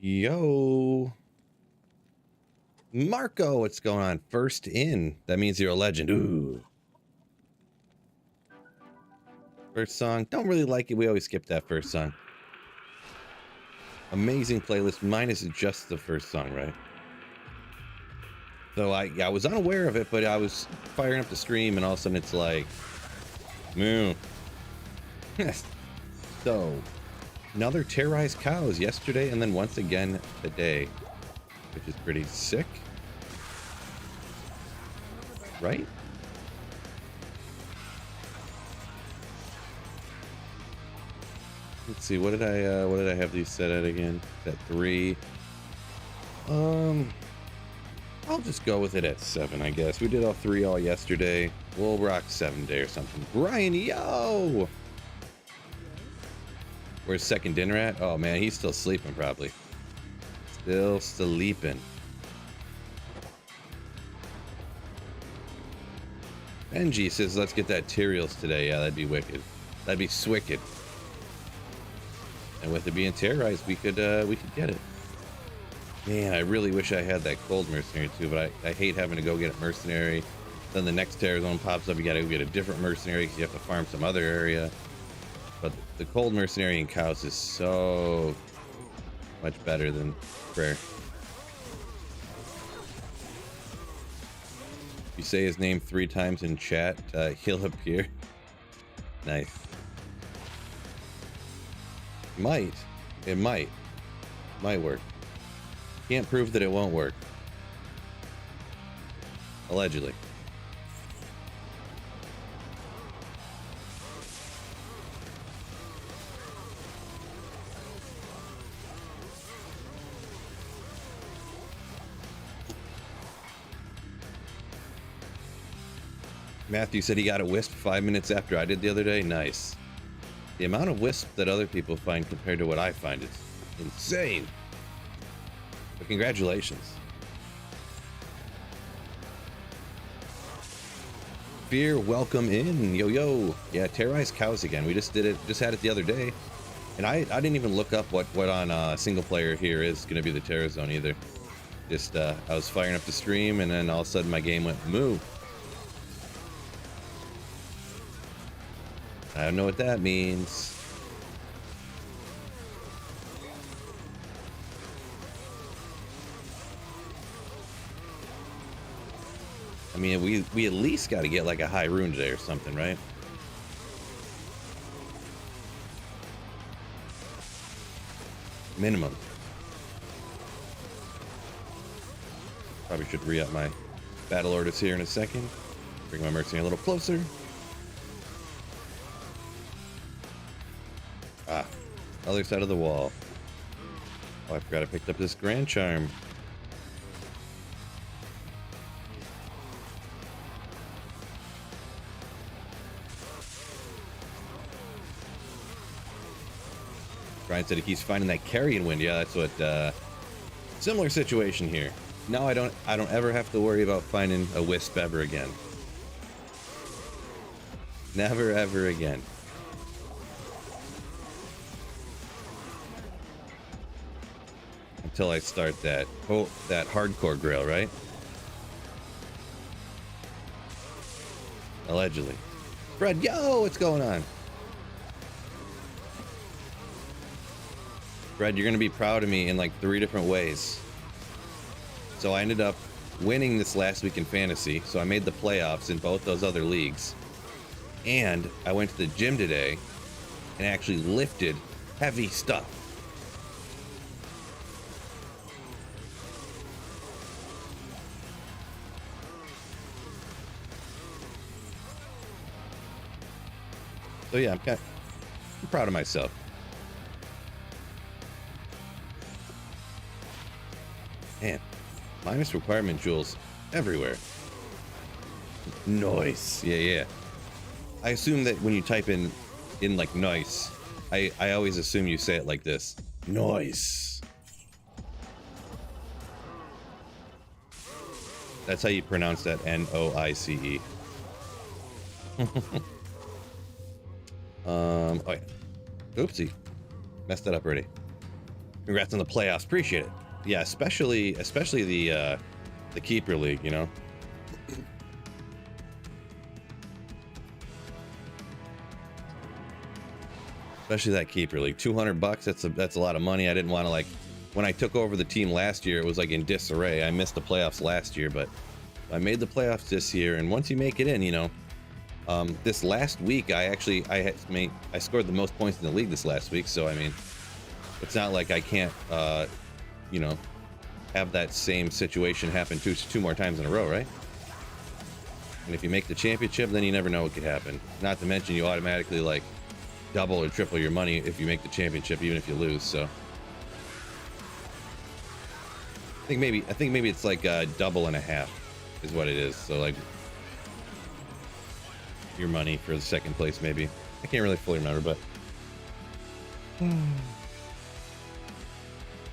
Yo. Marco, what's going on? First in. That means you're a legend. Ooh. First song. Don't really like it. We always skip that first song. Amazing playlist. Minus just the first song, right? So I was unaware of it, but I was firing up the stream and all of a sudden it's like, moo. So, another terrorized cows yesterday and then once again today, which is pretty sick. Right? Let's see, what did I have these set at again? At 3. I'll just go with it at 7, I guess. We did all 3 all yesterday. We'll rock 7 day or something. Brian, yo! Where's second dinner at? Oh man, he's still sleeping probably. Still sleeping. Benji says, let's get that Tyraels today. Yeah, that'd be wicked. That'd be swicked. And with it being terrorized, we could get it. Man, I really wish I had that cold mercenary too, but I hate having to go get a mercenary. Then the next terror zone pops up, you gotta go get a different mercenary because you have to farm some other area. But the cold mercenary in cows is so much better than prayer. If you say his name 3 times in chat, he'll appear. Nice. It might work. Can't prove that it won't work. Allegedly. Matthew said he got a wisp 5 minutes after I did the other day. Nice. The amount of wisp that other people find compared to what I find is insane. But congratulations. Fear, welcome in. Yo, yo. Yeah, terrorized cows again. We just did it, just had it the other day. And I didn't even look up what on single player here is going to be the terror zone either. Just, I was firing up the stream and then all of a sudden my game went moo. I don't know what that means. I mean, we at least got to get like a high rune today or something, right? Minimum. Probably should re-up my battle orders here in a second. Bring my mercenary a little closer. Ah, other side of the wall. Oh, I forgot I picked up this Grand Charm. Brian said he keeps finding that carrion wind. Yeah, that's what. Similar situation here. Now I don't ever have to worry about finding a wisp ever again. Never ever again. Until I start that hardcore Grail, right? Allegedly. Fred, yo, what's going on? Fred, you're gonna be proud of me in like 3 different ways. So I ended up winning this last week in fantasy, so I made the playoffs in both those other leagues. And I went to the gym today and actually lifted heavy stuff. So yeah, I'm proud of myself. Man, minus requirement jewels everywhere. Nice. Yeah. I assume that when you type in like nice, I always assume you say it like this. Nice. That's how you pronounce that. N-O-I-C-E. Oh yeah. Oopsie. Messed that up already. Congrats on the playoffs. Appreciate it. Yeah, especially the keeper league, you know. Especially that keeper league. $200. That's a lot of money. I didn't want to, like, when I took over the team last year, it was like in disarray. I missed the playoffs last year, but I made the playoffs this year. And once you make it in, you know, this last week I scored the most points in the league this last week. So I mean, it's not like I can't, you know, have that same situation happen two more times in a row, right? And if you make the championship, then you never know what could happen. Not to mention you automatically like double or triple your money if you make the championship, even if you lose. So I think maybe it's like double and a half is what it is. So like your money for the second place, maybe. I can't really fully remember, but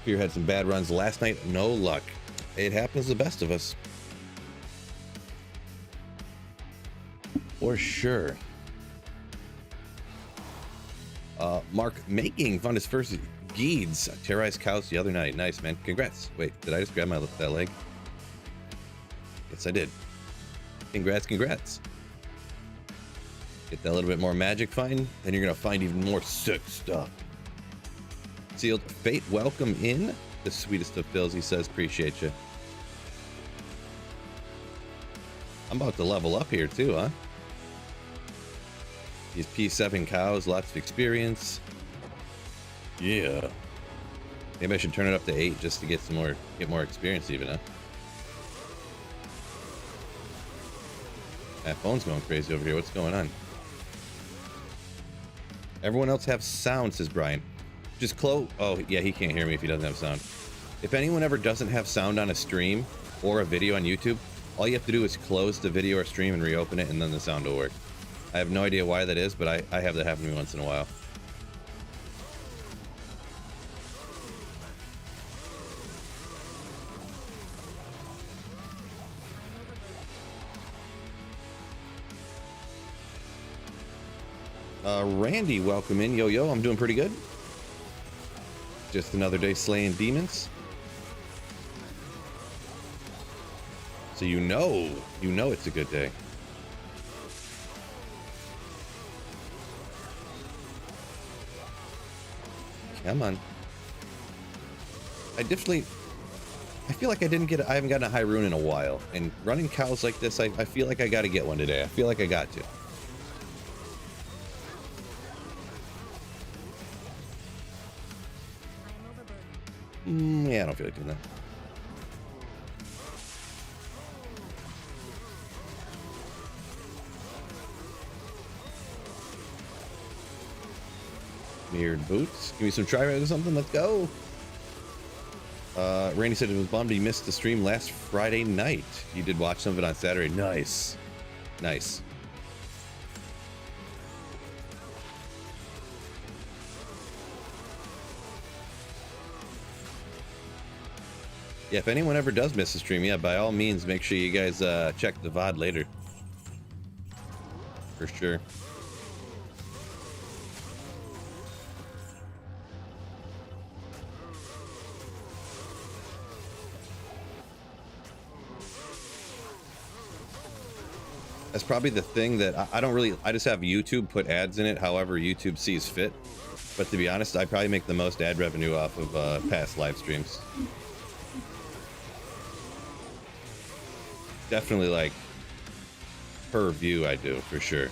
Fear had some bad runs last night. No luck. It happens to the best of us. For sure. Mark Making found his first Geeds terrorized cows the other night. Nice, man. Congrats. Wait, did I just grab that leg? Yes, I did. Congrats. Get that little bit more magic find, then you're gonna find even more sick stuff. Sealed Fate, welcome in. The sweetest of fills, he says. Appreciate you. I'm about to level up here too, huh? These P7 cows, lots of experience. Yeah. Maybe I should turn it up to 8 just to get more experience even, huh? That phone's going crazy over here. What's going on? Everyone else have sound, says Brian. Just close. Oh, yeah, he can't hear me if he doesn't have sound. If anyone ever doesn't have sound on a stream or a video on YouTube, all you have to do is close the video or stream and reopen it, and then the sound will work. I have no idea why that is, but I have that happen to me once in a while. Randy, welcome in. Yo, I'm doing pretty good. Just another day slaying demons. So you know it's a good day. Come on. I feel like I haven't gotten a high rune in a while. And running cows like this, I feel like I gotta get one today. I feel like I got to. Yeah, I don't feel like doing that. Mirrored boots. Give me some try rate or something. Let's go. Randy said it was bummed he missed the stream last Friday night. You did watch some of it on Saturday. Nice. Nice. Yeah, if anyone ever does miss a stream, yeah, by all means, make sure you guys check the VOD later. For sure. That's probably the thing that I just have YouTube put ads in it however YouTube sees fit. But to be honest, I probably make the most ad revenue off of past live streams. Definitely, like, per view I do, for sure.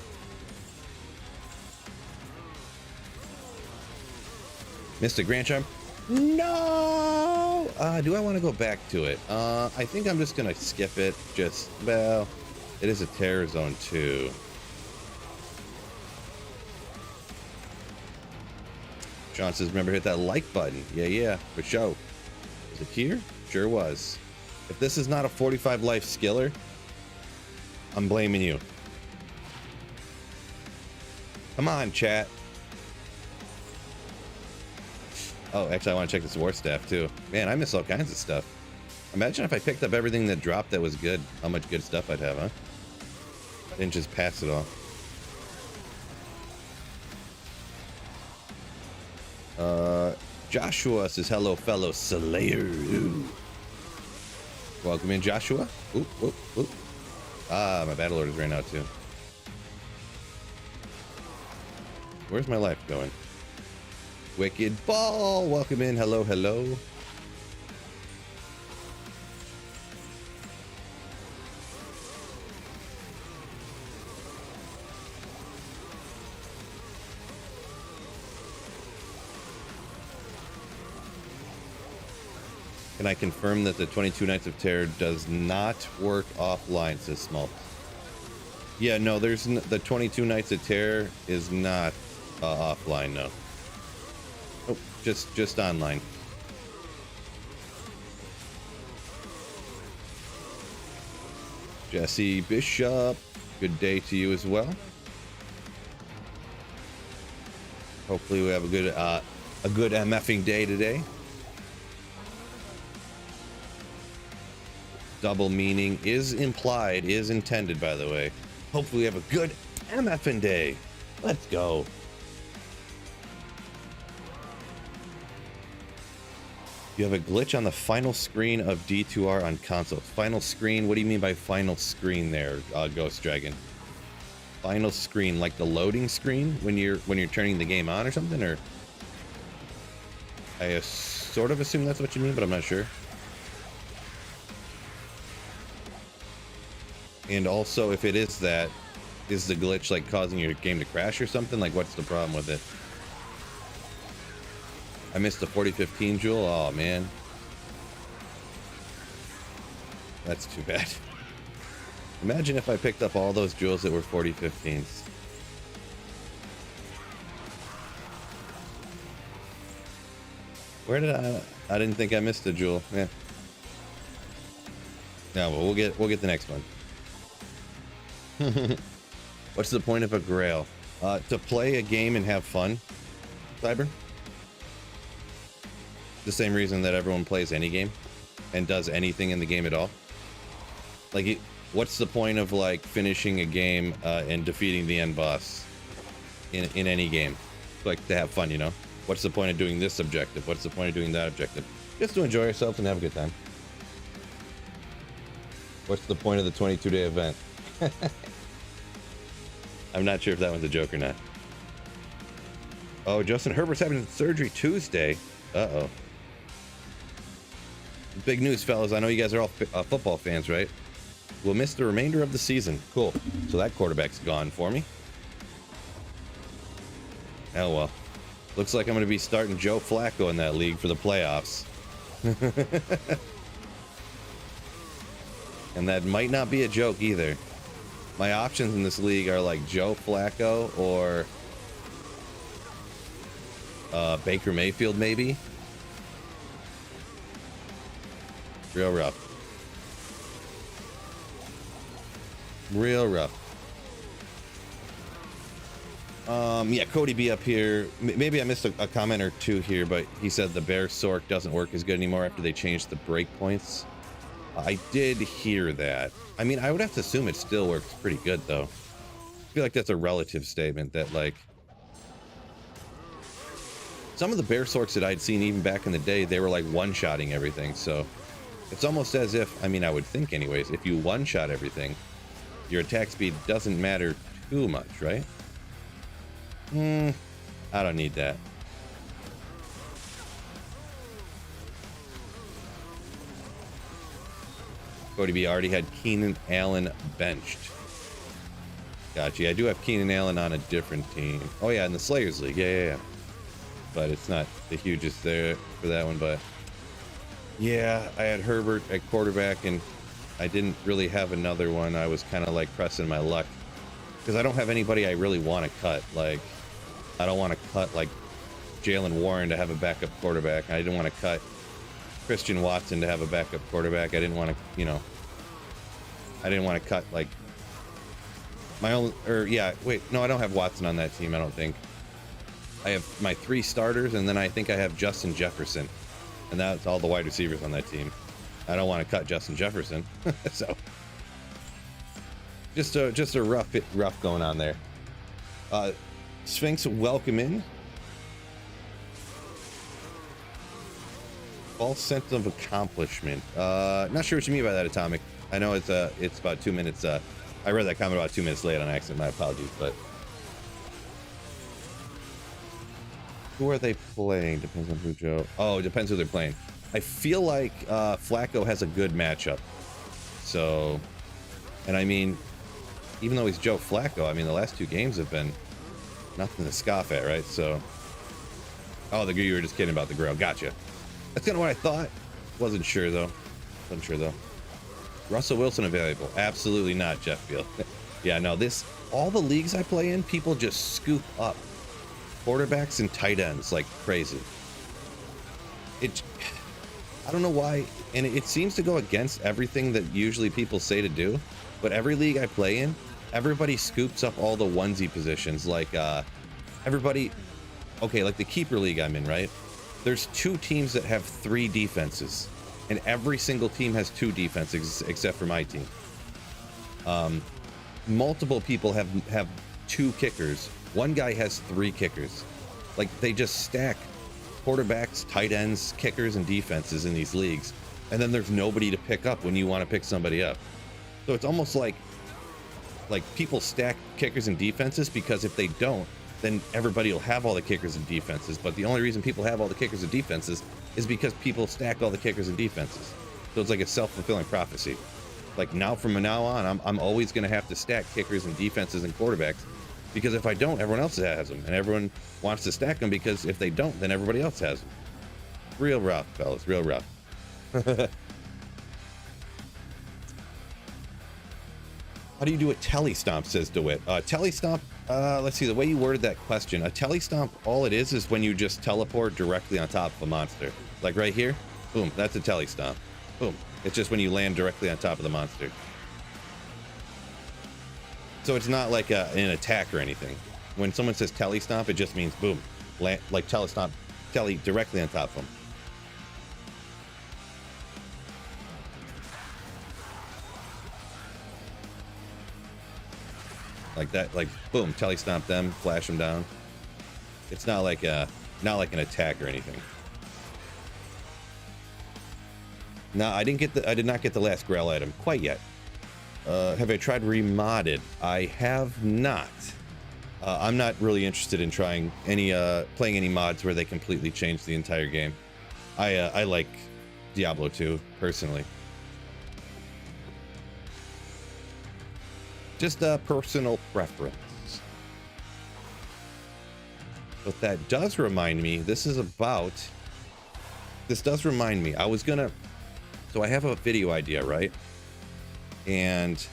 Missed a Grand Charm? No! Do I want to go back to it? I think I'm just gonna skip it. Well, it is a terror zone too. Sean says, remember hit that like button. Yeah, for sure. Was it here? Sure was. If this is not a 45 life skiller, I'm blaming you. Come on, chat. Oh, actually, I want to check this war staff too. Man, I miss all kinds of stuff. Imagine if I picked up everything that dropped that was good. How much good stuff I'd have, huh? Didn't just pass it all. Joshua says, hello, fellow Slayer. Ooh. Welcome in, Joshua. Oop, oop, oop. Ah, my battle orders ran out too. Where's my life going? Wicked Ball, welcome in. Hello, hello. Can I confirm that the 22 Nights of Terror does not work offline, says Small. Yeah, no, there's the 22 Nights of Terror is not offline, no. Oh, just online. Jesse Bishop, good day to you as well. Hopefully we have a good MFing day today. Double meaning is implied, is intended, by the way. Hopefully we have a good MFing day. Let's go. You have a glitch on the final screen of D2R on console. Final screen? What do you mean by final screen there, Ghost Dragon? Final screen, like the loading screen when you're turning the game on or something? Or I sort of assume that's what you mean, but I'm not sure. And also, if it is that, is the glitch like causing your game to crash or something? Like, what's the problem with it? I missed the 4015 jewel. Oh man, that's too bad. Imagine if I picked up all those jewels that were 4015s. Where did I didn't think I missed a jewel. Yeah. No, but we'll get the next one. What's the point of a Grail? To play a game and have fun, Cyber. The same reason that everyone plays any game and does anything in the game at all. Like, what's the point of like finishing a game and defeating the end boss in any game? Like, to have fun, you know? What's the point of doing this objective? What's the point of doing that objective? Just to enjoy yourself and have a good time. What's the point of the 22-day event? I'm not sure if that one's a joke or not. Oh, Justin Herbert's having surgery Tuesday. Uh-oh. Big news, fellas. I know you guys are all football fans, right? We'll miss the remainder of the season. Cool. So that quarterback's gone for me. Oh, well. Looks like I'm going to be starting Joe Flacco in that league for the playoffs. And that might not be a joke either. My options in this league are like Joe Flacco or Baker Mayfield, maybe. Real rough. Real rough. Yeah, Cody B up here. Maybe I missed a comment or two here, but he said the Bear Sork doesn't work as good anymore after they changed the breakpoints. I did hear that. I mean, I would have to assume it still works pretty good, though. I feel like that's a relative statement that, like, some of the Bear Sorks that I'd seen even back in the day, they were like one-shotting everything. So it's almost as if, I mean, I would think anyways, if you one-shot everything, your attack speed doesn't matter too much, right? I don't need that. Cody B already had Keenan Allen benched. Gotcha. I do have Keenan Allen on a different team. Oh yeah, in the Slayers League. Yeah. But it's not the hugest there for that one. But yeah, I had Herbert at quarterback, and I didn't really have another one. I was kind of like pressing my luck because I don't have anybody I really want to cut. Like, I don't want to cut like Jalen Warren to have a backup quarterback. I didn't want to cut Christian Watson to have a backup quarterback. I didn't want to, you know, I didn't want to cut like my own, or yeah, wait, no, I don't have Watson on that team. I don't think. I have my 3 starters, and then I think I have Justin Jefferson, and that's all the wide receivers on that team. I don't want to cut Justin Jefferson, so just a rough going on there. Sphinx, welcome in. False sense of accomplishment. Not sure what you mean by that, Atomic. I know it's about 2 minutes. I read that comment about 2 minutes late on accident. My apologies, but who are they playing? Depends on who, Joe. Oh, it depends who they're playing. I feel like Flacco has a good matchup. So, and I mean, even though he's Joe Flacco, I mean, the last 2 games have been nothing to scoff at, right? So, oh, you were just kidding about the Grail. Gotcha. That's kind of what I thought. Wasn't sure though. Russell Wilson available? Absolutely not, Jeff Field. Yeah, no, all the leagues I play in, people just scoop up quarterbacks and tight ends like crazy. I don't know why, and it seems to go against everything that usually people say to do, but every league I play in, everybody scoops up all the onesie positions. Like everybody, okay, like the keeper league I'm in, right? There's 2 teams that have 3 defenses, and every single team has 2 defenses except for my team. Multiple people have 2 kickers. One guy has 3 kickers. Like, they just stack quarterbacks, tight ends, kickers, and defenses in these leagues, and then there's nobody to pick up when you want to pick somebody up. So it's almost like people stack kickers and defenses, because if they don't, then everybody will have all the kickers and defenses. But the only reason people have all the kickers and defenses is because people stack all the kickers and defenses. So it's like a self-fulfilling prophecy. Like, from now on, I'm always going to have to stack kickers and defenses and quarterbacks, because if I don't, everyone else has them, and everyone wants to stack them, because if they don't, then everybody else has them. Real rough, fellas, real rough. How do you do a telly stomp, says DeWitt. Telly stomp, let's see, the way you worded that question. A telly stomp, all it is when you just teleport directly on top of a monster. Like right here, boom, that's a telly stomp. Boom. It's just when you land directly on top of the monster. So it's not like an attack or anything. When someone says telly stomp, it just means boom, like telly stomp, telly directly on top of them. Like that, like boom, telly stomp them, flash them down. It's not like an attack or anything. No, I did not get the last Grail item quite yet. Have I tried remodded? I have not. I'm not really interested in trying playing any mods where they completely change the entire game. I like Diablo 2 personally. Just a personal preference. But that does remind me, this does remind me, so I have a video idea, right? And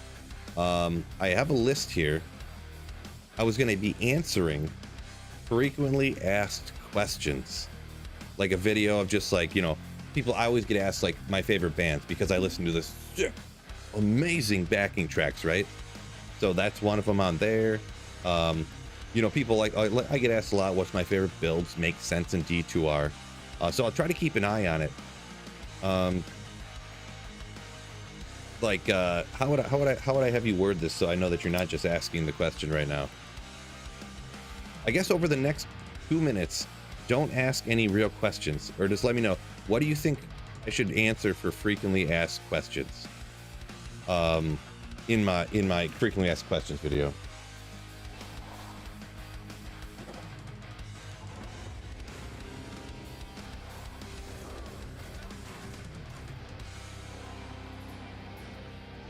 I have a list here. I was going to be answering frequently asked questions. Like a video of just like, people, I always get asked like my favorite bands because I listen to this amazing backing tracks, right? So that's one of them on there. People like, I get asked a lot, what's my favorite builds, make sense in D2R. So I'll try to keep an eye on it. How would I have you word this so I know that you're not just asking the question right now? I guess over the next 2 minutes, don't ask any real questions, or just let me know, what do you think I should answer for frequently asked questions? In my frequently asked questions video.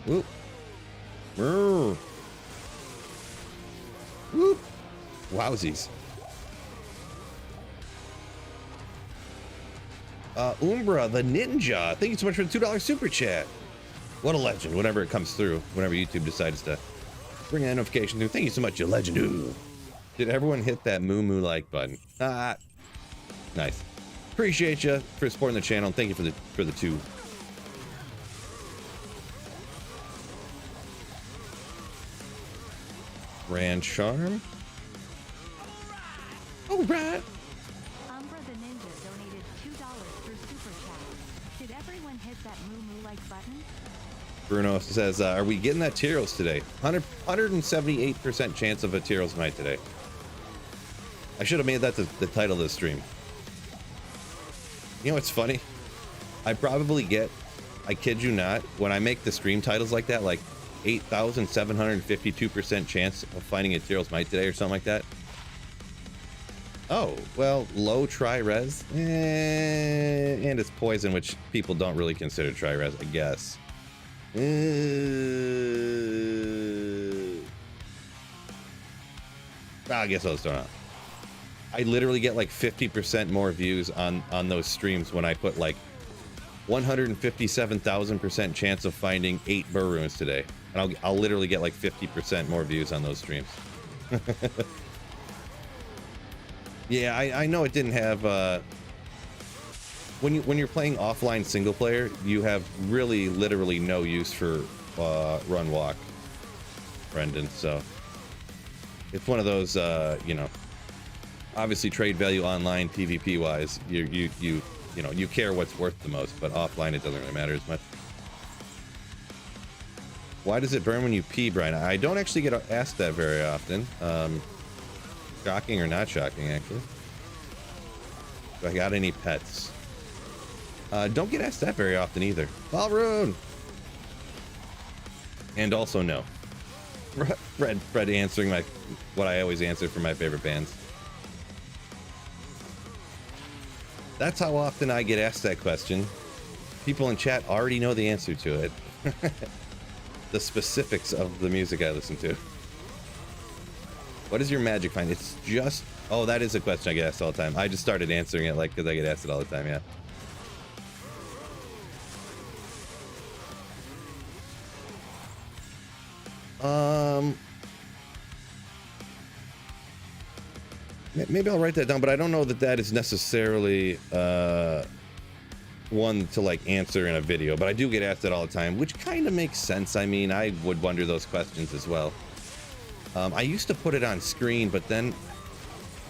Whoop. Whoop. Wowsies. Umbra the Ninja, thank you so much for the $2 super chat. What a legend, whenever it comes through, whenever YouTube decides to bring a notification through. Thank you so much, you legend. Ooh. Did everyone hit that moo like button? Nice. Appreciate you for supporting the channel. Thank you for the 2. Grand Charm. All right. Umbra the Ninja donated $2 through super chat. Did everyone hit that moo like button? Bruno says, are we getting that Tyros today? 178% chance of a Tyros night today. I should have made that the title of this stream. You know what's funny? I probably get, I kid you not, when I make the stream titles like that, like 8,752% chance of finding a Tyrell's Might today or something like that. Oh, well, low tri-res, and it's poison, which people don't really consider tri-res, I guess. I guess I'll start out. I literally get like 50% more views on those streams when I put like 157,000% chance of finding 8 burr runes today, and I'll literally get like 50% more views on those streams. Yeah, I know it didn't have when you're playing offline single player, you have really literally no use for run walk, Brendan. So it's one of those you know, obviously trade value online PvP wise, you know, you care what's worth the most, but offline it doesn't really matter as much. Why does it burn when you pee, Brian? I don't actually get asked that very often. Shocking or not shocking, actually. Do I got any pets? Don't get asked that very often either. Balrune! And also no. Fred answering what I always answer for my favorite bands. That's how often I get asked that question. People in chat already know the answer to it. The specifics of the music I listen to. What is your magic find? It's just... Oh, that is a question I get asked all the time. I just started answering it, like, because I get asked it all the time, yeah. Maybe I'll write that down, but I don't know that that is necessarily one to, like, answer in a video. But I do get asked it all the time, which kind of makes sense. I mean, I would wonder those questions as well. I used to put it on screen, but then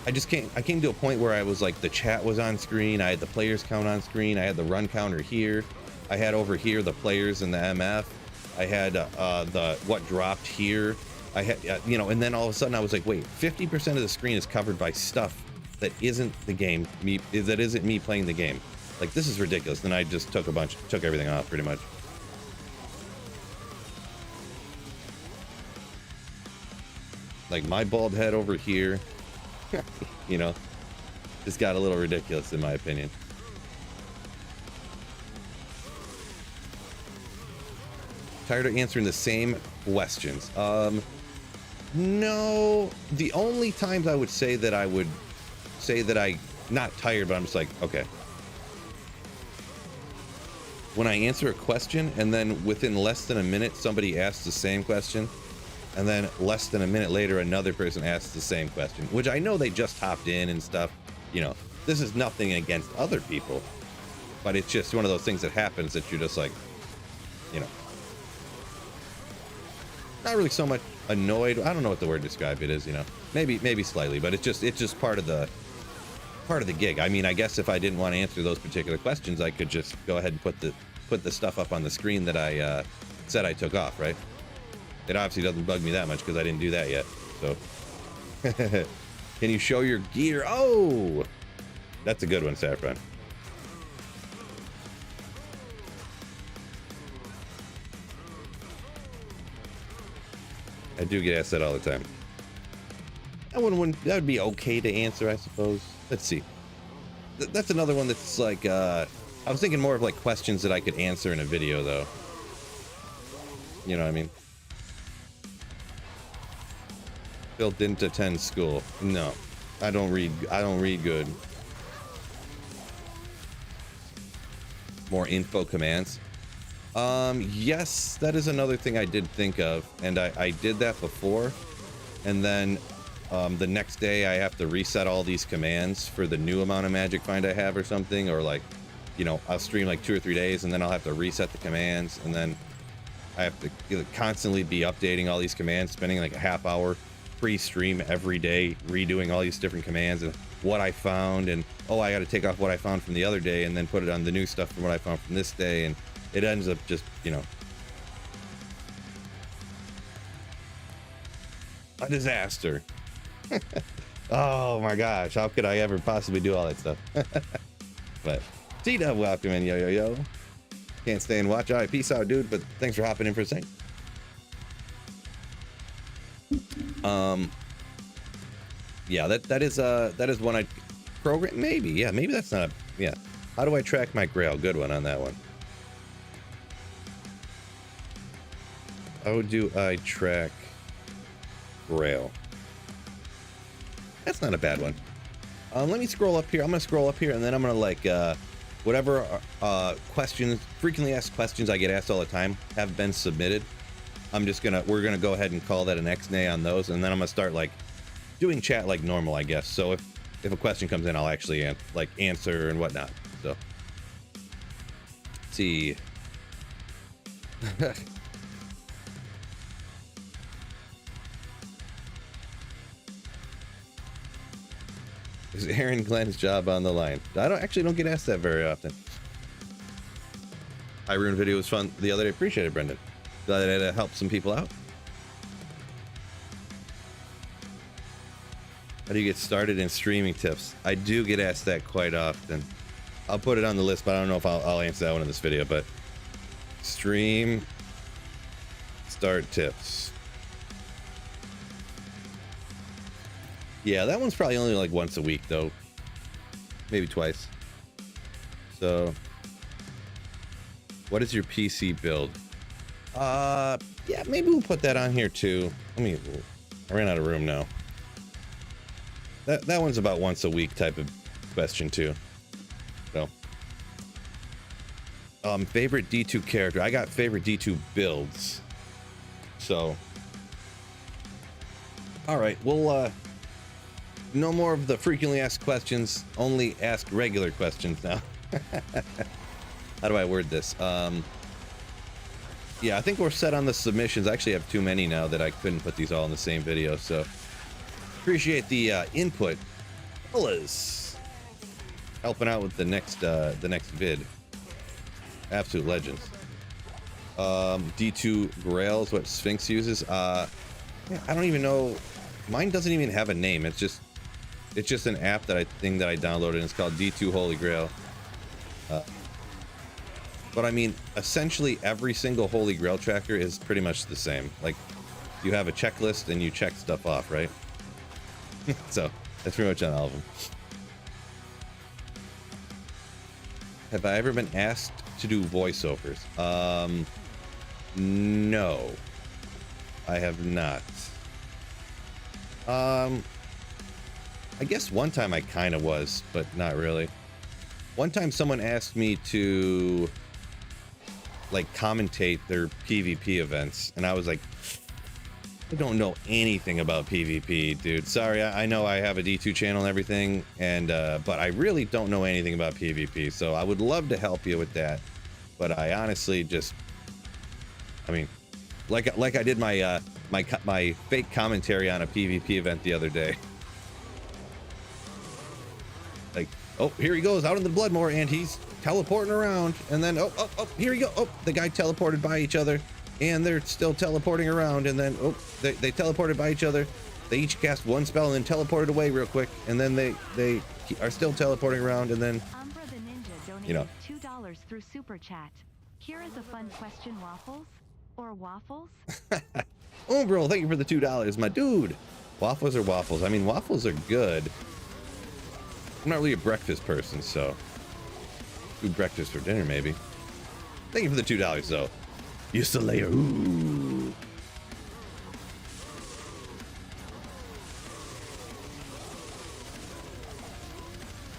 I came to a point where I was like, the chat was on screen, I had the players count on screen, I had the run counter here, I had over here the players and the MF, I had the what dropped here, I had you know, and then all of a sudden I was like, wait, 50% of the screen is covered by stuff that isn't the game, that isn't me playing the game. Like, this is ridiculous. Then I just took everything off pretty much. Like my bald head over here, you know, just got a little ridiculous in my opinion. Tired of answering the same questions. No, the only times I would say that not tired, but I'm just like, okay. When I answer a question and then within less than a minute, somebody asks the same question. And then less than a minute later, another person asks the same question, which I know they just hopped in and stuff. You know, this is nothing against other people, but it's just one of those things that happens that you're just like, you know, not really so much annoyed. I don't know what the word to describe it is, you know, maybe slightly, but it's just part of the gig. I mean, I guess if I didn't want to answer those particular questions, I could just go ahead and put the stuff up on the screen that I said I took off, right? It obviously doesn't bug me that much because I didn't do that yet. So, can you show your gear? Oh, that's a good one, Saffron. I do get asked that all the time. That would be okay to answer, I suppose. Let's see. That's another one that's like, I was thinking more of like questions that I could answer in a video, though. You know what I mean? Phil didn't attend school. No, I don't read good. More info commands. Yes, that is another thing I did think of, and I did that before, and then the next day I have to reset all these commands for the new amount of magic find I have or something, or like, you know, I'll stream like 2 or 3 days and then I'll have to reset the commands, and then I have to constantly be updating all these commands, spending like a half hour pre-stream every day redoing all these different commands and what I found, and oh, I got to take off what I found from the other day and then put it on the new stuff from what I found from this day, and it ends up just, you know, a disaster. Oh my gosh, how could I ever possibly do all that stuff? But T-Dub, welcome in, yo, yo, yo. Can't stay and watch. All right, peace out, dude, but thanks for hopping in for a second. Yeah, that is one I program. Maybe, yeah, maybe that's not a, yeah. How do I track my Grail? Good one on that one. How do I track Grail? That's not a bad one. Let me scroll up here. I'm gonna scroll up here, and then I'm gonna like whatever questions, frequently asked questions I get asked all the time have been submitted. We're gonna go ahead and call that an X-nay on those, and then I'm gonna start like doing chat like normal, I guess. So if a question comes in, I'll actually answer and whatnot. So let's see. Is Aaron Glenn's job on the line? I don't get asked that very often. Hyrule video was fun the other day. Appreciate it, Brendan. Glad that it helped some people out. How do you get started in streaming tips? I do get asked that quite often. I'll put it on the list, but I don't know if I'll answer that one in this video. But stream start tips. Yeah, that one's probably only like once a week though. Maybe twice. So what is your PC build? Yeah, maybe we'll put that on here too. I ran out of room now. That one's about once a week type of question too. So favorite D2 character. I got favorite D2 builds. So all right, we'll no more of the frequently asked questions, only ask regular questions now. How do I word this? Yeah, I think we're set on the submissions. I actually have too many now that I couldn't put these all in the same video, so appreciate the input. Fellas, helping out with the next vid. Absolute legends. D2 Grail is what Sphinx uses. Yeah, I don't even know. Mine doesn't even have a name. It's just an app that I downloaded, and it's called D2 Holy Grail. But I mean, essentially every single Holy Grail tracker is pretty much the same. Like, you have a checklist and you check stuff off, right? So that's pretty much on all of them. Have I ever been asked to do voiceovers? No, I have not. I guess one time I kind of was, but not really. One time someone asked me to like commentate their PvP events, and I was like, I don't know anything about PvP, dude. Sorry, I know I have a D2 channel and everything, and but I really don't know anything about PvP, so I would love to help you with that. But I honestly just, I mean, like I did my my fake commentary on a PvP event the other day. Like, oh, here he goes out in the Bloodmoor, and he's teleporting around, and then oh, here he go. Oh, the guy teleported by each other, and they're still teleporting around, and then oh, they teleported by each other. They each cast one spell and then teleported away real quick, and then they are still teleporting around, and then Umbra the Ninja donated you know, $2 through Super Chat. Here is a fun question: waffles or waffles? Oh, bro, thank you for the $2, my dude. Waffles or waffles? I mean, waffles are good. I'm not really a breakfast person, so do breakfast for dinner maybe. Thank you for the $2 though. You Slayer. Ooh.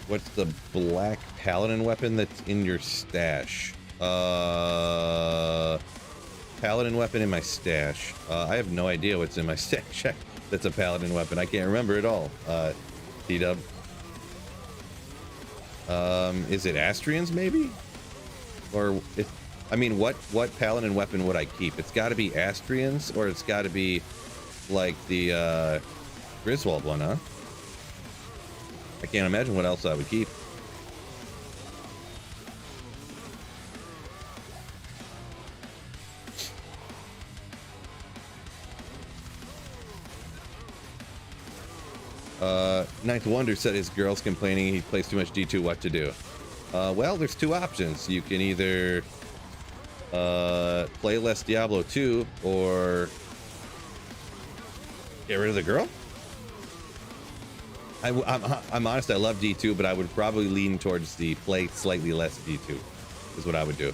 What's the black paladin weapon that's in your stash? Paladin weapon in my stash. I have no idea what's in my stash. That's a paladin weapon. I can't remember it all. D-Dub. Is it Astrians maybe? Or if, I mean, what paladin weapon would I keep? It's got to be Astrians, or it's got to be like the Griswold one, huh? I can't imagine what else I would keep. Ninth Wonder said his girl's complaining he plays too much D2, what to do. Well, there's two options. You can either play less Diablo 2 or get rid of the girl. I'm honest, I love D2, but I would probably lean towards the play slightly less D2 is what I would do.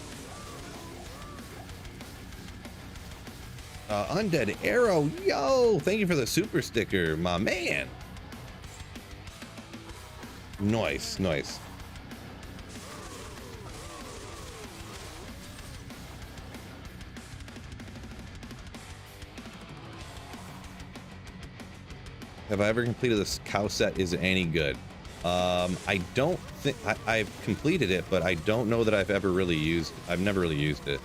Undead Arrow, yo, thank you for the super sticker, my man. Nice, nice. Have I ever completed this cow set? Is it any good? I don't think I've completed it, but I don't know that I've never really used it.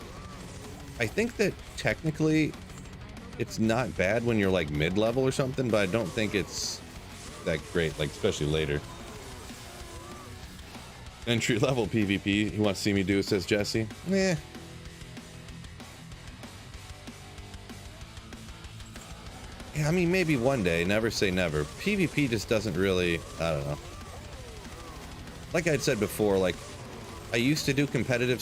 I think that technically it's not bad when you're like mid-level or something, but I don't think it's that great, like especially later. Entry level PvP, he wants to see me do, says Jesse. Eh. Yeah, I mean, maybe one day, never say never. PvP just doesn't really, I don't know. Like I'd said before, like, I used to do competitive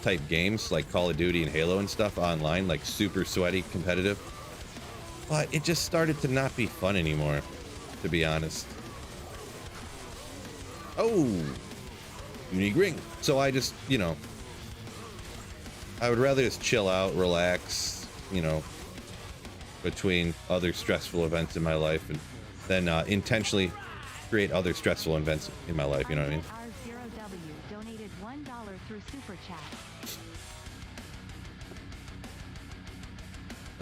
type games, like Call of Duty and Halo and stuff online, like super sweaty competitive. But it just started to not be fun anymore, to be honest. Oh, unique ring. So I just, you know, I would rather just chill out, relax, you know, between other stressful events in my life, and then intentionally create other stressful events in my life, you know what I mean? R0W donated $1 through super chat.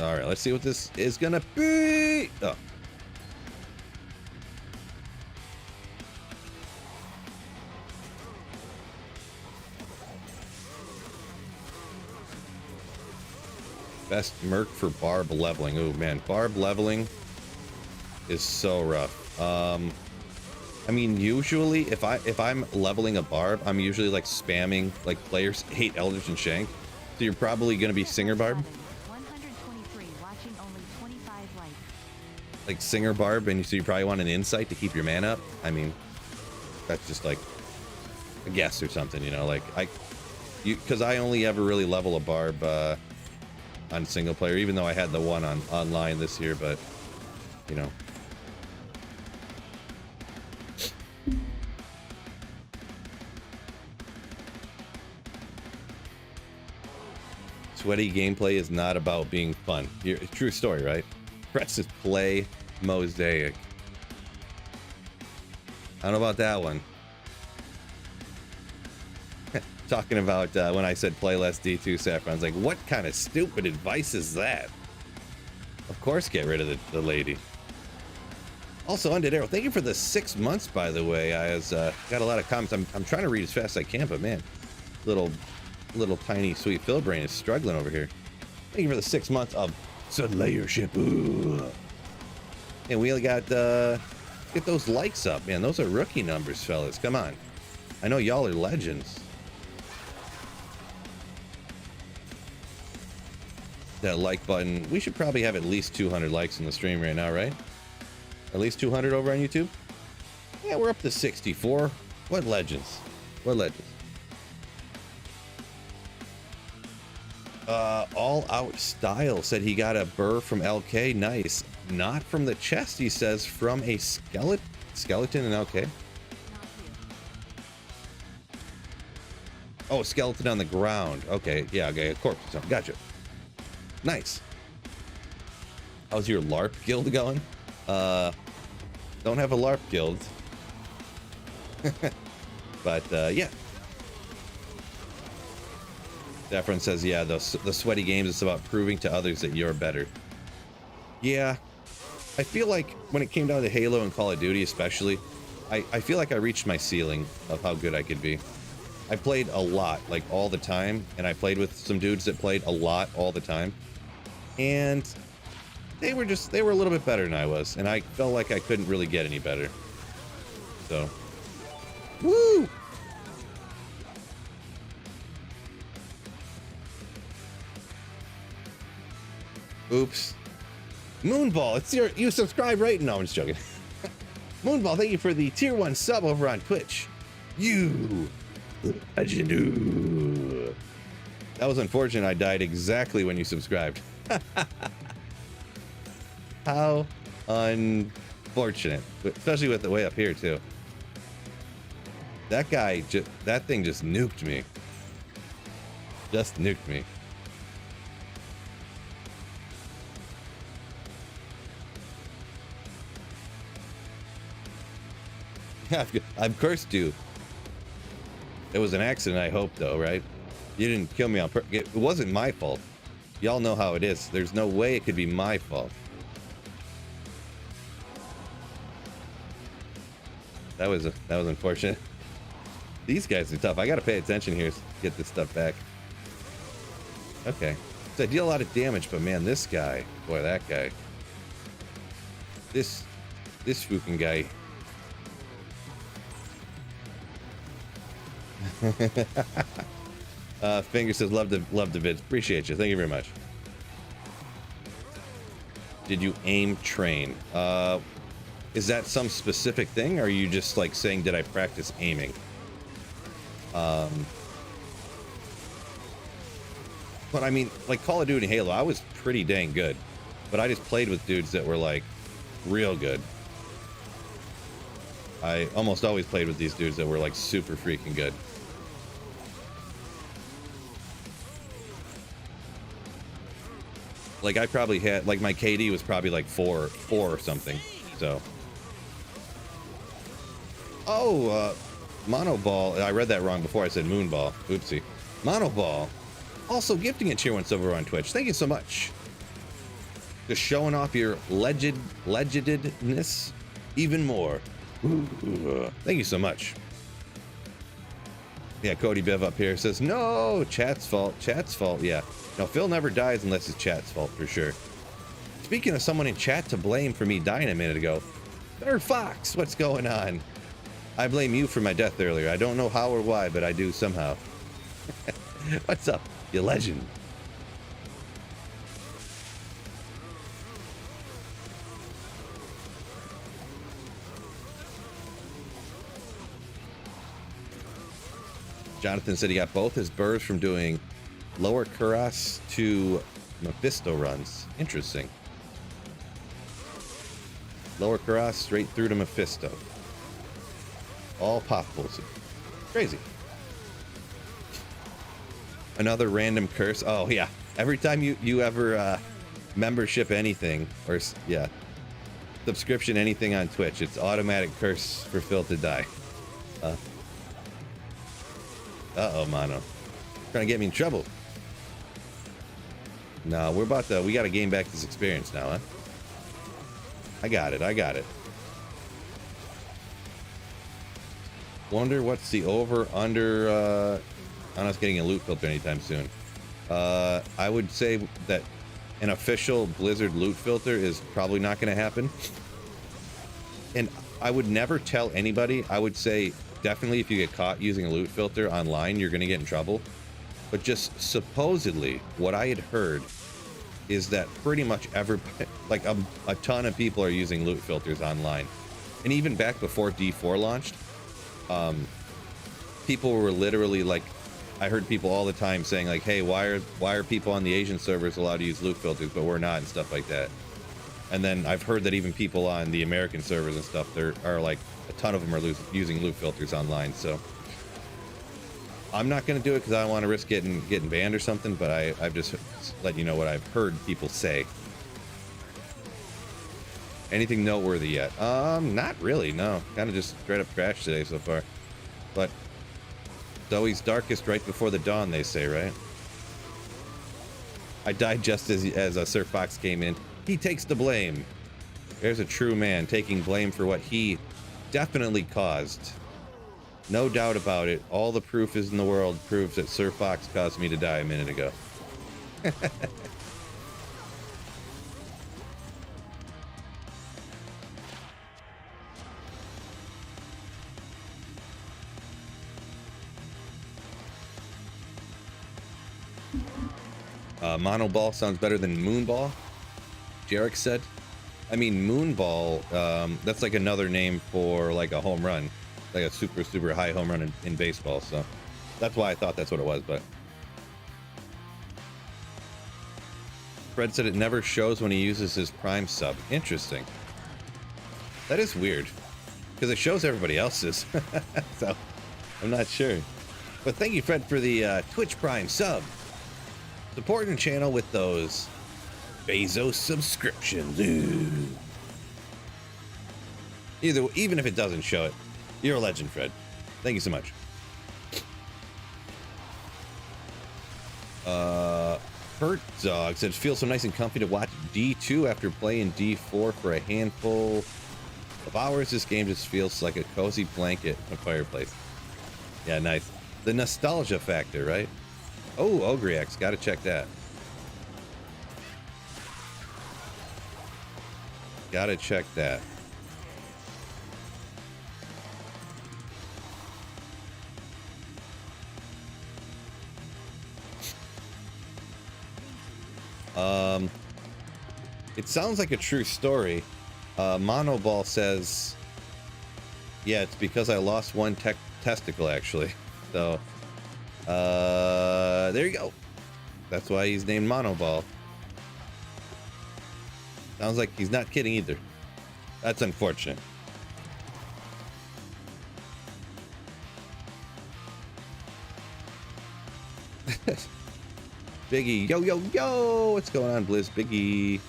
All right, let's see what this is gonna be. Oh. Best merc for barb leveling. Oh man, barb leveling is so rough. I mean, usually if I'm leveling a barb, I'm usually like spamming, like players hate Eldritch and Shank, so you're probably gonna be Singer Barb. 123 watching, only 25 likes. Like Singer Barb, and so you probably want an insight to keep your mana up. I mean, that's just like a guess or something, you know. Like because I only ever really level a barb on single player, even though I had the one on online this year, but you know. Sweaty gameplay is not about being fun. True story, right? Press is play mosaic. I don't know about that one. Talking about when I said play less D2 Saffron's like, what kind of stupid advice is that? Of course, get rid of the lady. Also, Undead Arrow, thank you for the 6 months, by the way. I was got a lot of comments. I'm trying to read as fast as I can, but man, little tiny sweet Phil brain is struggling over here. Thank you for the 6 months of Slayership. Ooh. And we got get those likes up, man. Those are rookie numbers, fellas. Come on. I know y'all are legends. That like button. We should probably have at least 200 likes in the stream right now, right? At least 200 over on YouTube? Yeah, we're up to 64. What legends? What legends? All Out Style said he got a burr from LK. Nice. Not from the chest, he says, from a skeleton in LK. Oh, skeleton on the ground. Okay, yeah, okay, a corpse or something. Gotcha. Nice. How's your LARP guild going? Don't have a LARP guild. But, yeah. Saffron says, yeah, the sweaty games, it's about proving to others that you're better. Yeah. I feel like when it came down to Halo and Call of Duty especially, I feel like I reached my ceiling of how good I could be. I played a lot, like all the time, and I played with some dudes that played a lot all the time. And they were a little bit better than I was, and I felt like I couldn't really get any better. So, woo! Oops. Moonball, it's you subscribe, right? No, I'm just joking. Moonball, thank you for the tier 1 sub over on Twitch. You Legend. That was unfortunate. I died exactly when you subscribed. How unfortunate, especially with the way up here too. That guy, that thing just nuked me. Just nuked me. I'm cursed you. It was an accident, I hope, though, right? You didn't kill me on purpose. It wasn't my fault. Y'all know how it is. There's no way it could be my fault. That was unfortunate. These guys are tough. I gotta pay attention here to get this stuff back. Okay. So I deal a lot of damage, but man, this guy, boy, that guy. This fucking guy. Finger says love the vids. Appreciate you. Thank you very much. Did you aim train? Is that some specific thing, or are you just like saying did I practice aiming? But I mean, like Call of Duty and Halo, I was pretty dang good, but I just played with dudes that were like real good. I almost always played with these dudes that were like super freaking good. Like I probably had, like my KD was probably like four or something. So. Oh, Mono Ball. I read that wrong before I said Moon Ball. Oopsie. Mono Ball. Also gifting a tier 1 silver on Twitch. Thank you so much. Just showing off your legendedness even more. Thank you so much. Yeah, Cody Bev up here says, no, chat's fault. Chat's fault. Yeah. No, Phil never dies unless it's chat's fault for sure. Speaking of someone in chat to blame for me dying a minute ago, Third Fox, what's going on? I blame you for my death earlier. I don't know how or why, but I do somehow. What's up, you legend? Jonathan said he got both his burrs from doing Lower Kuras to Mephisto runs. Interesting. Lower Kuras straight through to Mephisto. All popfuls. Crazy. Another random curse. Oh yeah. Every time you ever membership anything or yeah, subscription anything on Twitch, it's automatic curse for Phil to die. Uh-oh, Mono. Trying to get me in trouble. No, we gotta gain back this experience now, huh? I got it. Wonder what's the over-under on us getting a loot filter anytime soon. I would say that an official Blizzard loot filter is probably not going to happen. And I would never tell anybody. I would say definitely if you get caught using a loot filter online, you're going to get in trouble. But just supposedly, what I had heard is that pretty much like a ton of people are using loot filters online. And even back before D4 launched, people were literally like, I heard people all the time saying like, hey, why are people on the Asian servers allowed to use loot filters, but we're not, and stuff like that. And then I've heard that even people on the American servers and stuff, there are like a ton of them are using loot filters online. So I'm not going to do it because I don't want to risk getting banned or something, but I've just let you know what I've heard people say. Anything noteworthy yet? Not really, no. Kind of just straight up trash today so far. But it's always darkest right before the dawn, they say, right? I died just as Sir Fox came in. He takes the blame. There's a true man taking blame for what he definitely caused. No doubt about it. All the proof is in the world proves that Sir Fox caused me to die a minute ago. Mono Ball sounds better than Moon Ball, Jarek said. I mean, Moon Ball, that's like another name for like a home run, like a super high home run in baseball. So That's why I thought that's what it was, but Fred said it never shows when he uses his Prime sub. Interesting. That is weird, because it shows everybody else's. So I'm not sure. But thank you, Fred, for the Twitch Prime sub. Supporting the channel with those Bezos subscriptions. Ooh. Even if it doesn't show it, you're a legend, Fred. Thank you so much. Hurt Dog said it feels so nice and comfy to watch D2 after playing D4 for a handful of hours. This game just feels like a cozy blanket in a fireplace. Yeah, nice. The nostalgia factor, right? Oh, Ogriax, gotta check that. Gotta check that. It sounds like a true story. Monoball says, yeah, it's because I lost one testicle, actually. So, there you go. That's why he's named Monoball. Sounds like he's not kidding either. That's unfortunate. Biggie, yo, yo, yo! What's going on, Blizz? Biggie.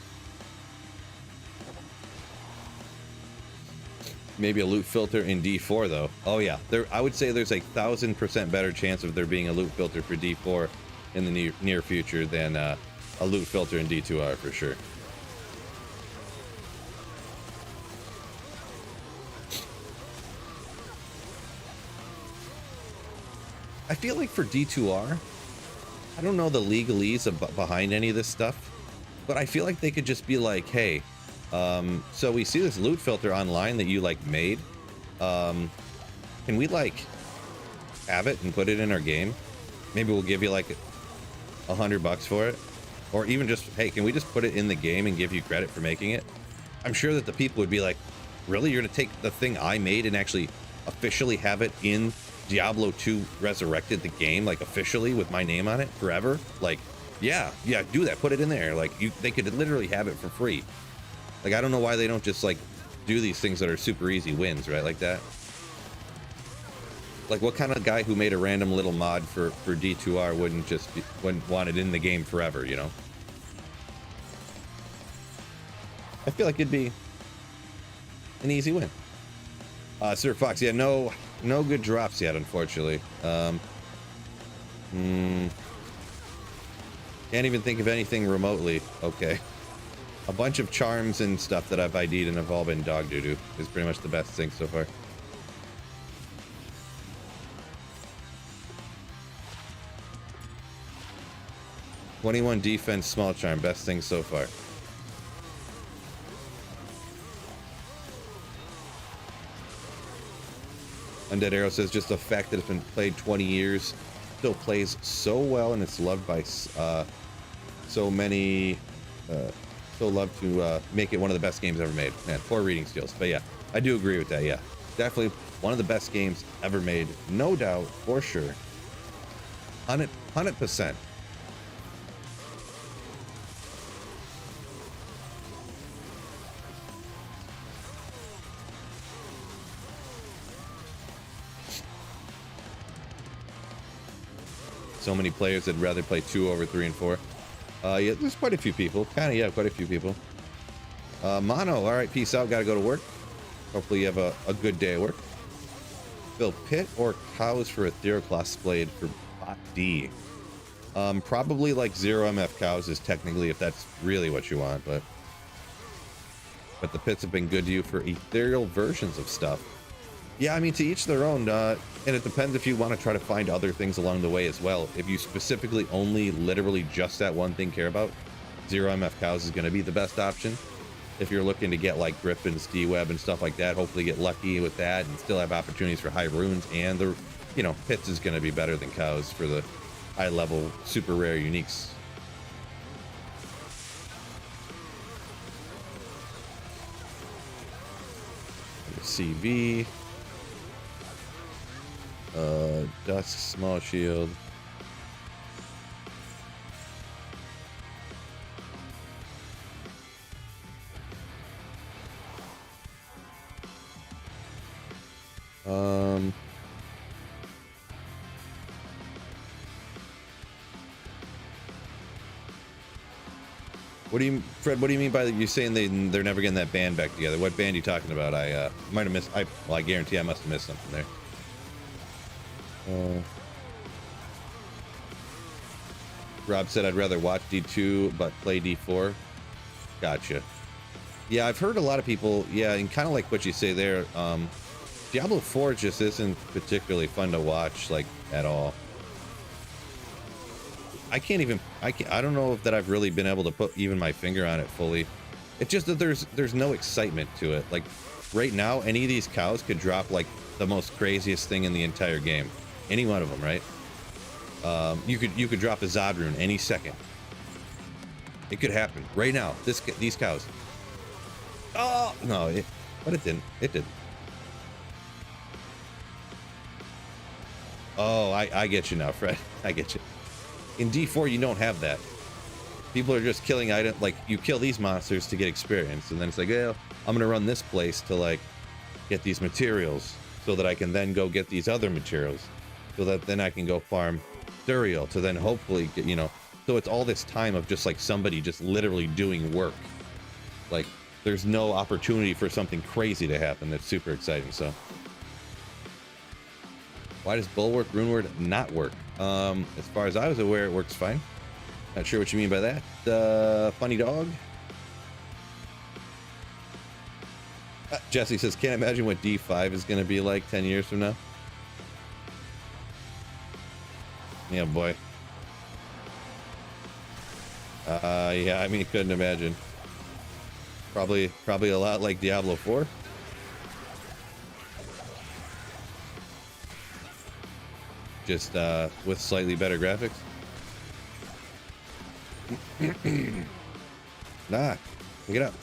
Maybe a loot filter in D4, though. Oh, yeah. I would say there's a 1000% better chance of there being a loot filter for D4 in the near future than a loot filter in D2R, for sure. I feel like for D2R, I don't know the legalese behind any of this stuff, but I feel like they could just be like, hey, so we see this loot filter online that you like made. Can we like have it and put it in our game? Maybe we'll give you like $100 for it, or even just, hey, can we just put it in the game and give you credit for making it? I'm sure that the people would be like, really? You're gonna take the thing I made and actually officially have it in Diablo 2 Resurrected, the game, like officially with my name on it forever? Like, yeah, do that. Put it in there. Like, they could literally have it for free. Like, I don't know why they don't just like do these things that are super easy wins, right? Like that. Like, what kind of guy who made a random little mod for D2R wouldn't want it in the game forever, you know? I feel like it'd be an easy win. Sir Fox, yeah, no good drops yet, unfortunately. Can't even think of anything remotely. Okay. A bunch of charms and stuff that I've ID'd and have all been dog doo-doo is pretty much the best thing so far. '21 defense, small charm, best thing so far. Undead Arrow says just the fact that it's been played 20 years still plays so well, and it's loved by so many. So love to make it one of the best games ever made. Man, poor reading skills, but yeah, I do agree with that. Yeah, definitely one of the best games ever made, no doubt, for sure. 100%. So many players that'd rather play 2 over 3 and 4. Yeah, there's quite a few people. Quite a few people. Mono, all right, peace out. Got to go to work. Hopefully you have a good day at work. Phil, pit or cows for a Theroclast blade for bot D? Probably like 0 MF cows is technically, if that's really what you want, but the pits have been good to you for ethereal versions of stuff. Yeah, I mean, to each their own, and it depends if you want to try to find other things along the way as well. If you specifically only literally just that one thing care about, 0 MF cows is going to be the best option. If you're looking to get like Griffins, D-Web, and stuff like that, hopefully get lucky with that and still have opportunities for high runes, and the, you know, pits is going to be better than cows for the high level, super rare uniques. CV. Dusk, small shield. What do you, Fred? What do you mean by that? You saying they're never getting that band back together? What band are you talking about? I might have missed. Well, I guarantee I must have missed something there. Rob said I'd rather watch D2 but play D4. Gotcha. Yeah, I've heard a lot of people. Yeah, and kind of like what you say there. Diablo 4 just isn't particularly fun to watch, like, at all. I don't know if that I've really been able to put even my finger on it fully. It's just that there's no excitement to it. Like, right now, any of these cows could drop, like, the most craziest thing in the entire game. Any one of them, right? You could drop a Zod rune any second. It could happen right now. These cows. Oh no! But it didn't. It didn't. Oh, I get you now, Fred. I get you. In D4, you don't have that. People are just killing items. Like, you kill these monsters to get experience, and then it's like, well, I'm gonna run this place to like get these materials, so that I can then go get these other materials, so that then I can go farm Duriel to then hopefully get, you know. So it's all this time of just like somebody just literally doing work. Like, there's no opportunity for something crazy to happen that's super exciting. So why does Bulwark Runeward not work? As far as I was aware, it works fine. Not sure what you mean by that. Funny dog. Jesse says, can't imagine what D5 is going to be like 10 years from now. Yeah, boy. Yeah, I mean, couldn't imagine. Probably a lot like Diablo 4. Just with slightly better graphics. Nah, pick it up.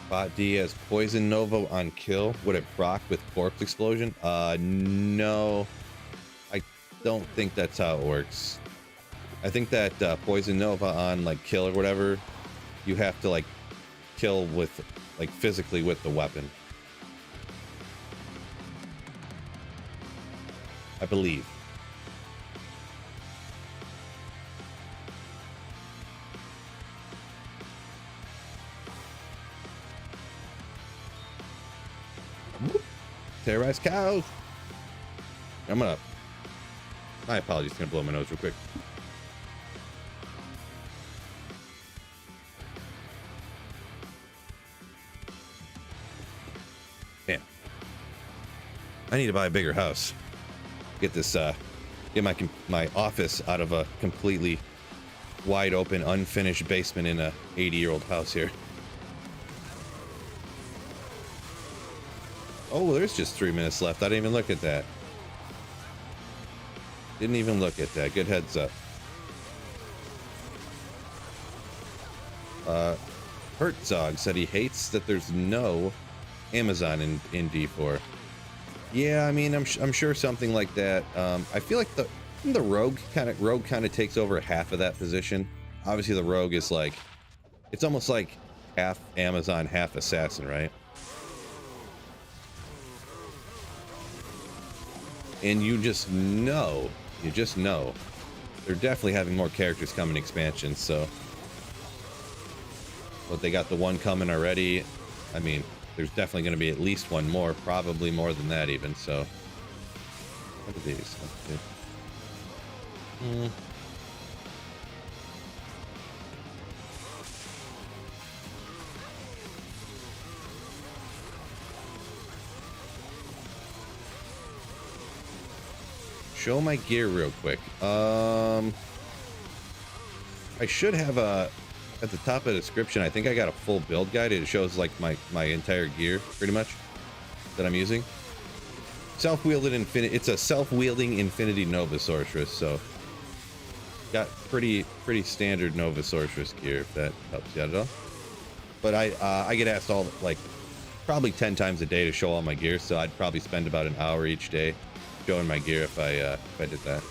Bot D has Poison Nova on kill. Would it proc with Corpse Explosion? No. I don't think that's how it works. I think that Poison Nova on like kill or whatever, you have to like kill with like physically with the weapon. I believe. Terrorize cows. My apologies, gonna blow my nose real quick. Man, I need to buy a bigger house. Get this, get my office out of a completely wide open, unfinished basement in a 80-year-old house here. Oh, there's just 3 minutes left. I didn't even look at that. Didn't even look at that. Good heads up. Herzog said he hates that there's no Amazon in D4. Yeah, I mean, I'm sure something like that. I feel like the rogue kind of takes over half of that position. Obviously, the rogue is like, it's almost like half Amazon, half assassin, right? And you just know, they're definitely having more characters coming expansions, so. But they got the one coming already. I mean, there's definitely going to be at least one more, probably more than that even, so. Look at these. Show my gear real quick. I should have a at the top of the description, I think I got a full build guide. It shows like my entire gear pretty much that I'm using. Self-wielded infinity. It's a self-wielding infinity Nova Sorceress, so got pretty standard Nova Sorceress gear, if that helps you out at all. But I get asked all like probably 10 times a day to show all my gear, so I'd probably spend about an hour each day showing my gear if I did that.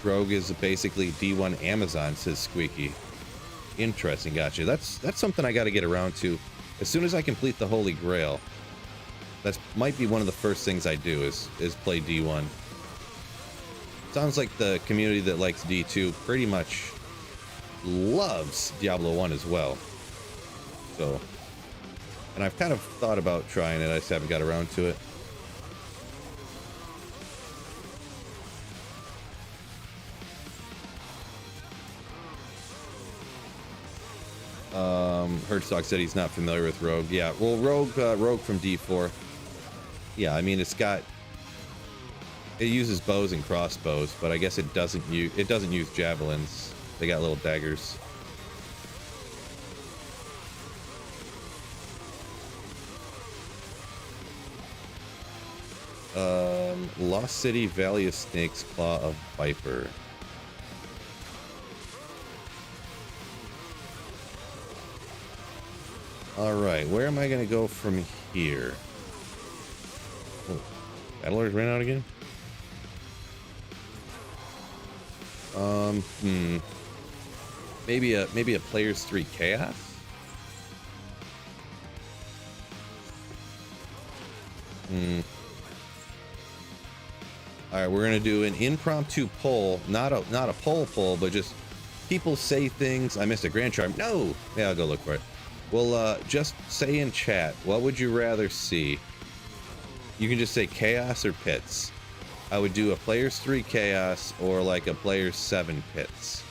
Rogue is basically D1 Amazon, says Squeaky. Interesting, gotcha. That's something I got to get around to. As soon as I complete the Holy Grail, that might be one of the first things I do is play D1. Sounds like the community that likes D2 pretty much loves Diablo 1 as well. So, and I've kind of thought about trying it, I just haven't got around to it. Hertzog said he's not familiar with Rogue. Yeah, well, Rogue from D4. Yeah, I mean it uses bows and crossbows, but I guess it doesn't use javelins. They got little daggers. Lost City, Valley of Snakes, Claw of Viper. All right, where am I going to go from here? Oh, Battle Lord ran out again? Maybe a Players 3 Chaos? All right, we're going to do an impromptu poll, not a poll, but just people say things. I missed a Grand Charm. No! Yeah, I'll go look for it. Well, just say in chat, what would you rather see? You can just say Chaos or Pits. I would do a Players 3 Chaos or like a Players 7 Pits.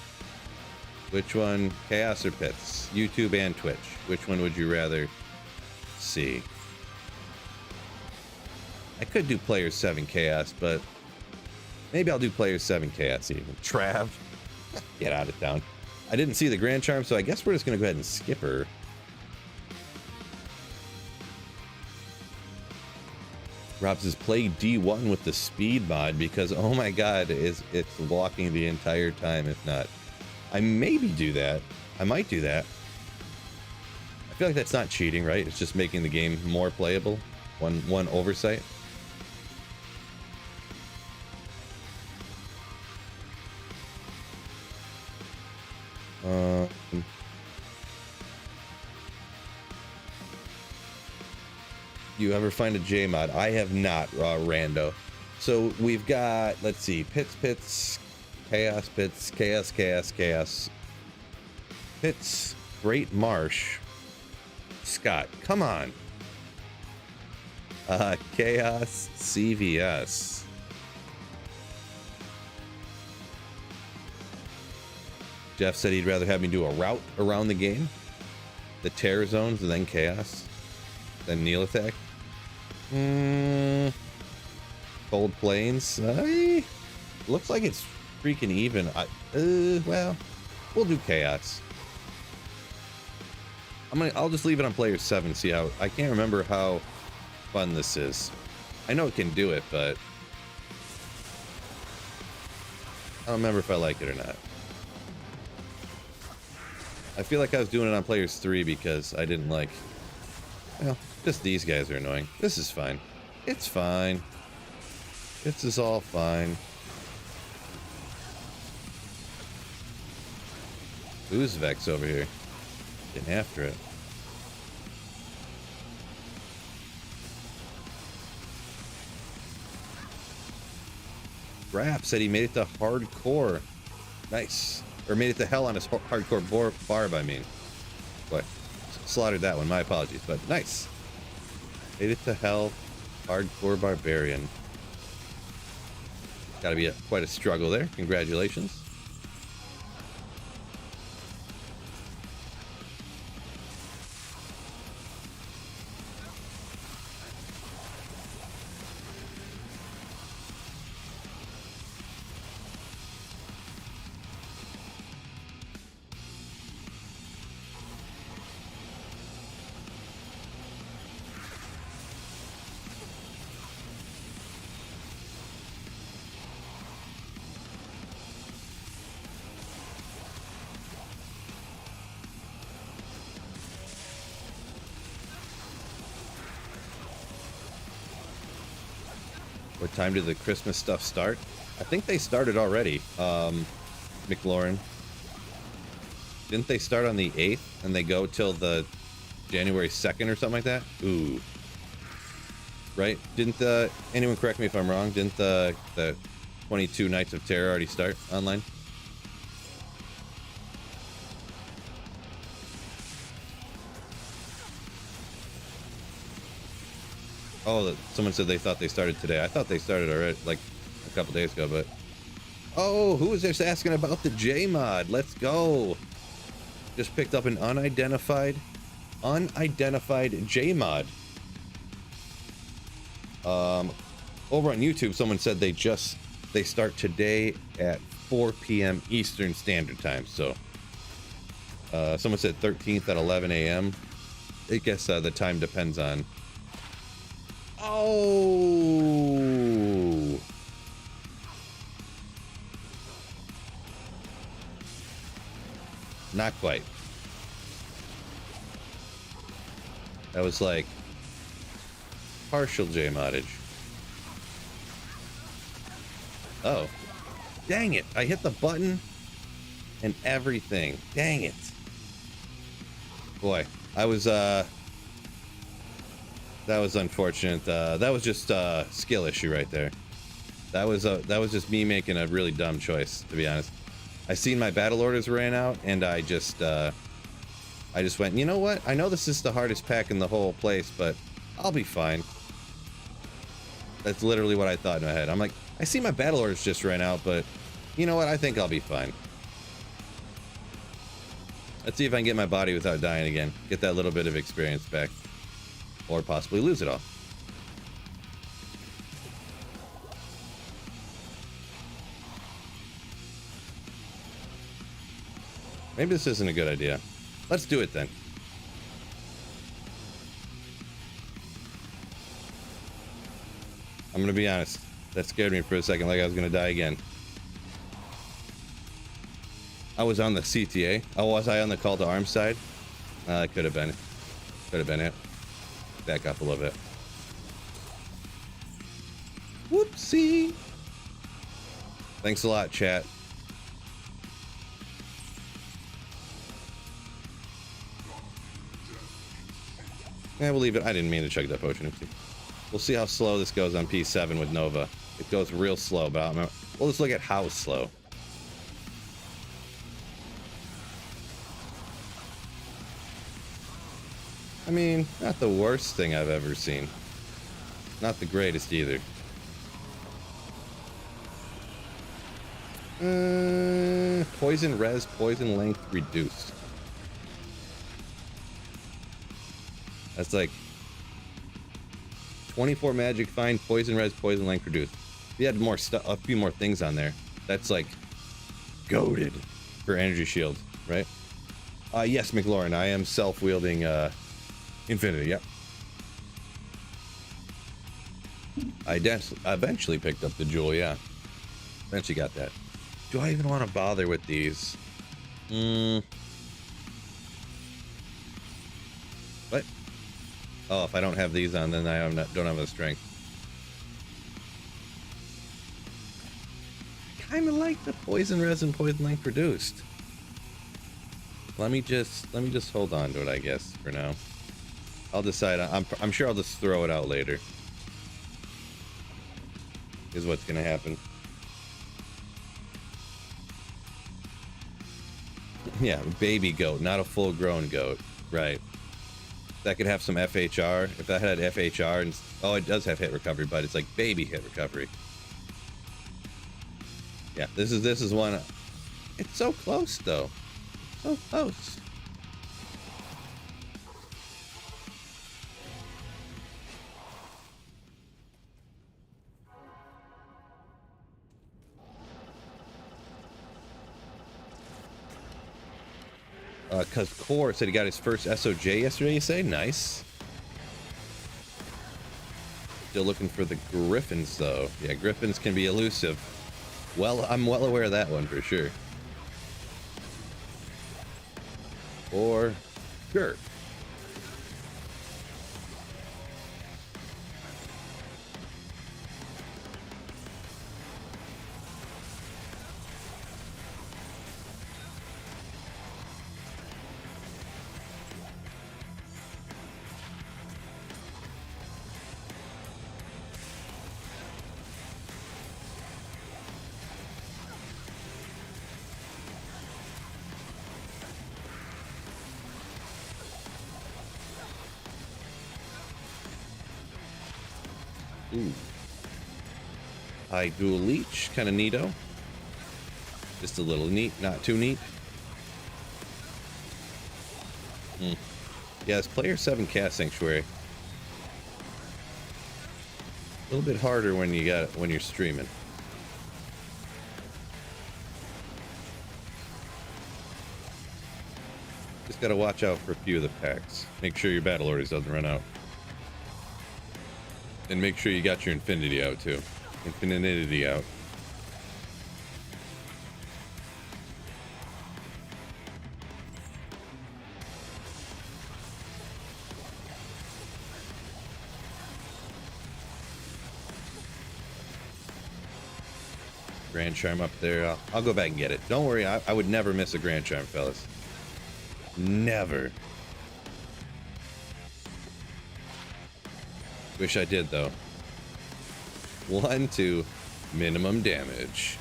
Which one? Chaos or Pits? YouTube and Twitch. Which one would you rather see? I could do Players 7 Chaos, but maybe I'll do Players 7 Chaos even. Trav, get out of town. I didn't see the Grand Charm, so I guess we're just going to go ahead and skip her. Rob says play D1 with the speed mod because oh my god, it's walking the entire time. If not, I maybe do that. I might do that. I feel like that's not cheating, right? It's just making the game more playable. One oversight. You ever find a J mod? I have not, Rando. So we've got, let's see, Pits, Chaos, Pits, Chaos, Pits, Great Marsh, Scott, come on. Chaos, CVS. Jeff said he'd rather have me do a route around the game, the terror zones, and then Chaos, then Kneel Attack. Cold Plains. Looks like it's freaking even. Well, we'll do Chaos. I'll just leave it on Players 7. See how I can't remember how fun this is. I know it can do it, but I don't remember if I like it or not. I feel like I was doing it on Players 3 because I didn't like. Well, just these guys are annoying. This is fine. It's fine. This is all fine. Who's Vex over here? Getting after it. Rap said he made it to hardcore. Nice. Or made it to hell on his hardcore barb, I mean. What? Slaughtered that one, my apologies, but nice. Made it to hell, hardcore barbarian. Gotta be quite a struggle there. Congratulations. What time did the Christmas stuff start? I think they started already. McLaurin. Didn't they start on the 8th and they go till the January 2nd or something like that? Ooh. Right? Didn't anyone correct me if I'm wrong? Didn't the 22 Nights of Terror already start online? Oh, someone said they thought they started today. I thought they started already, like a couple days ago, but... Oh, who was just asking about the J mod? Let's go. Just picked up an unidentified J mod. Over on YouTube, someone said they start today at 4 p.m. Eastern Standard Time. So, someone said 13th at 11 a.m. I guess the time depends on. Oh. Not quite. That was like partial J moddage. Oh. Dang it. I hit the button and everything. Dang it. Boy, I was that was unfortunate. That was just a skill issue right there. That was just me making a really dumb choice, to be honest. I seen my battle orders ran out, and I just went, you know what? I know this is the hardest pack in the whole place, but I'll be fine. That's literally what I thought in my head. I'm like, I see my battle orders just ran out, but you know what? I think I'll be fine. Let's see if I can get my body without dying again. Get that little bit of experience back. Or possibly lose it all. Maybe this isn't a good idea. Let's do it then. I'm gonna be honest. That scared me for a second, like I was gonna die again. I was on the CTA. Oh, was I on the call to arms side? Could have been. Could have been it. Back up a little bit. Whoopsie. Thanks a lot, chat. Yeah, we'll leave it. I didn't mean to chug that potion. We'll see how slow this goes on P7 with Nova. It goes real slow, but we'll just look at how slow. I mean, not the worst thing I've ever seen. Not the greatest either. Poison res, poison length reduced. That's like 24 magic fine, poison res, poison length reduced. If you had more stuff, a few more things on there, that's like goated for energy shield, right? Yes, McLaurin, I am self-wielding Infinity, yep. I eventually picked up the jewel, yeah. Eventually got that. Do I even want to bother with these? What? Oh, if I don't have these on, then I don't have the strength. Kind of like the poison resin, poison length reduced. Let me just hold on to it, I guess, for now. I'll decide. I'm sure I'll just throw it out later. Is what's gonna happen. Yeah, baby goat, not a full-grown goat, right? That could have some FHR. If that had FHR, and oh, it does have hit recovery, but it's like baby hit recovery. Yeah, this is one. It's so close though, so close. Because Core said he got his first SOJ yesterday, you say? Nice. Still looking for the Griffins, though. Yeah, Griffins can be elusive. Well, I'm well aware of that one for sure. Or Gurk. Ooh. High dual leech, kind of neato. Just a little neat, not too neat. Yeah, it's player 7 cast sanctuary. A little bit harder when you're streaming. Just gotta watch out for a few of the packs. Make sure your battle orders doesn't run out. And make sure you got your infinity out too. Infinity out. Grand Charm up there. I'll go back and get it. Don't worry, I would never miss a Grand Charm, fellas. Never. Wish I did, though. 1, 2, minimum damage.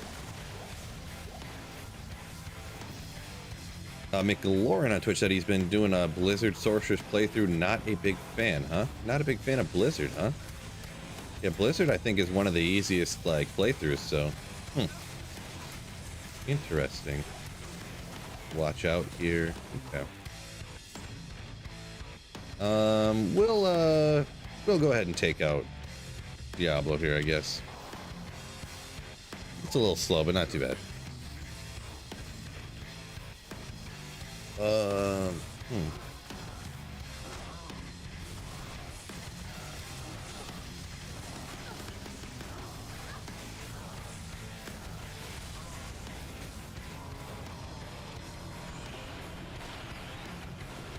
McLaurin on Twitch said he's been doing a Blizzard Sorceress playthrough. Not a big fan, huh? Not a big fan of Blizzard, huh? Yeah, Blizzard I think is one of the easiest like playthroughs, so interesting. Watch out here. Okay. We'll go ahead and take out Diablo here, I guess. It's a little slow, but not too bad.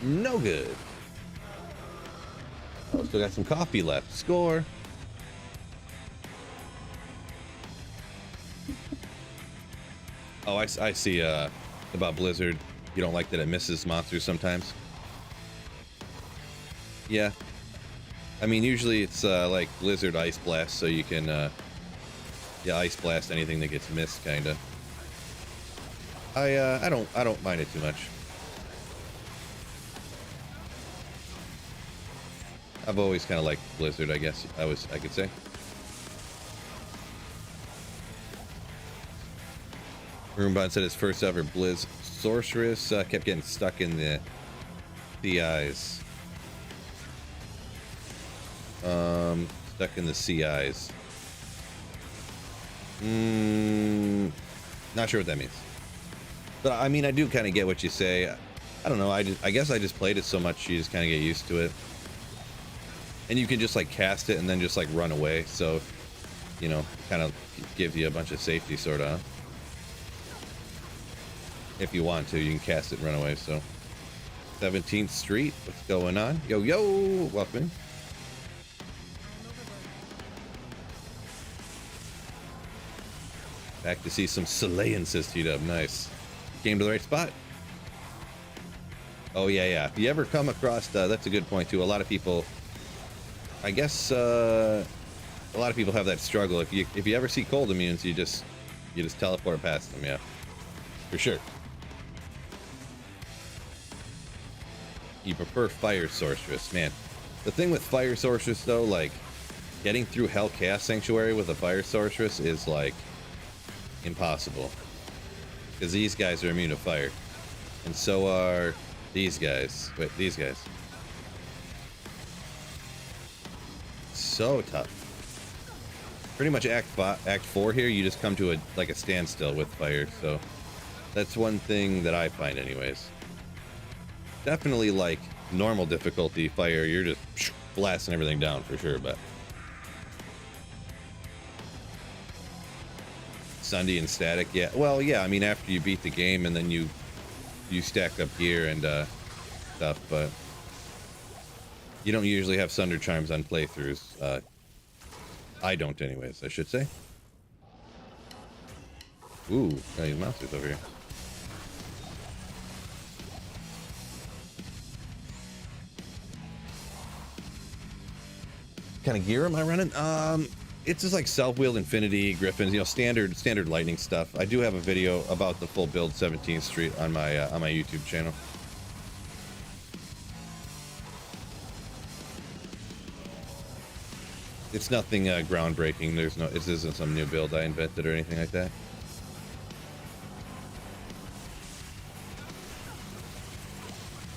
No good. Oh, still got some coffee left. Score. Oh, I see about Blizzard. You don't like that it misses monsters sometimes? Yeah. I mean, usually it's like Blizzard Ice Blast, so you can yeah, Ice Blast anything that gets missed, kinda. I don't mind it too much. I've always kind of liked Blizzard, I guess I could say. Roombot said his first ever Blizz Sorceress kept getting stuck in the CIs. Stuck in the CIs. Not sure what that means. But I mean, I do kind of get what you say. I don't know. I guess I just played it so much you just kind of get used to it. And you can just like cast it and then just like run away. So, you know, kind of gives you a bunch of safety, sort of. If you want to, you can cast it and run away. So, 17th Street, what's going on? Yo, yo, welcome. Back to see some Solayan, says T-Dub. Nice. Came to the right spot. Oh, yeah, yeah. If you ever come across, that's a good point, too. A lot of people, I guess, a lot of people have that struggle. If you ever see cold immunes, you just teleport past them, yeah. For sure. You prefer Fire Sorceress. Man, the thing with Fire Sorceress, though, like, getting through Hell Chaos Sanctuary with a Fire Sorceress is, like, impossible. Because these guys are immune to fire. And so are these guys. Wait, these guys. So tough. Pretty much Act 4 here, you just come to a standstill with fire. So that's one thing that I find anyways. Definitely like normal difficulty fire, you're just blasting everything down for sure, but Sunday and static, yeah. Well, yeah, I mean after you beat the game and then you stack up gear and stuff, but you don't usually have Sunder Chimes on playthroughs. I don't anyways, I should say. Ooh, got these monsters over here. Kind of gear am I running? It's just like self-wheeled Infinity, Griffins, you know, standard lightning stuff. I do have a video about the full build 17th Street on my YouTube channel. It's nothing groundbreaking. There's no, this isn't some new build I invented or anything like that.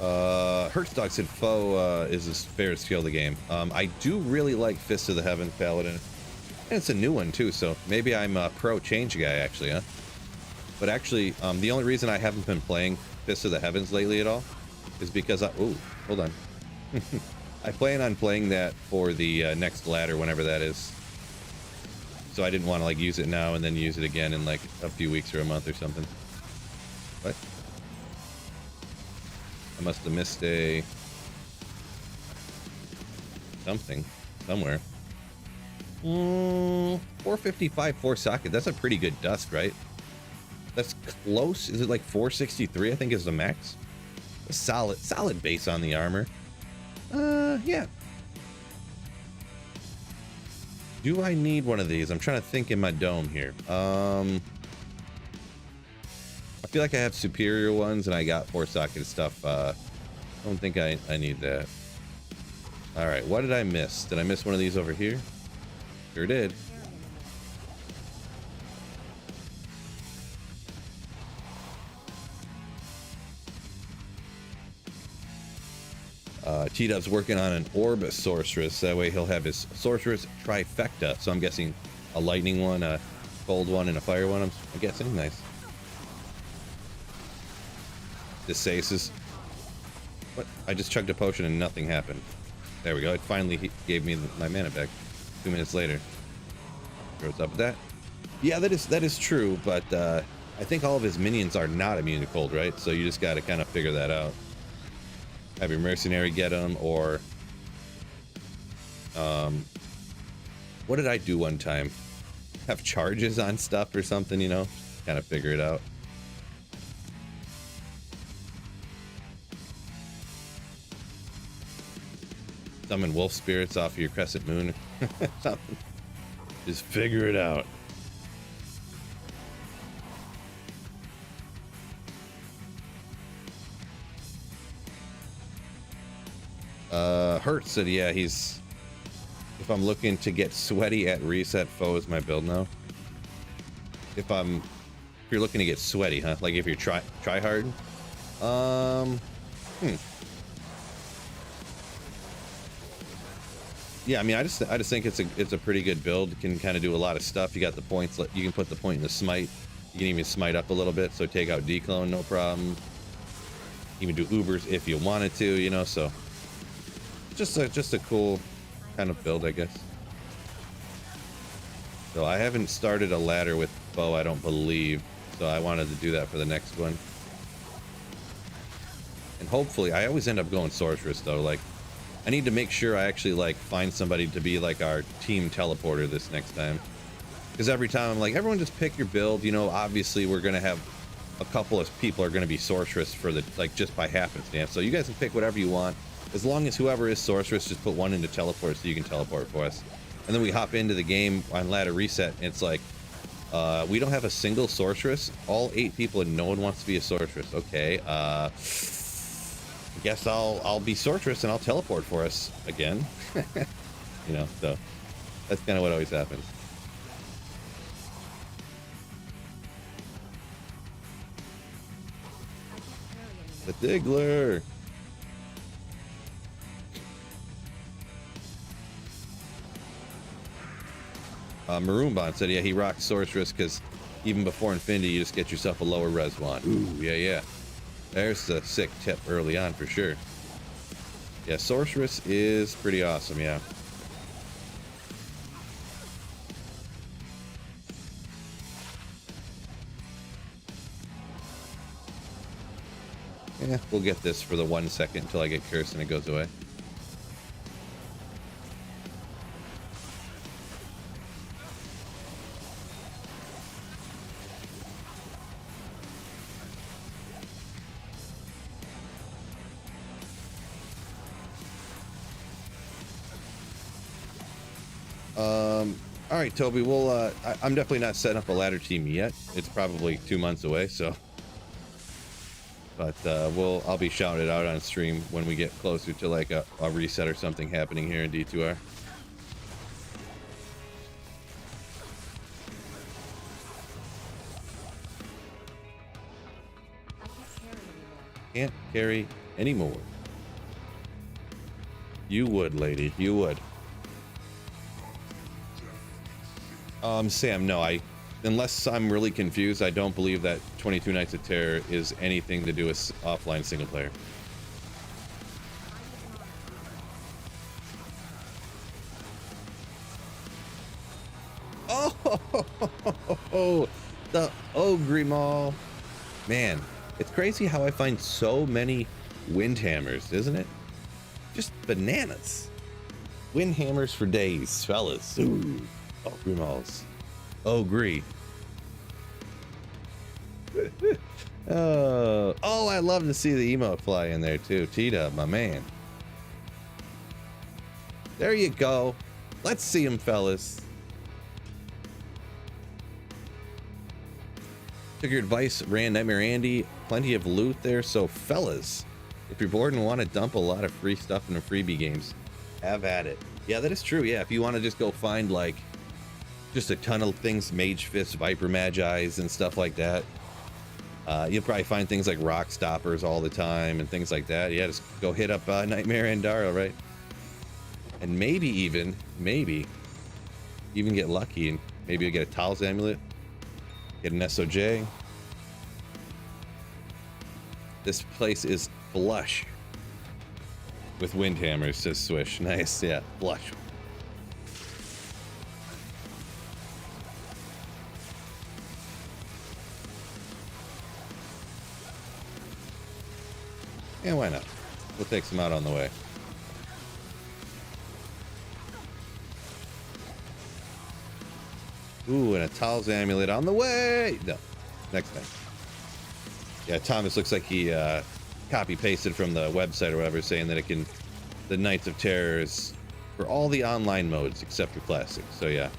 Hertzog said foe is the fairest skill of the game. I do really like Fist of the Heavens Paladin. And it's a new one too, so maybe I'm a pro change guy actually, huh? But actually, the only reason I haven't been playing Fist of the Heavens lately at all is because ooh, hold on. I plan on playing that for the next ladder, whenever that is. So I didn't want to like use it now and then use it again in like a few weeks or a month or something. What? I must have missed a something somewhere. 455 4 socket. That's a pretty good dust, right? That's close. Is it like 463? I think is the max. A solid base on the armor. Yeah. Do I need one of these? I'm trying to think in my dome here. I feel like I have superior ones and I got 4 socket stuff. I don't think I need that. All right, what did I miss? Did I miss one of these over here? Sure did. T-Dub's working on an Orb Sorceress. That way he'll have his Sorceress trifecta. So I'm guessing a lightning one, a cold one, and a fire one. I'm guessing. Nice. This Saces. What? I just chugged a potion and nothing happened. There we go. It finally gave me my mana back 2 minutes later. What's up with that? Yeah, that is true, but I think all of his minions are not immune to cold, right? So you just got to kind of figure that out. Have your mercenary get them, or what did I do one time? Have charges on stuff or something, you know? Kind of figure it out. Summon wolf spirits off of your crescent moon. Something. Just figure it out. Hurt said, yeah, he's... If I'm looking to get sweaty at reset, foe is my build now. If you're looking to get sweaty, huh? Like if you're try hard? Yeah, I mean, I just think it's a pretty good build. It can kind of do a lot of stuff. You got the points. You can put the point in the smite. You can even smite up a little bit, so take out declone, no problem. Even do Ubers if you wanted to, you know. So just a cool kind of build, I guess. So I haven't started a ladder with bow, I don't believe. So I wanted to do that for the next one. And hopefully, I always end up going sorceress though. Like, I need to make sure I actually like find somebody to be like our team teleporter this next time. Because every time I'm like, everyone just pick your build. You know, obviously we're gonna have a couple of people are gonna be sorceress for the like just by happenstance. So you guys can pick whatever you want. As long as whoever is sorceress, just put one into teleport so you can teleport for us. And then we hop into the game on ladder reset, and it's like, we don't have a single sorceress. All 8 people, and no one wants to be a sorceress. Okay, I guess I'll be sorceress and I'll teleport for us again. You know, so that's kind of what always happens. The Diggler. Maroonbond said, yeah, he rocks sorceress because even before Infinity, you just get yourself a lower res wand. Ooh, yeah. There's a sick tip early on for sure. Yeah, sorceress is pretty awesome, yeah. Yeah, we'll get this for the 1 second until I get cursed and it goes away. All right, Toby, we'll, I'm definitely not setting up a ladder team yet. It's probably 2 months away, so. But I'll be shouting it out on stream when we get closer to like a reset or something happening here in D2R. Can't carry anymore. You would, lady. You would. Sam, no, unless I'm really confused, I don't believe that 22 Nights of Terror is anything to do with offline single player. Oh, the Ogre Mall. Man, it's crazy how I find so many wind hammers, isn't it? Just bananas. Wind hammers for days, fellas. Ooh. Ogre Malls. Ogre. Oh, I love to see the emote fly in there too. T-Dub, my man. There you go. Let's see him, fellas. Took your advice, ran Nightmare Andy. Plenty of loot there, so fellas, if you're bored and want to dump a lot of free stuff in the freebie games, have at it. Yeah, that is true. Yeah, if you want to just go find like just a ton of things, Mage Fists, Viper Magi's, and stuff like that. You'll probably find things like Rock Stoppers all the time and things like that. Yeah, just go hit up Nightmare Andara, right? And maybe even get lucky and maybe you'll get a Talos Amulet, get an SOJ. This place is flush with wind hammers, says Swish. Nice, yeah, flush. Yeah, why not? We'll take some out on the way. Ooh, and a Talos Amulet on the way! No, next time. Yeah, Thomas looks like he copy-pasted from the website or whatever, saying that it can... The Knights of Terror is for all the online modes except for Classic, so yeah.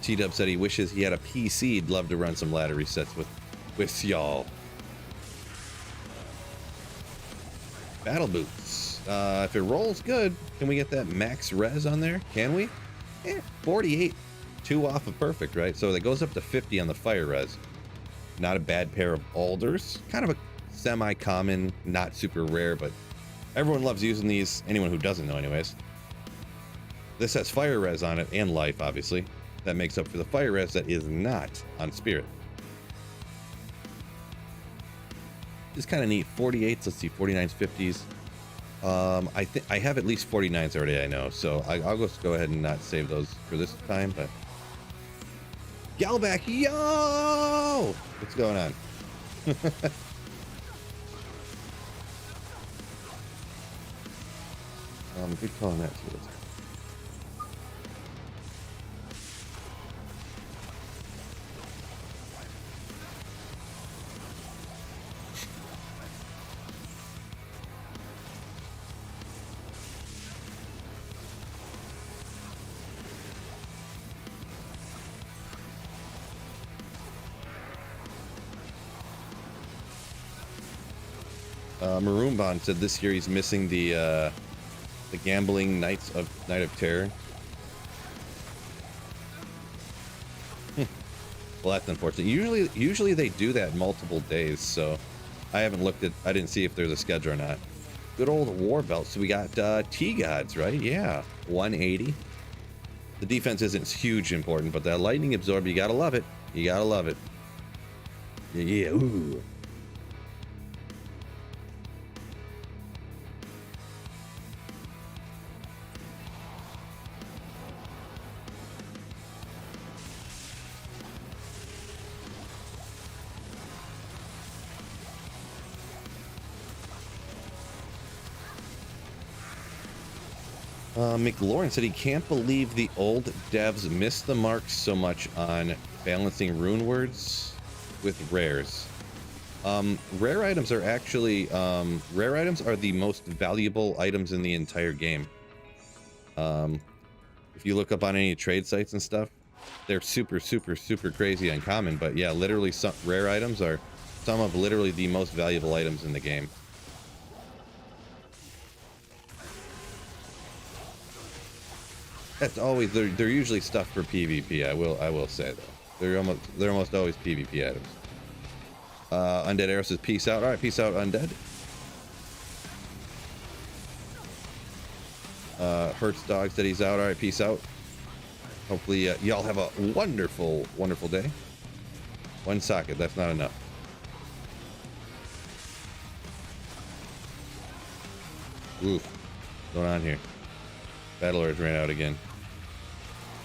T-Dub said he wishes he had a PC. He'd love to run some ladder resets with y'all. Battle boots. If it rolls good, can we get that max res on there? Can we? 48. 2 off of perfect, right? So that goes up to 50 on the fire res. Not a bad pair of alders. Kind of a semi-common, not super rare, but everyone loves using these. Anyone who doesn't know anyways. This has fire res on it and life, obviously. That makes up for the fire res that is not on Spirit. It's kind of neat. 48s, let's see, 49s, 50s. I think I have at least 49s already, I know. So I'll just go ahead and not save those for this time, but... Galback, yo! What's going on? Good call on that too. Maroon Bond said this year he's missing the gambling Night of Terror. Well, that's unfortunate. Usually they do that multiple days, so I haven't looked at. I didn't see if there's a schedule or not. Good old war belt. So we got T-Gods, right? Yeah, 180. The defense isn't huge important, but that lightning absorb, you gotta love it. You gotta love it. Yeah. Ooh. McLaurin said he can't believe the old devs missed the mark so much on balancing rune words with rares. Rare items are actually rare items are the most valuable items in the entire game. If you look up on any trade sites and stuff, they're super crazy uncommon. But yeah, literally some rare items are some of literally the most valuable items in the game. That's always, they're usually stuff for PvP. I will say though, they're almost always PvP items. Undead Arrow says peace out. All right, peace out, Undead. Hurts Dog said he's out. All right, peace out. Hopefully y'all have a wonderful, wonderful day. One socket, that's not enough. Oof, what's going on here? Battle Orders ran out again.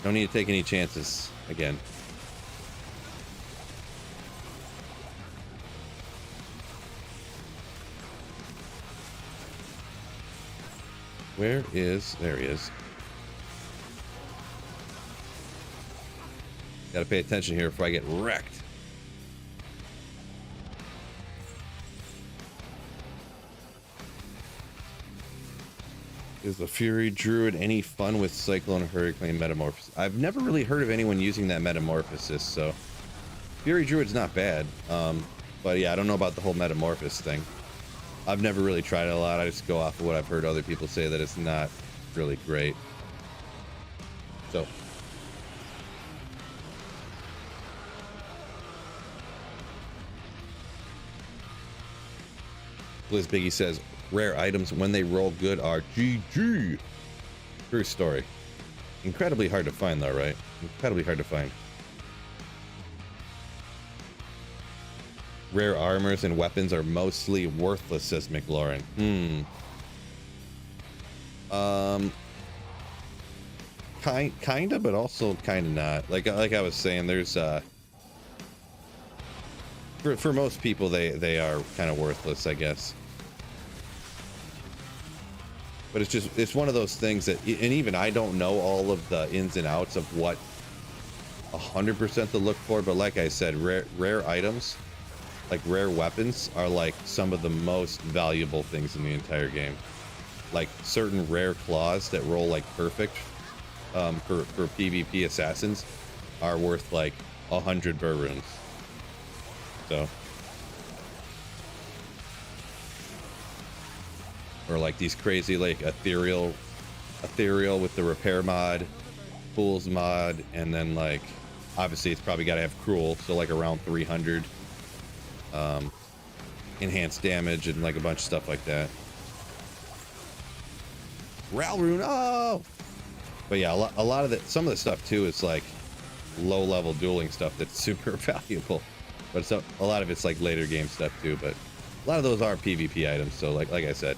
No need to take any chances again. Where is... There he is. Gotta pay attention here before I get wrecked. Is the Fury Druid any fun with Cyclone Hurricane Metamorphosis? I've never really heard of anyone using that Metamorphosis, so... Fury Druid's not bad. But yeah, I don't know about the whole Metamorphosis thing. I've never really tried it a lot. I just go off of what I've heard other people say, that it's not really great. So... Liz Biggie says, rare items when they roll good are GG. True story. Incredibly hard to find though, right? Incredibly hard to find. Rare armors and weapons are mostly worthless, says McLaurin. Kinda, but also kinda not. Like I was saying, there's for most people they are kind of worthless, I guess. But it's one of those things that, and even I don't know all of the ins and outs of what 100% to look for, but like I said, rare items, like rare weapons, are like some of the most valuable things in the entire game. Like certain rare claws that roll like perfect for PvP assassins are worth like 100 burruns. So, or like these crazy like ethereal with the repair mod, fools mod, and then like obviously it's probably got to have cruel, so like around 300 enhanced damage and like a bunch of stuff like that. Ralrune, oh! But yeah, a lot of the, some of the stuff too is like low level dueling stuff that's super valuable. But a lot of it's like later game stuff too, but a lot of those are PvP items, so like I said.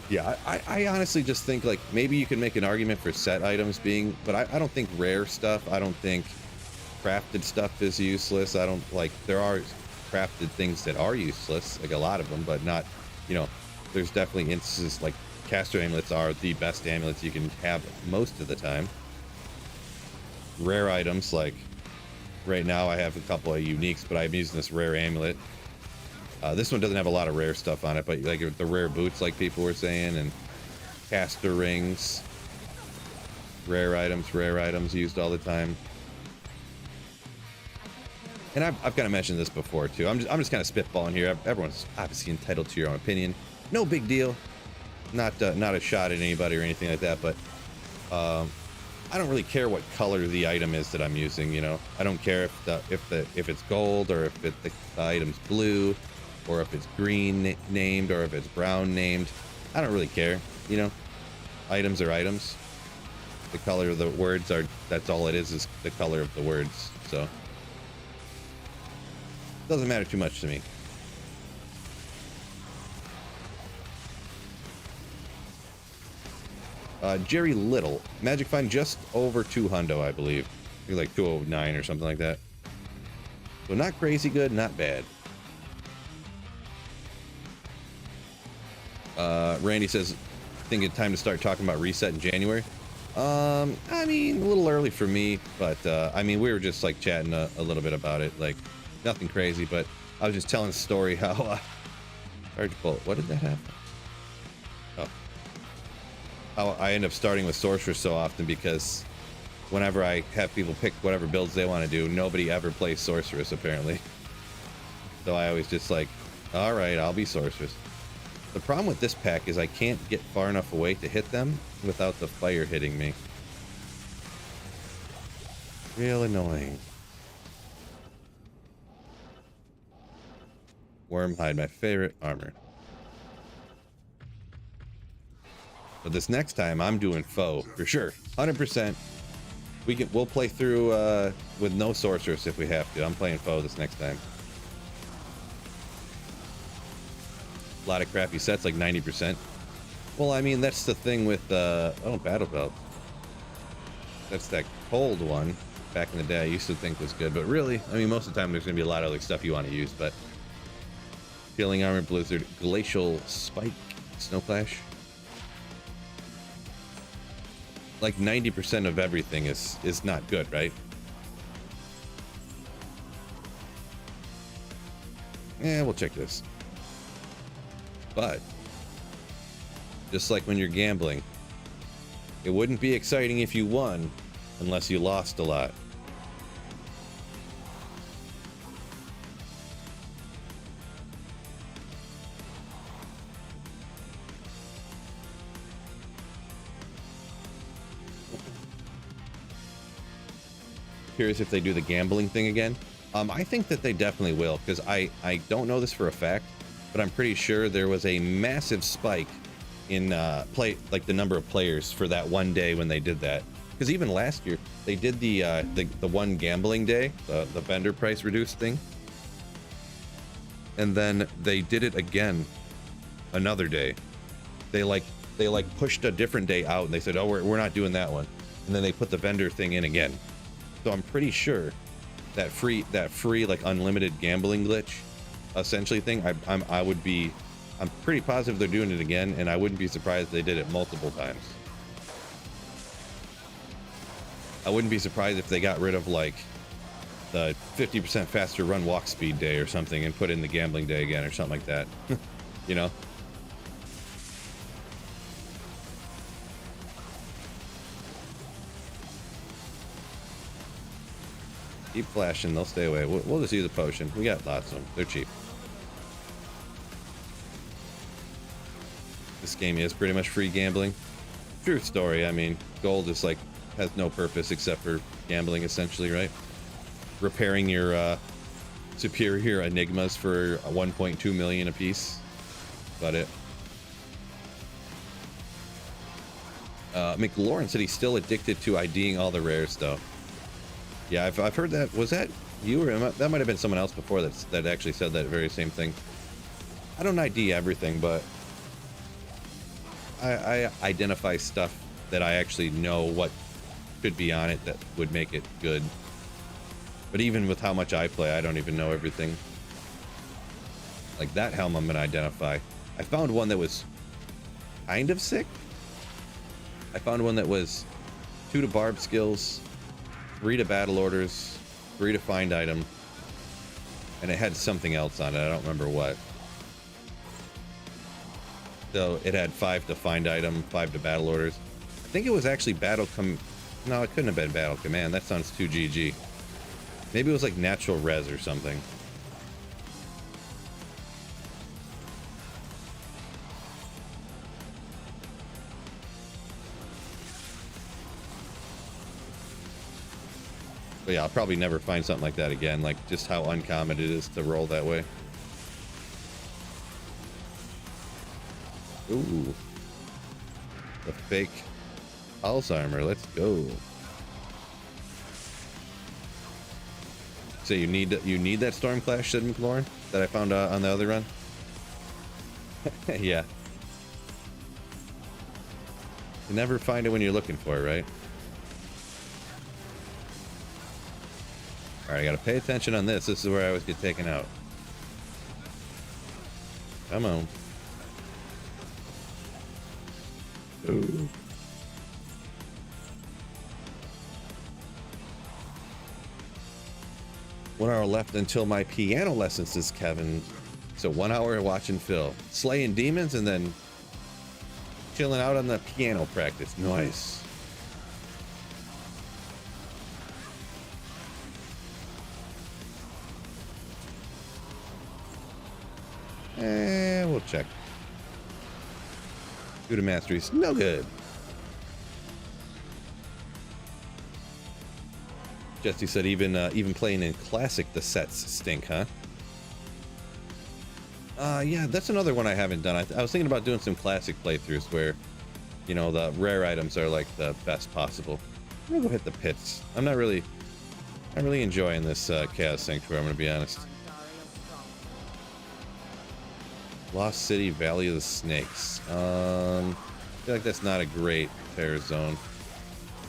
Yeah, I honestly just think like maybe you can make an argument for set items being, but I don't think rare stuff, I don't think crafted stuff is useless. I don't like, there are crafted things that are useless, like a lot of them, but not, you know, there's definitely instances like caster amulets are the best amulets you can have most of the time. Rare items, like right now I have a couple of uniques, but I'm using this rare amulet. This one doesn't have a lot of rare stuff on it, but like the rare boots, like people were saying, and caster rings, rare items used all the time. And I've kind of mentioned this before too. I'm just kind of spitballing here. Everyone's obviously entitled to your own opinion. No big deal. Not a shot at anybody or anything like that, but I don't really care what color the item is that I'm using. You know, I don't care if it's gold, or if the item's blue, or if it's green named, or if it's brown named. I don't really care. You know, items are items. The color of the words are, that's all it is the color of the words. So doesn't matter too much to me. Jerry Little, Magic Find just over 200, I believe. I think like 209 or something like that. So not crazy good, not bad. Randy says, think it's time to start talking about reset in January. I mean, a little early for me, but I mean, we were just like chatting a little bit about it, like nothing crazy, but I was just telling a story how hard to pull it. What did that happen? Oh. how I end up starting with sorcerer so often, because whenever I have people pick whatever builds they want to do, nobody ever plays sorceress apparently. So I always just like, all right, I'll be sorceress. The problem with this pack is I can't get far enough away to hit them without the fire hitting me. Real annoying. Wormhide, my favorite armor. But this next time, I'm doing foe for sure, 100%. We'll play through with no sorceress if we have to. I'm playing foe this next time. A lot of crappy sets, like 90%. Well, I mean, that's the thing with oh, battle belt. That's that cold one. Back in the day, I used to think was good, but really, I mean, most of the time there's gonna be a lot of other stuff you want to use. But healing armor, blizzard, glacial spike, snow clash. Like 90% of everything is not good, right? Yeah, we'll check this. But just like when you're gambling, it wouldn't be exciting if you won unless you lost a lot. Curious if they do the gambling thing again. I think that they definitely will, because I don't know this for a fact, but I'm pretty sure there was a massive spike in like the number of players for that one day when they did that. Because even last year they did the one gambling day, the vendor price reduced thing, and then they did it again another day. They pushed a different day out, and they said, oh, we're not doing that one, and then they put the vendor thing in again. So I'm pretty sure that free like unlimited gambling glitch essentially thing, I'm pretty positive they're doing it again, and I wouldn't be surprised if they did it multiple times. I wouldn't be surprised if they got rid of like the 50% faster run walk speed day or something and put in the gambling day again or something like that. You know? Keep flashing, they'll stay away. We'll just use a potion. We got lots of them. They're cheap. This game is pretty much free gambling. True story. I mean, gold is like has no purpose except for gambling, essentially, right? Repairing your superior enigmas for 1.2 million a piece. About it. McLaurin said he's still addicted to IDing all the rares, though. Yeah, I've heard that. Was that you, or that might have been someone else before that actually said that very same thing? I don't ID everything, but I identify stuff that I actually know what could be on it that would make it good. But even with how much I play, I don't even know everything. Like that helm I'm gonna identify. I found one that was kind of sick. I found one that was 2 to barb skills, 3 to battle orders, 3 to find item, and it had something else on it. I don't remember what. So it had 5 to find item, 5 to battle orders. I think it was actually no, it couldn't have been battle command. That sounds too GG. Maybe it was like natural res or something. But yeah, I'll probably never find something like that again. Like just how uncommon it is to roll that way. Ooh. The fake pulse armor. Let's go. So you need that storm clash, said McLaurin, that I found on the other run. Yeah. You never find it when you're looking for it, right? All right, I gotta pay attention on this. This is where I always get taken out. Come on. Ooh. 1 hour left until my piano lessons, says Kevin. So 1 hour watching Phil slaying demons and then chilling out on the piano practice. Nice. We'll check. Buddha Mastery's no good. Jesse said even playing in classic the sets stink, huh? Yeah, that's another one I haven't done. I was thinking about doing some classic playthroughs where, you know, the rare items are like the best possible. I'm gonna go hit the pits. I'm not really enjoying this Chaos Sanctuary, I'm gonna be honest. Lost City, Valley of the Snakes. I feel like that's not a great terror zone,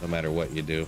no matter what you do.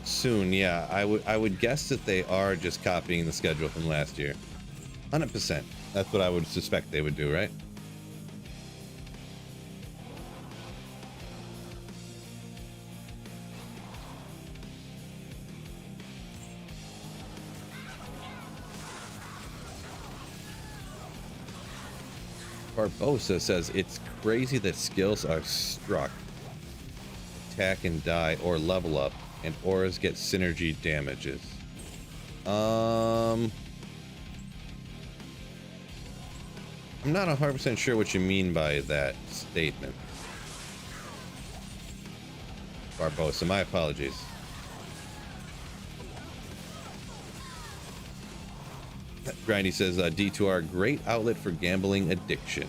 Soon, yeah. I would guess that they are just copying the schedule from last year. 100%. That's what I would suspect they would do, right? Barbosa says it's crazy that skills are struck, attack and die, or level up, and auras get synergy damages. I'm not 100% sure what you mean by that statement. Barbosa, my apologies. Grindy says D2R, great outlet for gambling addiction.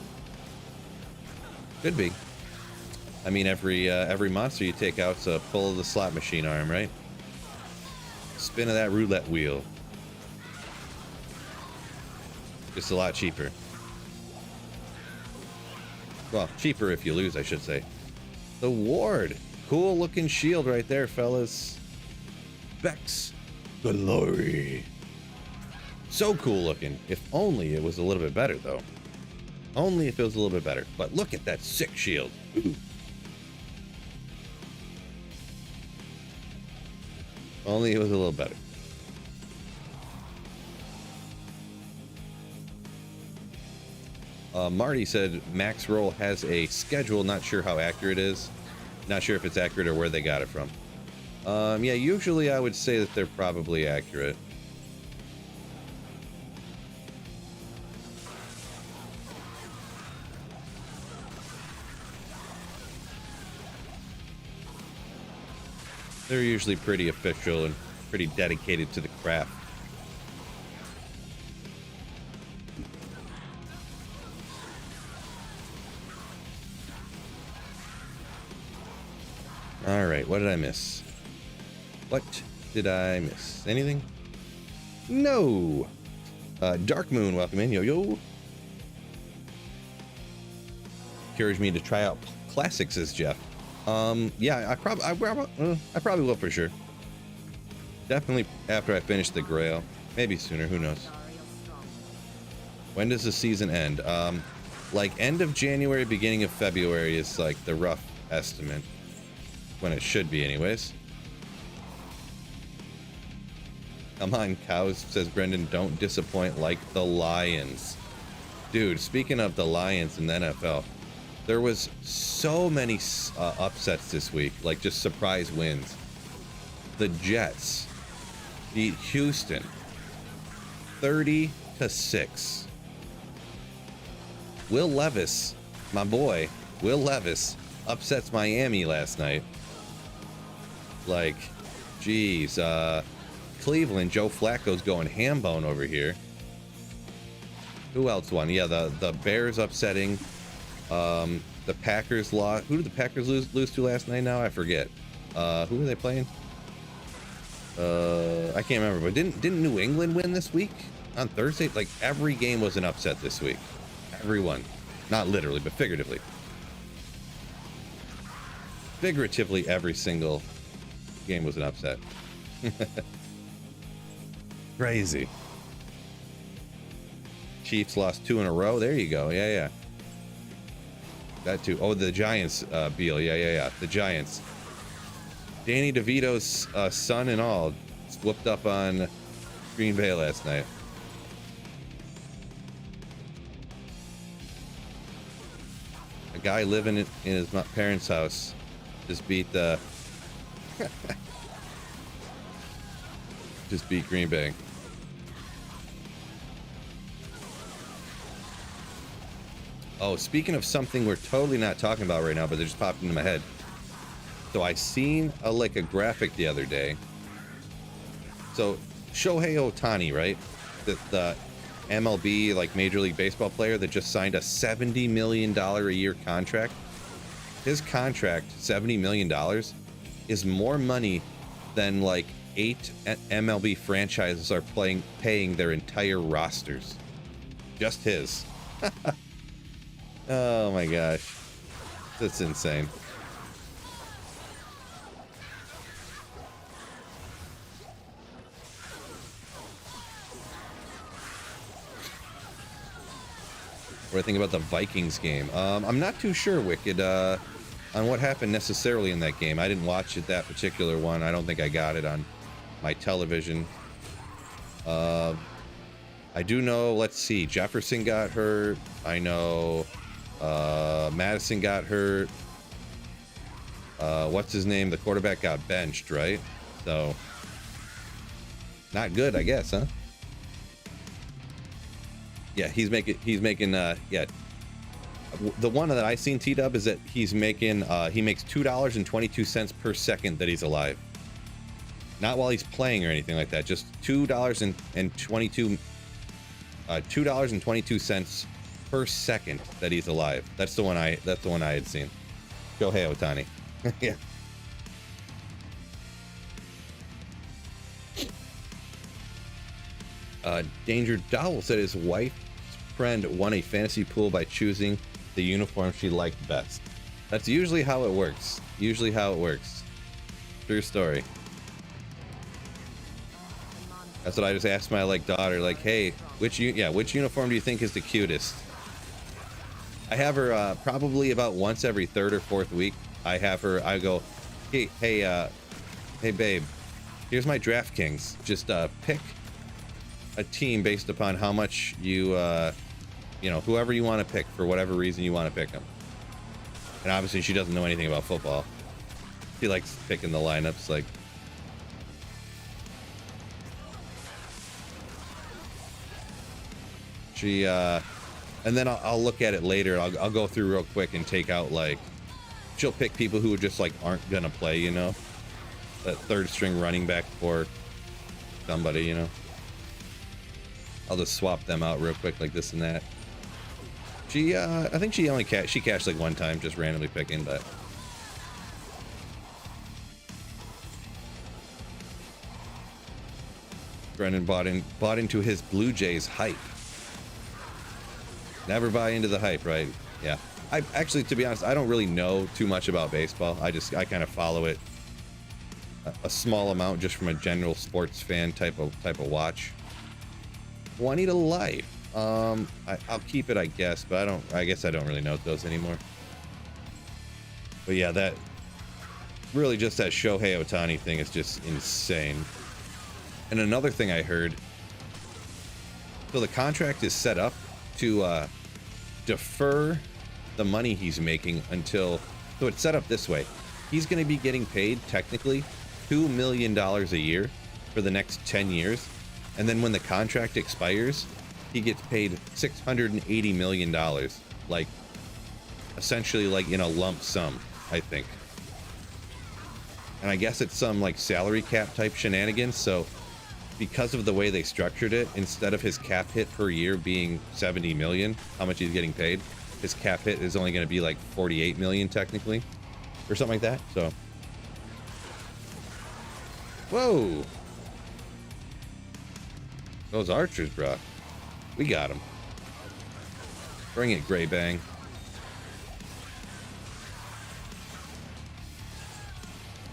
Could be. I mean, every monster you take out's a pull of the slot machine arm, right? Spin of that roulette wheel. Just a lot cheaper. Well, cheaper if you lose, I should say. The Ward. Cool looking shield right there, fellas. Vex Glory. So cool looking. If only it was a little bit better, though. Only if it was a little bit better. But look at that sick shield. Ooh. Only it was a little better. Marty said Max Roll has a schedule. Not sure how accurate it is. Not sure if it's accurate or where they got it from. Yeah, usually I would say that they're probably accurate. They're usually pretty official and pretty dedicated to the craft. All right, what did I miss? What did I miss? Anything? No. Dark Moon, welcome in, yo. Encouraged me to try out classics, says Jeff. Yeah, I probably will for sure. Definitely after I finish the Grail. Maybe sooner, who knows. When does the season end? Like end of January, beginning of February is like the rough estimate. When it should be anyways. Come on, cows, says Brendan, don't disappoint like the Lions. Dude, speaking of the Lions in the NFL, there was so many upsets this week, like just surprise wins. The Jets beat Houston 30-6. Will Levis, my boy, Will Levis upsets Miami last night. Like, geez, Cleveland, Joe Flacco's going ham bone over here. Who else won? Yeah, the Bears upsetting. The Packers lost. Who did the Packers lose to last night now? I forget. Who were they playing? I can't remember, but didn't New England win this week? on Thursday, like every game was an upset this week. Everyone, not literally, but figuratively. Figuratively, every single game was an upset. Crazy. Chiefs lost 2 in a row. There you go. Yeah, yeah. That too. Oh, the Giants, Beal. Yeah. The Giants. Danny DeVito's son and all whooped up on Green Bay last night. A guy living in his parents' house just beat the just beat Green Bay. Oh, speaking of something we're totally not talking about right now, but it just popped into my head. So I seen a graphic the other day. So Shohei Ohtani, right? The MLB, like Major League Baseball player that just signed a $70 million a year contract. His contract, $70 million, is more money than like 8 MLB franchises are paying their entire rosters. Just his. Oh my gosh. That's insane. What do I think about the Vikings game? I'm not too sure, Wicked, on what happened necessarily in that game. I didn't watch it, that particular one. I don't think I got it on my television. I do know, let's see, Jefferson got hurt. I know Madison got hurt. What's his name? The quarterback got benched, right? So, not good, I guess, huh? Yeah, he's making yeah. The one that I seen T-Dub is that he's making he makes $2.22 per second that he's alive. Not while he's playing or anything like that, just $2.22 per second that he's alive. That's the one I had seen. Shohei Ohtani. Yeah. Danger Dowell said his wife's friend won a fantasy pool by choosing the uniform she liked best. That's usually how it works. True story. That's what I just asked my daughter, hey, which uniform do you think is the cutest? I have her probably about once every 3rd or 4th week. I go, hey babe, here's my DraftKings. Just pick a team based upon how much you whoever you want to pick for whatever reason you want to pick them. And obviously she doesn't know anything about football. She likes picking the lineups. She and then I'll look at it later. I'll go through real quick and take out she'll pick people who just aren't gonna play, that 3rd string running back for somebody, I'll just swap them out real quick like this and that. She I think she only cashed one time, just randomly picking, but Brennan bought into his Blue Jays hype. Never buy into the hype, right? Yeah. I actually, to be honest, I don't really know too much about baseball. I kind of follow it a small amount just from a general sports fan type of watch. Juanita Life. I'll keep it, I guess, but I guess I don't really know those anymore. But yeah, that really just that Shohei Ohtani thing is just insane. And another thing I heard, so the contract is set up to defer the money he's making until, so it's set up this way. He's going to be getting paid technically $2 million a year for the next 10 years. And then when the contract expires, he gets paid $680 million, essentially in a lump sum, I think. And I guess it's some salary cap type shenanigans. So because of the way they structured it, instead of his cap hit per year being 70 million, how much he's getting paid, his cap hit is only going to be 48 million technically, or something like that. So, whoa. Those archers, bro. We got them. Bring it, Gray Bang.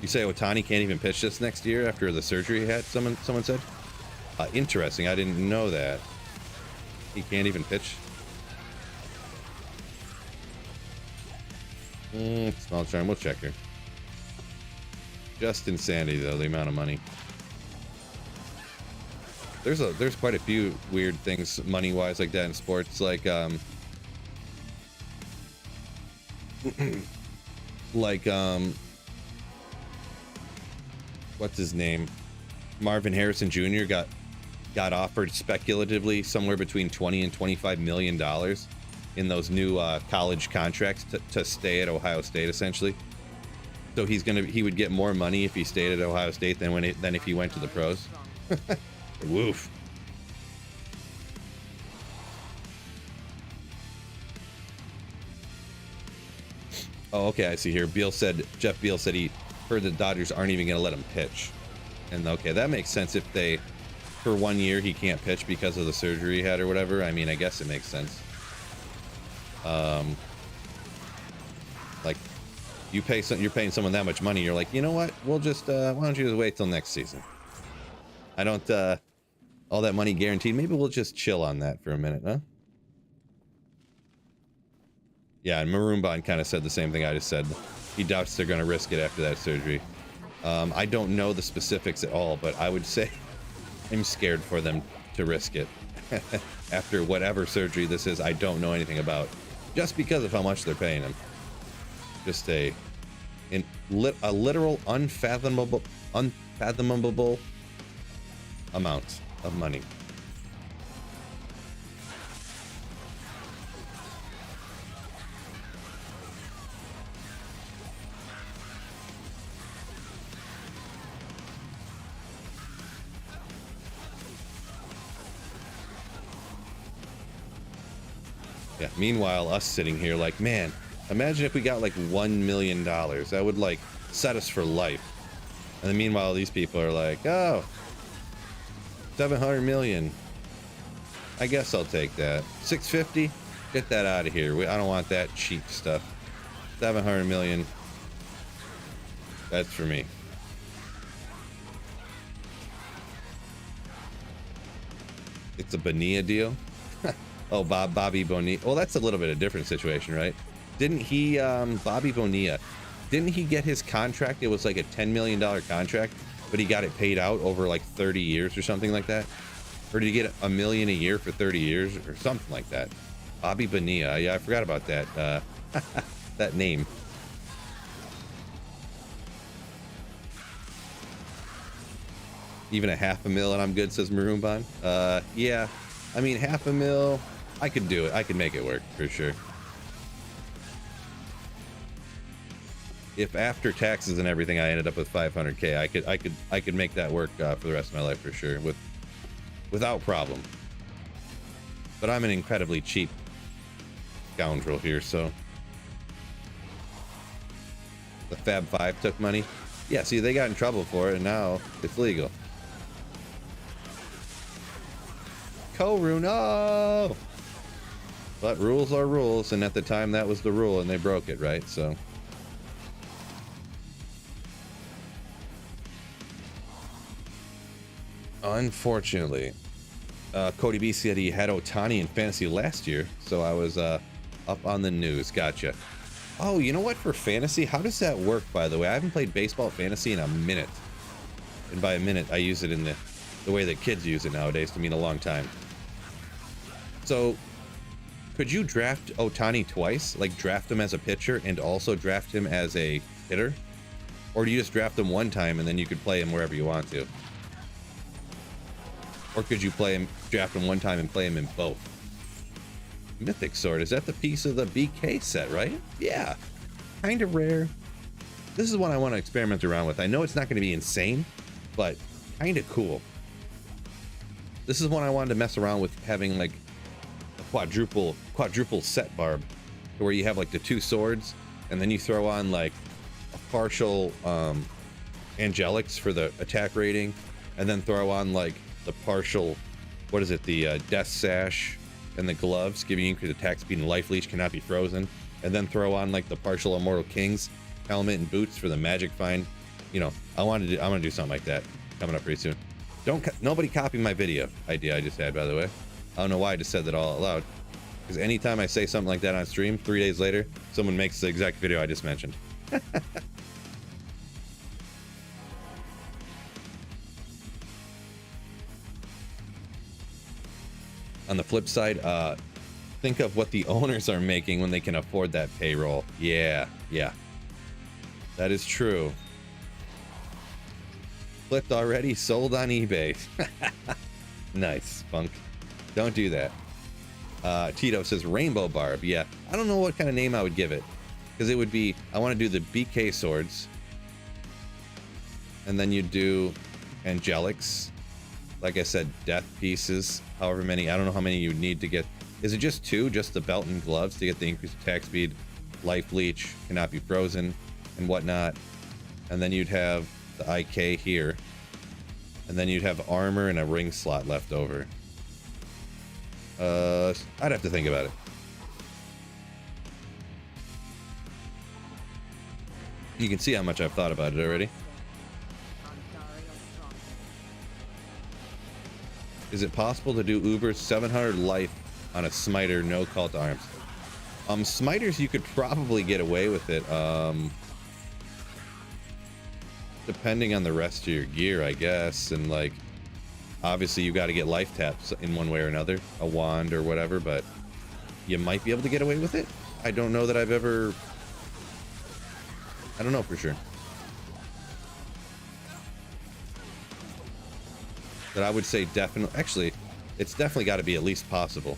You say Otani can't even pitch this next year after the surgery he had, someone said? Interesting. I didn't know that. He can't even pitch. Small charm. We'll check here. Just insanity, though, the amount of money. There's quite a few weird things money-wise like that in sports. Like, what's his name? Marvin Harrison Jr. got offered speculatively somewhere between 20 and 25 million dollars in those new college contracts to stay at Ohio State, essentially. So he would get more money if he stayed at Ohio State than if he went to the pros. Woof. Oh, okay, I see here. Jeff Beal said he heard the Dodgers aren't even going to let him pitch. And okay, that makes sense if for 1 year he can't pitch because of the surgery he had or whatever. I mean, I guess it makes sense. Like you're paying someone that much money, you're like, you know what? We'll just why don't you just wait till next season? I don't all that money guaranteed. Maybe we'll just chill on that for a minute, huh? Yeah, and Maroon Bond kind of said the same thing I just said. He doubts they're going to risk it after that surgery. I don't know the specifics at all, but I would say I'm scared for them to risk it. After whatever surgery this is, I don't know anything about. Just because of how much they're paying him. Just a literal unfathomable amount of money. Yeah, meanwhile, us sitting here like, man, imagine if we got like $1 million. That would like set us for life. And then meanwhile, these people are like, oh, 700 million. I guess I'll take that. 650? Get that out of here. I don't want that cheap stuff. 700 million. That's for me. It's a Bonilla deal. Oh, Bobby Bonilla. Well, that's a little bit of a different situation, right? Didn't he, Bobby Bonilla, didn't he get his contract? It was like a $10 million contract, but he got it paid out over like 30 years or something like that? Or did he get $1 million a year for 30 years or something like that? Bobby Bonilla. Yeah, I forgot about that. That name. Even a $500,000 and I'm good, says Maroon Bond. Yeah. I mean, $500,000, I could do it. I could make it work for sure. If after taxes and everything, I ended up with 500K, I could make that work for the rest of my life for sure, without problem. But I'm an incredibly cheap scoundrel here, so the Fab Five took money. Yeah, see, they got in trouble for it, and now it's legal. Koru, no! But rules are rules, and at the time that was the rule, and they broke it, right? So unfortunately, Cody B said he had Otani in fantasy last year, so I was up on the news. Gotcha. Oh, you know what? For fantasy, how does that work, by the way? I haven't played baseball fantasy in a minute, and by a minute I use it in the way that kids use it nowadays to mean a long time. So could you draft Otani twice? Like draft him as a pitcher and also draft him as a hitter? Or do you just draft him one time and then you could play him wherever you want to? Or could you draft him one time and play him in both? Mythic Sword, is that the piece of the BK set, right? Yeah, kind of rare. This is one I want to experiment around with. I know it's not going to be insane, but kind of cool. This is one I wanted to mess around with, having like quadruple set barb, where you have like the two swords and then you throw on like a partial angelics for the attack rating, and then throw on like the partial what is it? The death sash and the gloves, giving you increased attack speed and life leech, cannot be frozen. And then throw on like the partial immortal king's helmet and boots for the magic find. You know, I want to do something like that coming up pretty soon. Nobody copy my video idea I just had, by the way. I don't know why I just said that all out loud. Because anytime I say something like that on stream, 3 days later, someone makes the exact video I just mentioned. On the flip side, think of what the owners are making when they can afford that payroll. Yeah. That is true. Flipped already, sold on eBay. Nice, Funk. Don't do that. Tito says Rainbow Barb. Yeah, I don't know what kind of name I would give it. Because it would be, I want to do the BK swords. And then you do Angelics. Like I said, death pieces. However many, I don't know how many you need to get. Is it just 2? Just the belt and gloves to get the increased attack speed, life leech, cannot be frozen, and whatnot. And then you'd have the IK here. And then you'd have armor and a ring slot left over. I'd have to think about it. You can see how much I've thought about it already. Is it possible to do Uber's 700 life on a smiter, no call to arms? Smiters, you could probably get away with it. Depending on the rest of your gear, I guess. And like, obviously you got to get life taps in one way or another, a wand or whatever, but you might be able to get away with it. I don't know that I've ever, I don't know for sure. But I would say definitely, actually, it's definitely got to be at least possible.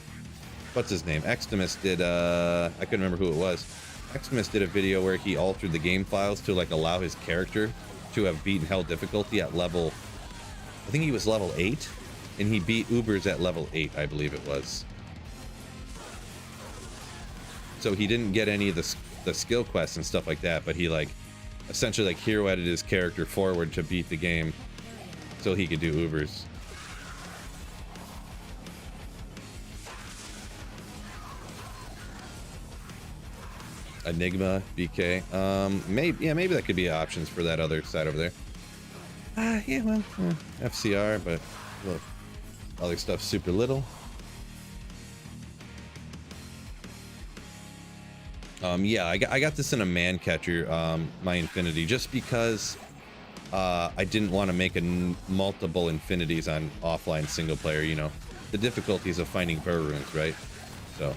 What's his name? Xtimus did, I couldn't remember who it was. Xtimus did a video where he altered the game files to like allow his character to have beaten hell difficulty at level, I think he was level 8, and he beat Ubers at level 8, I believe it was. So he didn't get any of the skill quests and stuff like that, but he like essentially like hero edited his character forward to beat the game so he could do Ubers. Enigma, BK. Maybe that could be options for that other side over there. Yeah, well, FCR, but look, other stuff super little. Yeah, I got this in a man catcher, my Infinity, just because I didn't want to make multiple Infinities on offline single player, you know, the difficulties of finding Burr runes, right? So,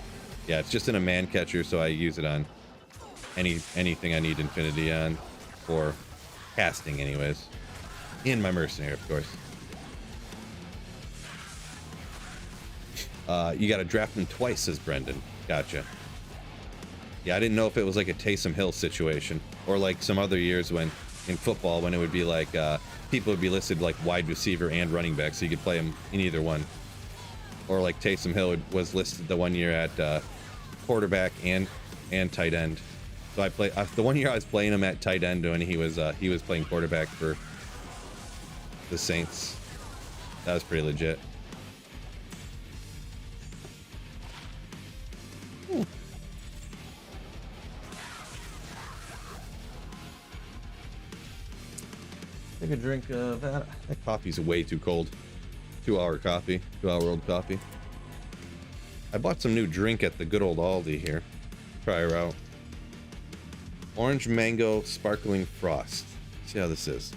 yeah, it's just in a man catcher, so I use it on anything I need Infinity on for casting anyways. In my mercenary, of course. You got to draft them twice, says Brendan. Gotcha. Yeah, I didn't know if it was like a Taysom Hill situation, or like some other years when in football when it would be like people would be listed like wide receiver and running back, so you could play them in either one. Or like Taysom Hill was listed the one year at quarterback and tight end. So I played the one year I was playing him at tight end when he was playing quarterback for the Saints. That was pretty legit. Ooh. Take a drink of that. That coffee's way too cold. 2-hour coffee, 2-hour old coffee. I bought some new drink at the good old Aldi here. Try her out. Orange mango sparkling frost. See how this is.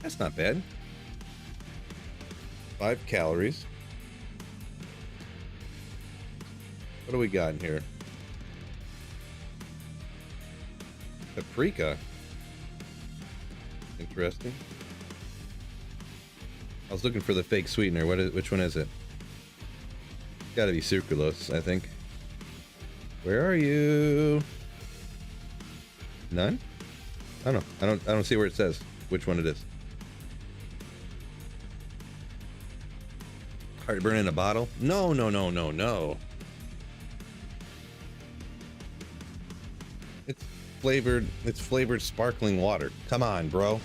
That's not bad. 5 calories. What do we got in here? Paprika. Interesting. I was looking for the fake sweetener. Which one is it? It's gotta be sucralose, I think. Where are you? None? I don't know. I don't see where it says which one it is. Heartburn in a bottle? No. It's flavored. It's flavored sparkling water. Come on, bro.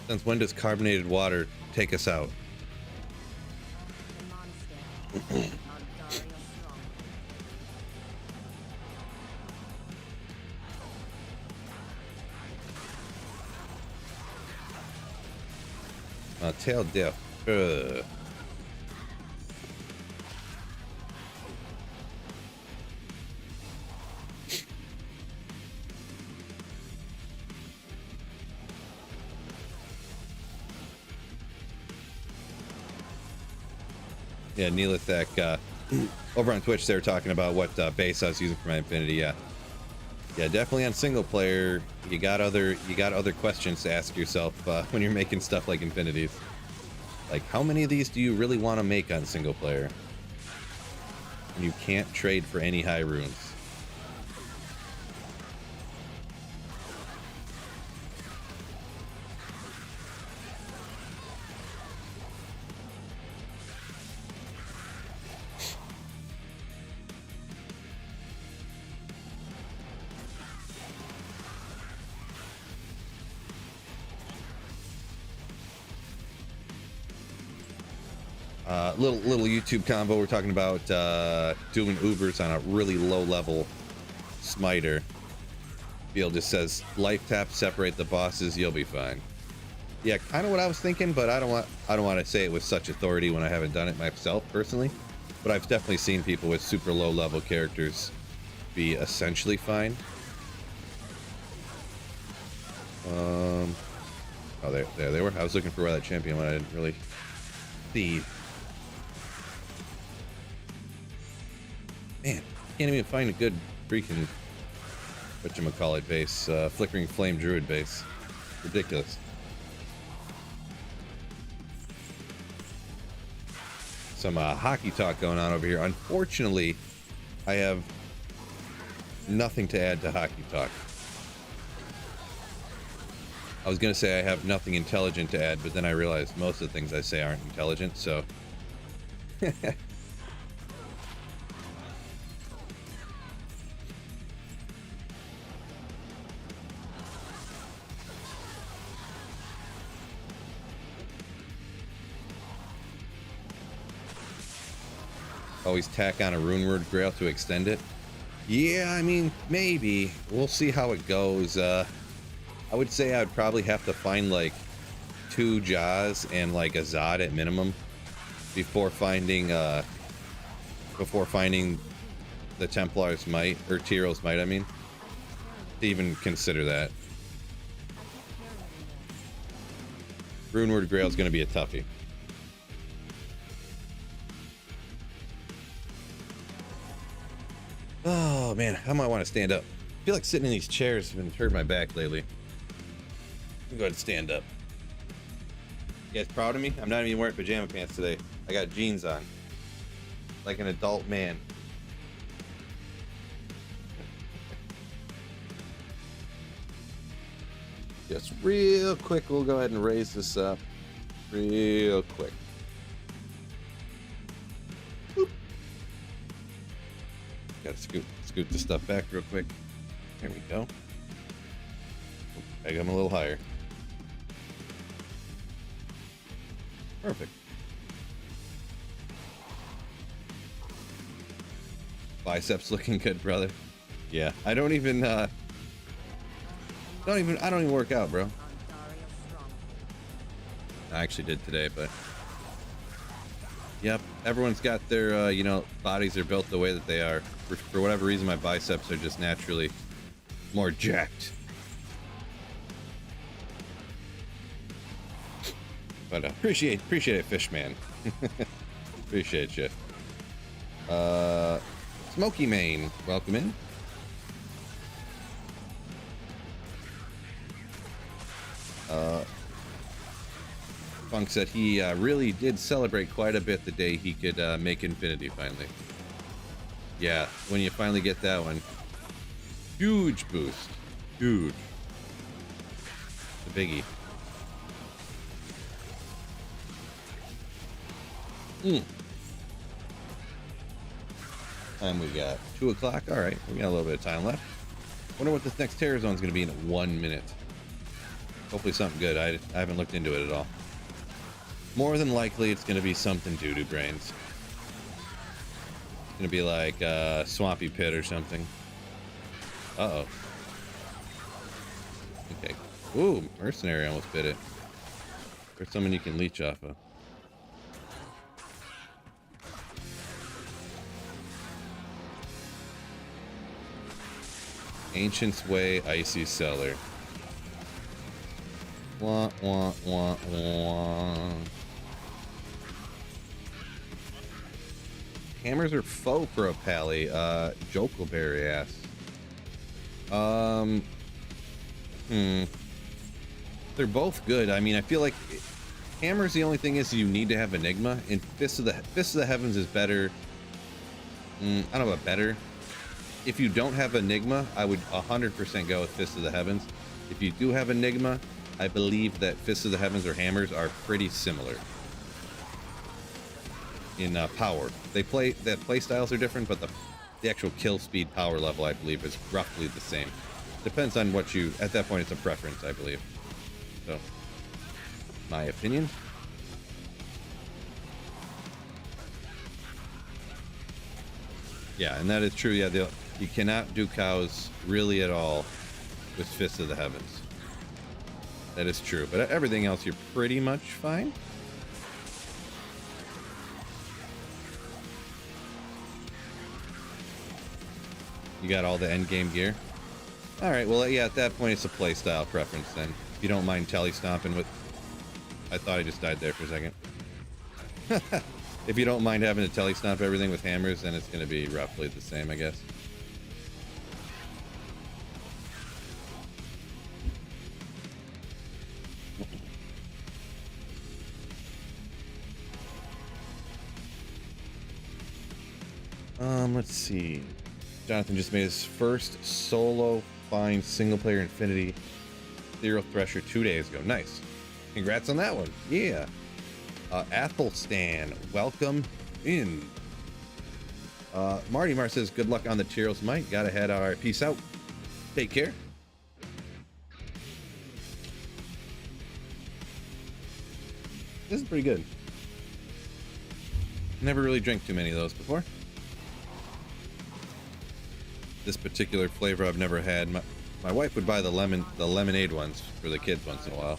Since when does carbonated water take us out? Tail dip. Yeah, Neelathek, over on Twitch, they were talking about what base I was using for my Infinity. Yeah, definitely on single player, you got other questions to ask yourself when you're making stuff like Infinities. Like, how many of these do you really want to make on single player? And you can't trade for any high runes. Little YouTube combo. We're talking about doing Ubers on a really low level smiter. Field just says life tap, separate the bosses, you'll be fine. Yeah, kind of what I was thinking, but I don't want to say it with such authority when I haven't done it myself personally. But I've definitely seen people with super low level characters be essentially fine. Oh, there they were. I was looking for where that champion went. I didn't really see. Man, can't even find a good freaking whatchamacallit base. Flickering Flame Druid base. Ridiculous. Some hockey talk going on over here. Unfortunately, I have nothing to add to hockey talk. I was going to say I have nothing intelligent to add, but then I realized most of the things I say aren't intelligent, so... Always tack on a rune word Grail to extend it. Yeah, I mean, maybe. We'll see how it goes. I would say I'd probably have to find like 2 Jaws and like a Zod at minimum before finding the Templar's Might, or Tyrael's Might, I mean, to even consider that. Runeward Grail is going to be a toughie. Oh man, I might want to stand up. I feel like sitting in these chairs has been hurting my back lately. I'm going to stand up. You guys proud of me? I'm not even wearing pajama pants today. I got jeans on. Like an adult man. Just real quick, we'll go ahead and raise this up. Real quick. Boop. Gotta scoot the stuff back real quick. There we go. I got him a little higher. Perfect. Biceps looking good, brother. Yeah, I don't even work out, bro. I actually did today, but yep, everyone's got their bodies are built the way that they are. For whatever reason, my biceps are just naturally more jacked. But appreciate it, Fishman. Appreciate you. Smoky Mane, welcome in. Funk said he really did celebrate quite a bit the day he could make Infinity finally. Yeah, when you finally get that one. Huge boost. Huge. The biggie. Time we got 2 o'clock. All right, we got a little bit of time left. Wonder what this next terror zone is going to be in 1 minute. Hopefully something good. I haven't looked into it at all. More than likely, it's going to be something doo-doo brains. It's going to be like Swampy Pit or something. Uh-oh. Okay. Ooh, Mercenary almost bit it. There's someone you can leech off of. Ancient's Way, Icy Cellar. Wah, wah, wah, wah. Hammers are faux pro pally. Jokelberry asks. They're both good. I mean, I feel like hammers, the only thing is you need to have Enigma, and Fist of the Heavens is better. I don't know about better. If you don't have Enigma, I would 100% go with Fist of the Heavens. If you do have Enigma, I believe that Fist of the Heavens or hammers are pretty similar in power. Play styles are different, but the actual kill speed power level, I believe, is roughly the same. Depends on what you, at that point, it's a preference, I believe. So, my opinion. Yeah, and that is true. Yeah, you cannot do cows really at all with Fist of the Heavens. That is true, but everything else you're pretty much fine. You got all the end game gear. All right, well, yeah, at that point it's a play style preference then. If you don't mind telly stomping with, I thought I just died there for a second. If you don't mind having to telly stomp everything with hammers, then it's going to be roughly the same, I guess. Let's see. Jonathan just made his first solo fine single player Infinity Ethereal Thresher 2 days ago. Nice. Congrats on that one. Yeah. Athelstan, welcome in. Marty Mar says, good luck on the Tyros Might. Gotta head. All right, peace out. Take care. This is pretty good. Never really drank too many of those before. This particular flavor I've never had. My wife would buy the lemonade ones for the kids once in a while.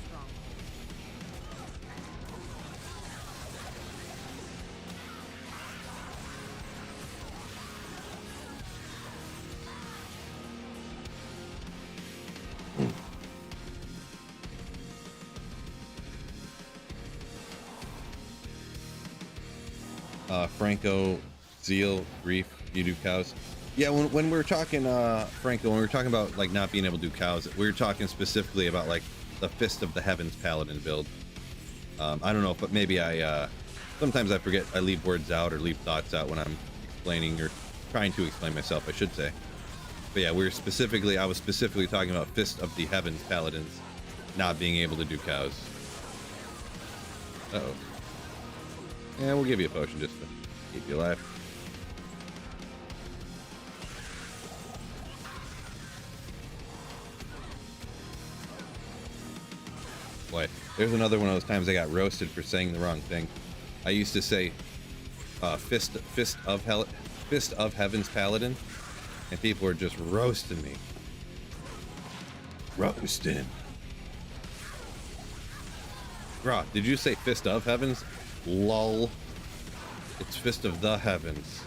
Franco, Zeal, Grief, you do cows. Yeah, when we were talking, Franco, when we were talking about like not being able to do cows, we were talking specifically about like the Fist of the Heavens Paladin build. I don't know, but maybe sometimes I forget, I leave words out or leave thoughts out when I'm explaining or trying to explain myself, I should say. But yeah, I was specifically talking about Fist of the Heavens Paladins not being able to do cows. Uh-oh. Yeah, we'll give you a potion just to keep you alive. Boy, there's another one of those times I got roasted for saying the wrong thing. I used to say Fist of Heaven's Paladin, and people were just roasting me. Roasting. Raw, did you say Fist of Heavens? Lol. It's Fist of the Heavens.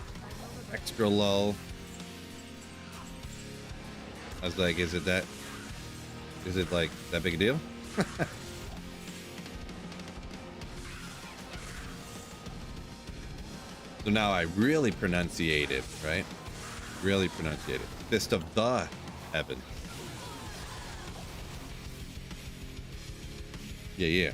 Extra lol. I was like, is it like that big a deal? So now I really pronunciate it, right? Really pronunciate it. Fist of the Heavens. Yeah, yeah.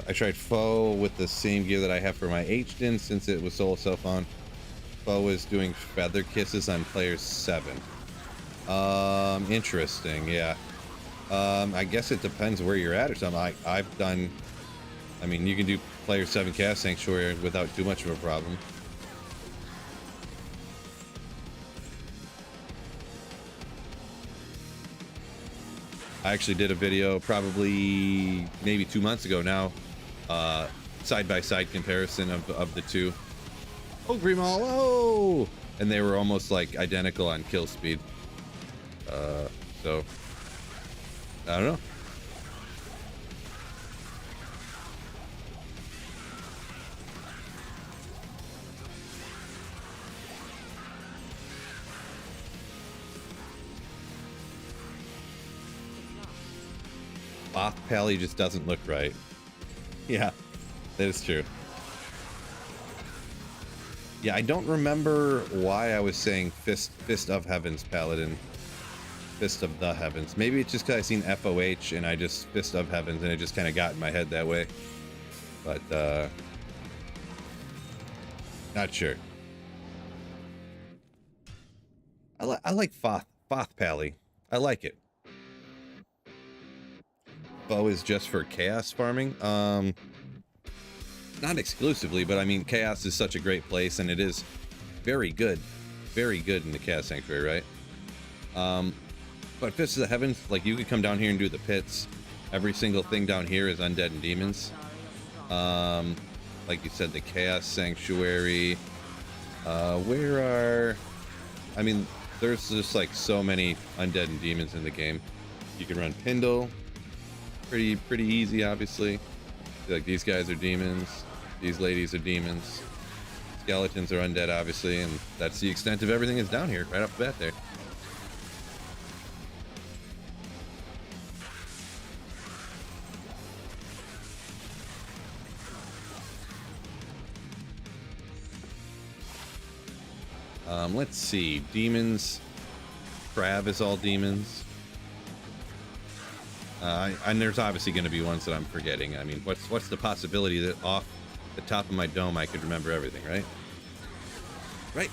I tried Foe with the same gear that I have for my H-Din since it was solo self-on. Foe is doing Feather Kisses on player 7. Interesting, yeah. I guess it depends where you're at or something. I've done I mean, you can do player 7 cast sanctuary without too much of a problem. I actually did a video probably maybe 2 months ago now, side-by-side comparison of the two. Oh, Grimal, oh! And they were almost like identical on kill speed. So I don't know. FOTHE Pally just doesn't look right. Yeah, that is true. Yeah, I don't remember why I was saying Fist of Heavens Paladin. Fist of the Heavens. Maybe it's just because I seen FOH and I just Fist of Heavens and it just kind of got in my head that way. But, not sure. I like FOTHE Pally. I like it. Bow is just for chaos farming. Not exclusively, but I mean, chaos is such a great place, and it is very good in the chaos sanctuary, right? But Fist of the Heavens, like, you could come down here and do the pits. Every single thing down here is undead and demons. Like you said, the chaos sanctuary. I mean, there's just like so many undead and demons in the game. You can run Pindle. Pretty easy, obviously. Like, these guys are demons, these ladies are demons, skeletons are undead, obviously, and that's the extent of everything that's down here right off the bat there. Let's see, demons. Crab is all demons. And there's obviously going to be ones that I'm forgetting. I mean, what's the possibility that off the top of my dome I could remember everything, right? Right.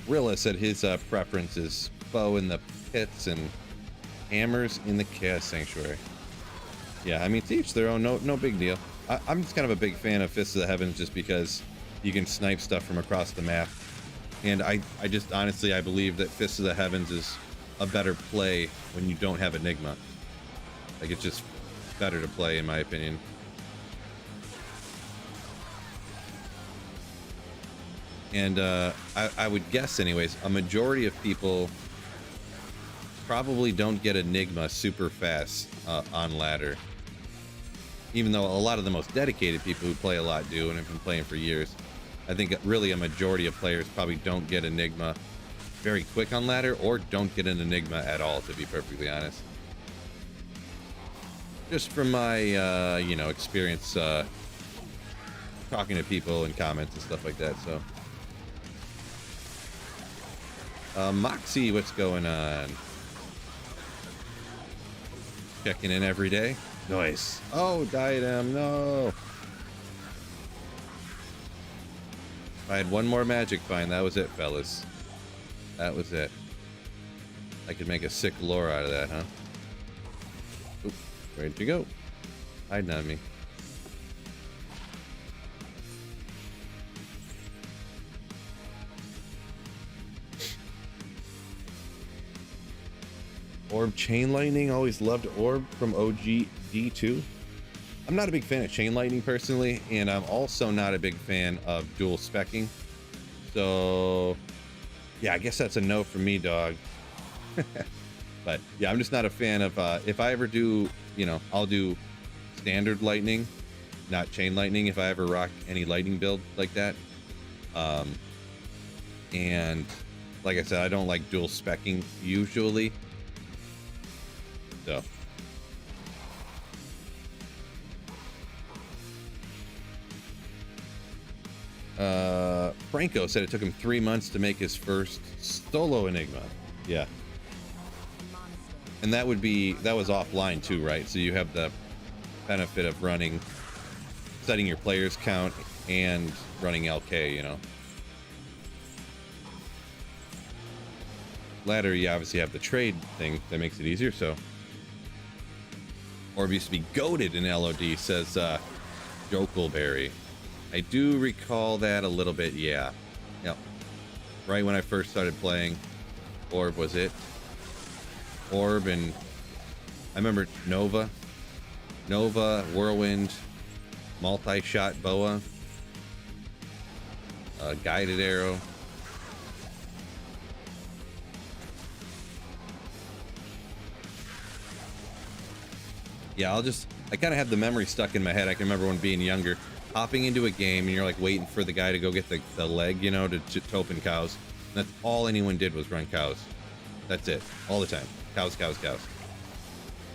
Rilla said his preference is bow in the pits and hammers in the chaos sanctuary. Yeah, I mean, to each their own. No big deal. I'm just kind of a big fan of Fist of the Heavens just because you can snipe stuff from across the map. And I just honestly, I believe that Fist of the Heavens is a better play when you don't have Enigma. Like, it's just better to play, in my opinion. And I would guess, anyways, a majority of people probably don't get Enigma super fast on ladder. Even though a lot of the most dedicated people who play a lot do and have been playing for years. I think really a majority of players probably don't get Enigma very quick on ladder, or don't get an Enigma at all, to be perfectly honest. Just from my, you know, experience talking to people in comments and stuff like that, so. Moxie, what's going on? Checking in every day. Nice. Oh, diadem, no. If I had one more magic find, that was it, fellas. That was it. I could make a sick lore out of that, huh? Oop, where'd you go? Hiding on me. Orb Chain Lightning, always loved Orb from OG D2. I'm not a big fan of Chain Lightning personally, and I'm also not a big fan of dual specking. So yeah, I guess that's a no for me, dog. But yeah, I'm just not a fan of, if I ever do, you know, I'll do standard lightning, not chain lightning, if I ever rock any lightning build like that. And like I said, I don't like dual specking usually. So Franco said it took him 3 months to make his first solo Enigma. Yeah. And that was offline too, right? So you have the benefit of setting your players count and running LK, you know. ladder, you obviously have the trade thing that makes it easier. So Orb used to be goated in LOD, says Jokelberry. I do recall that a little bit, yeah. Yep. Right when I first started playing, Orb was it. Orb, and I remember Nova, Whirlwind, multi-shot boa, guided arrow. Yeah, I kind of have the memory stuck in my head. I can remember when being younger, hopping into a game and you're like waiting for the guy to go get the leg, you know, to open cows. And that's all anyone did was run cows. That's it, all the time. Cows, cows, cows.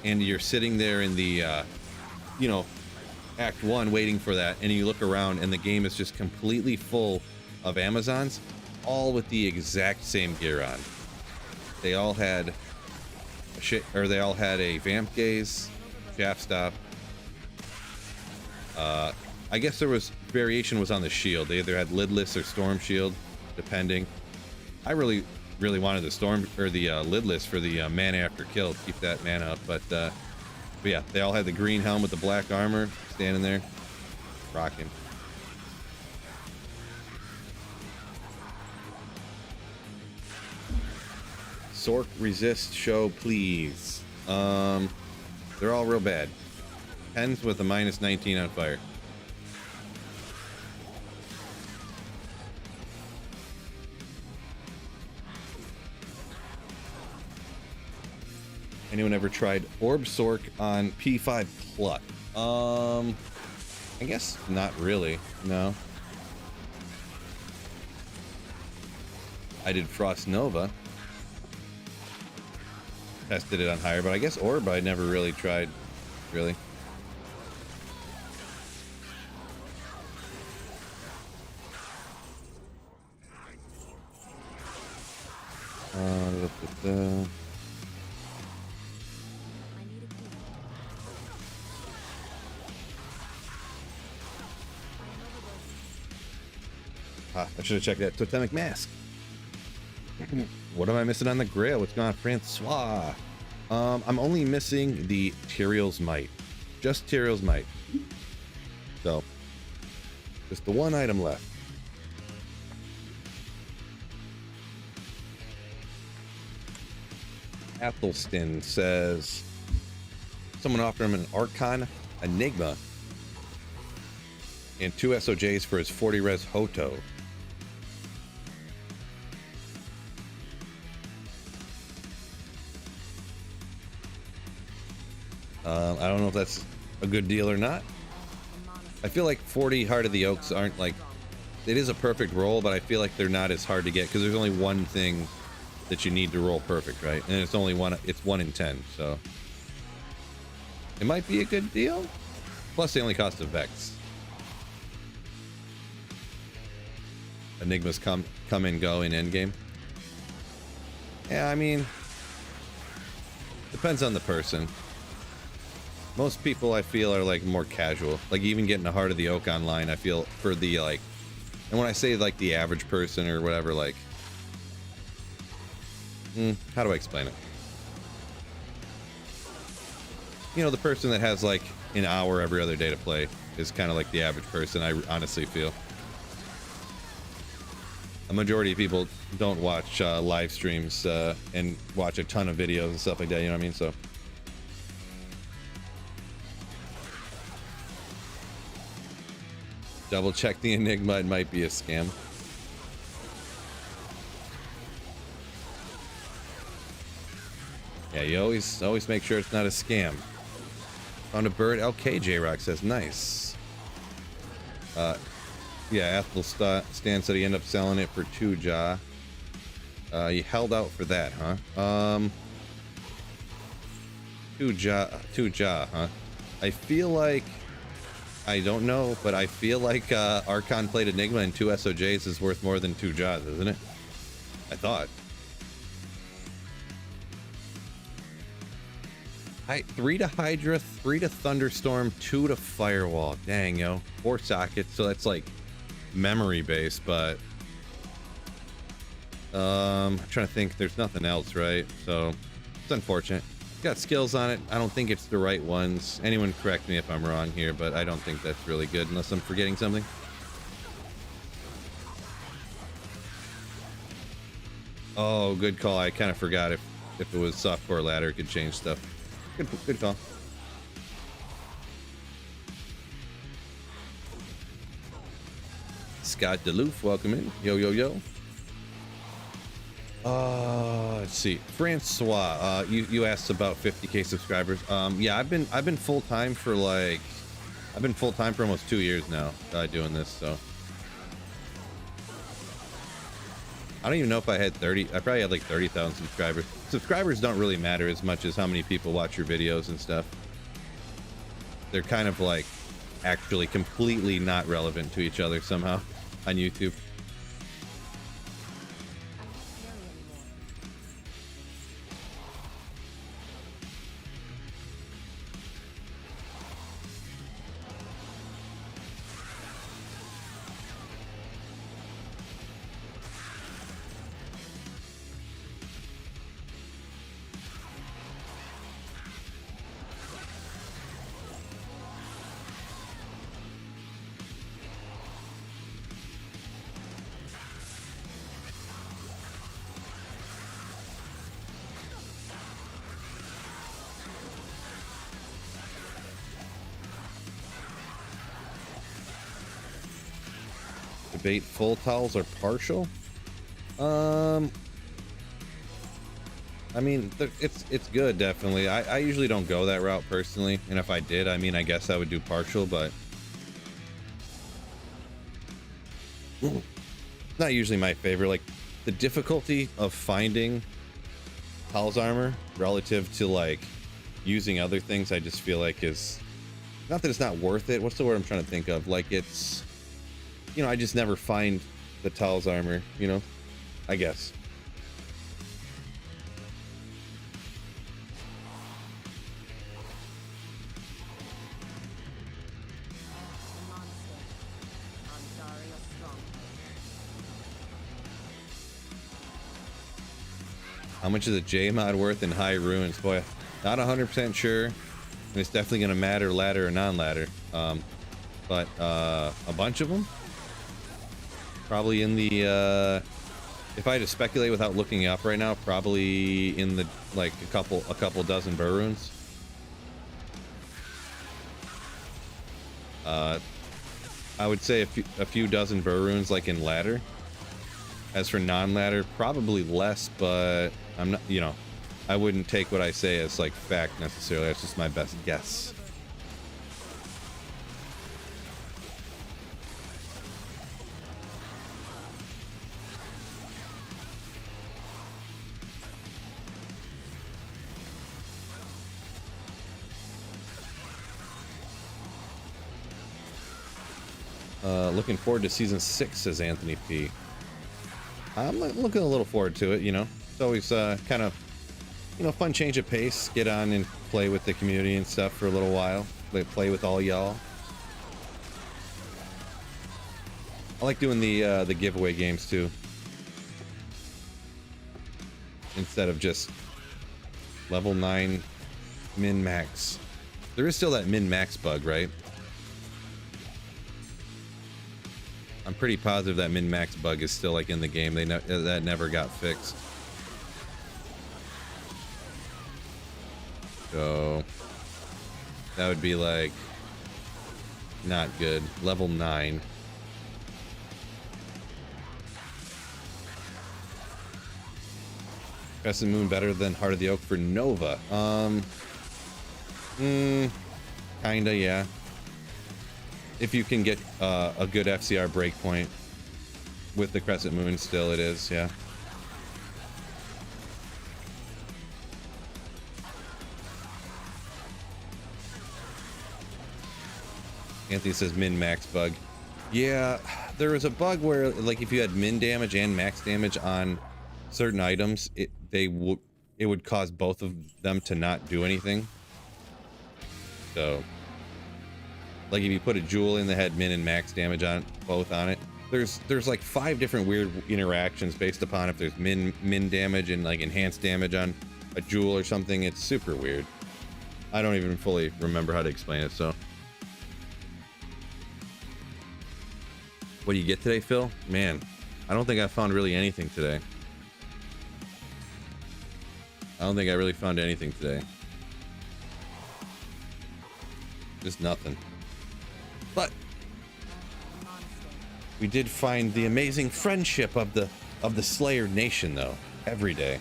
And you're sitting there in the, you know, Act 1 waiting for that, and you look around and the game is just completely full of Amazons, all with the exact same gear on. They all had they all had a vamp gaze, shaft stop. I guess there was variation was on the shield. They either had lidless or storm shield, depending. I really wanted the storm or the lidless for the mana after kill, keep that mana up. But yeah, they all had the green helmet with the black armor, standing there, rocking. Sork resist show, please. They're all real bad. Pens with a -19 on fire. Anyone ever tried Orb Sork on P5 Pluck? I guess not really, no. I did Frost Nova. Tested it on higher, but I guess Orb I never really tried, really. I should have checked that totemic mask. What am I missing on the Grail? What's going on, Francois? I'm only missing the Tyrael's Might. Just Tyrael's Might. So, just the one item left. Athelston says someone offered him an Archon Enigma and 2 SOJs for his 40 res Hoto. I don't know if that's a good deal or not. I feel like 40 Heart of the Oaks aren't like, it is a perfect roll, but I feel like they're not as hard to get because there's only one thing that you need to roll perfect, right? And it's only one, it's 1 in 10, so it might be a good deal. Plus they only cost a Vex. Enigmas come and go in endgame. Yeah, I mean, depends on the person. Most people I feel are like more casual. Like even getting a Heart of the Oak online, I feel for the like, and when I say like the average person or whatever, like, how do I explain it? You know, the person that has like an hour every other day to play is kind of like the average person, I honestly feel. A majority of people don't watch live streams and watch a ton of videos and stuff like that, you know what I mean? So double check the Enigma, it might be a scam. Yeah, you always make sure it's not a scam. Found a bird. Okay, J-Rock says nice. Yeah, Athelstan said he ended up selling it for 2 Ja. You held out for that, huh? 2 Ja, huh? I feel like, I don't know, but I feel like Archon played Enigma and 2 SOJs is worth more than 2 Jaws, isn't it? I thought. 3 to Hydra, 3 to Thunderstorm, 2 to Firewall. Dang, yo. 4 sockets, so that's like memory based, but I'm trying to think. There's nothing else, right? So it's unfortunate. Got skills on it. I don't think it's the right ones. Anyone correct me if I'm wrong here, but I don't think that's really good unless I'm forgetting something. Oh, good call. I kind of forgot if it was softcore ladder, it could change stuff. Good call. Scott DeLoof, welcome in. Yo, yo, yo. Let's see. Francois, you asked about 50K subscribers. Yeah, I've been full time for almost 2 years now, doing this. So I don't even know if I had 30. I probably had like 30,000 subscribers. Subscribers don't really matter as much as how many people watch your videos and stuff. They're kind of like actually completely not relevant to each other somehow on YouTube. Debate full towels or partial. I mean, it's good, definitely. I usually don't go that route personally, and if I did, I mean, I guess I would do partial, but not usually my favorite. Like, the difficulty of finding Hal's armor relative to like using other things, I just feel like is not that it's not worth it. What's the word I'm trying to think of? Like, it's, you know, I just never find the Tal's armor, you know, I guess. How much is a J mod worth in high ruins? Boy, not 100% sure. And it's definitely going to matter ladder or non-ladder. But a bunch of them. Probably in the, if I had to speculate without looking up right now, probably in the, like, a couple dozen burr runes. I would say a few dozen burr runes, like in ladder. As for non-ladder, probably less, but I'm not, you know, I wouldn't take what I say as like fact necessarily. That's just my best guess. Looking forward to season 6, says Anthony P. I'm looking a little forward to it, you know. It's always kind of, you know, fun change of pace. Get on and play with the community and stuff for a little while. Play with all y'all. I like doing the giveaway games too. Instead of just level 9 min-max. There is still that min-max bug, right? I'm pretty positive that min-max bug is still like in the game. That never got fixed. So that would be like not good. Level 9. Crescent Moon better than Heart of the Oak for Nova. Kinda, yeah. If you can get a good FCR breakpoint with the Crescent Moon, still it is, yeah. Anthony says min-max bug. Yeah, there was a bug where, like, if you had min damage and max damage on certain items, it would cause both of them to not do anything. So, like, if you put a jewel in that had min and max damage on both on it, there's like 5 different weird interactions based upon if there's min damage and like enhanced damage on a jewel or something. It's super weird. I don't even fully remember how to explain it. So what do you get today, Phil? Man, I don't think I found really anything today. I don't think I really found anything today. Just nothing. But we did find the amazing friendship of the Slayer Nation, though, every day.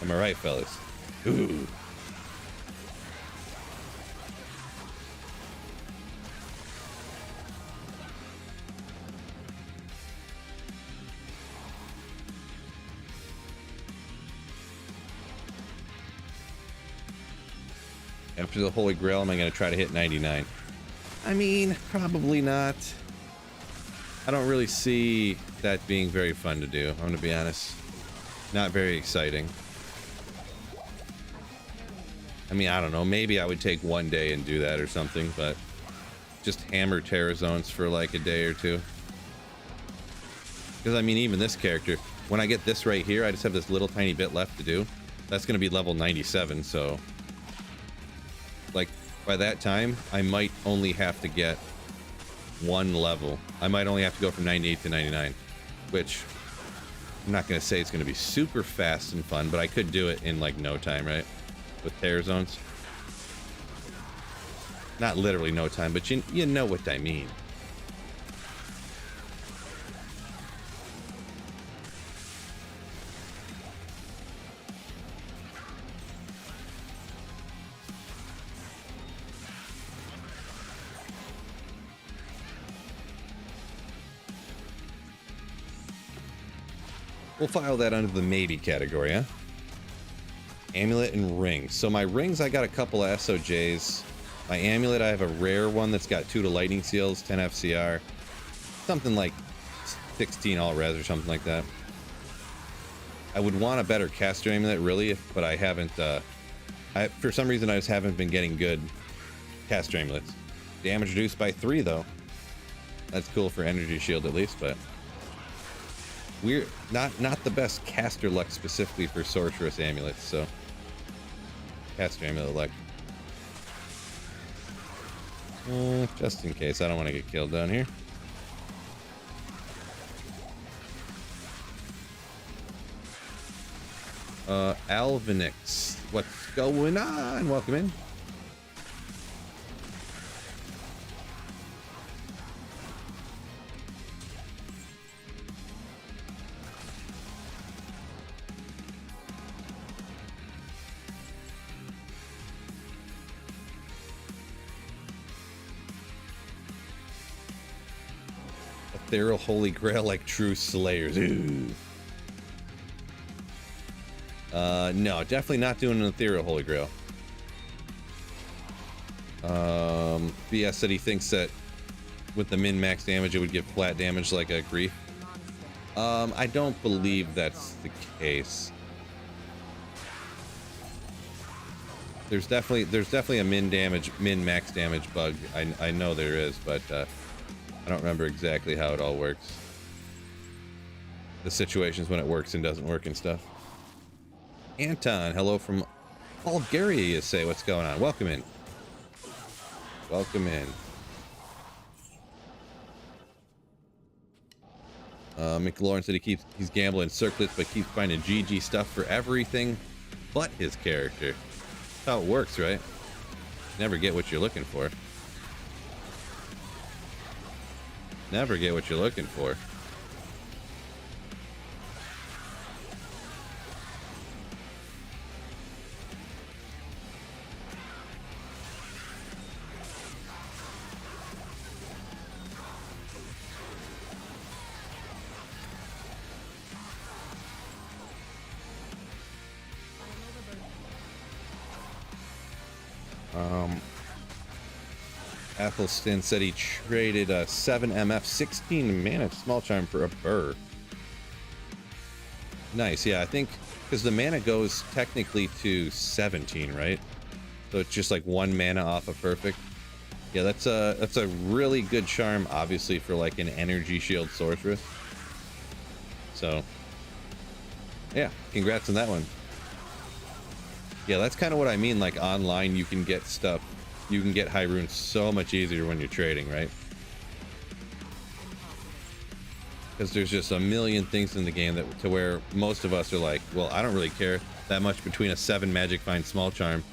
Am I right, fellas? Ooh. After the Holy Grail, am I going to try to hit 99? I mean, probably not. I don't really see that being very fun to do, I'm going to be honest. Not very exciting. I mean, I don't know. Maybe I would take one day and do that or something, but just hammer Terror Zones for like a day or two. Because, I mean, even this character, when I get this right here, I just have this little tiny bit left to do. That's going to be level 97, so... like, by that time, I might only have to get one level. I might only have to go from 98 to 99, which I'm not going to say it's going to be super fast and fun, but I could do it in, like, no time, right? With Terror Zones. Not literally no time, but you know what I mean. We'll file that under the maybe category, huh? Amulet and rings. So my rings, I got a couple of SOJs. My amulet, I have a rare one that's got 2 to lightning seals, 10 FCR. Something like 16 all res or something like that. I would want a better caster amulet, really, but I haven't, for some reason, I just haven't been getting good caster amulets. Damage reduced by 3, though. That's cool for energy shield, at least, but... we're not the best caster luck specifically for sorceress amulets, so caster amulet luck. Just in case, I don't want to get killed down here. Alvinix, what's going on? Welcome in. Ethereal Holy Grail like true slayers. Ooh. No, definitely not doing an Ethereal Holy Grail. BS said he thinks that with the min-max damage it would give flat damage like a Grief. I don't believe that's the case. There's definitely a min-max damage bug. I know there is, but I don't remember exactly how it all works. The situations when it works and doesn't work and stuff. Anton, hello from Bulgaria, you say. What's going on? Welcome in. Welcome in. McLaurin said he's gambling circlets, but keeps finding GG stuff for everything but his character. That's how it works, right? Never get what you're looking for. Never get what you're looking for. Athelstan said he traded a 7 MF 16 mana small charm for a burr. Nice, yeah, I think because the mana goes technically to 17, right? So it's just like 1 mana off of perfect. Yeah, that's a really good charm, obviously, for like an energy shield sorceress. So yeah, congrats on that one. Yeah, that's kind of what I mean. Like online, you can get stuff, you can get high runes so much easier when you're trading, right? Because there's just a million things in the game that to where most of us are like, well, I don't really care that much between a 7 magic find small charm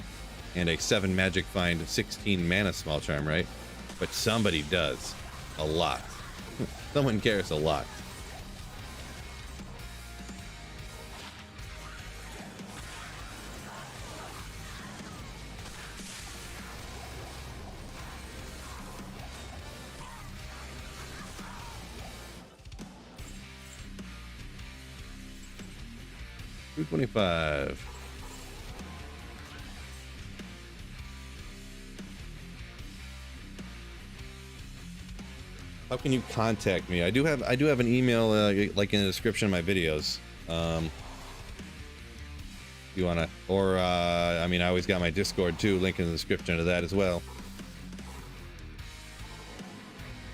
and a 7 magic find 16 mana small charm, right? But somebody does a lot. Someone cares a lot. $225. How can you contact me? I do have an email like in the description of my videos. You wanna, or I mean, I always got my Discord too, link in the description of that as well.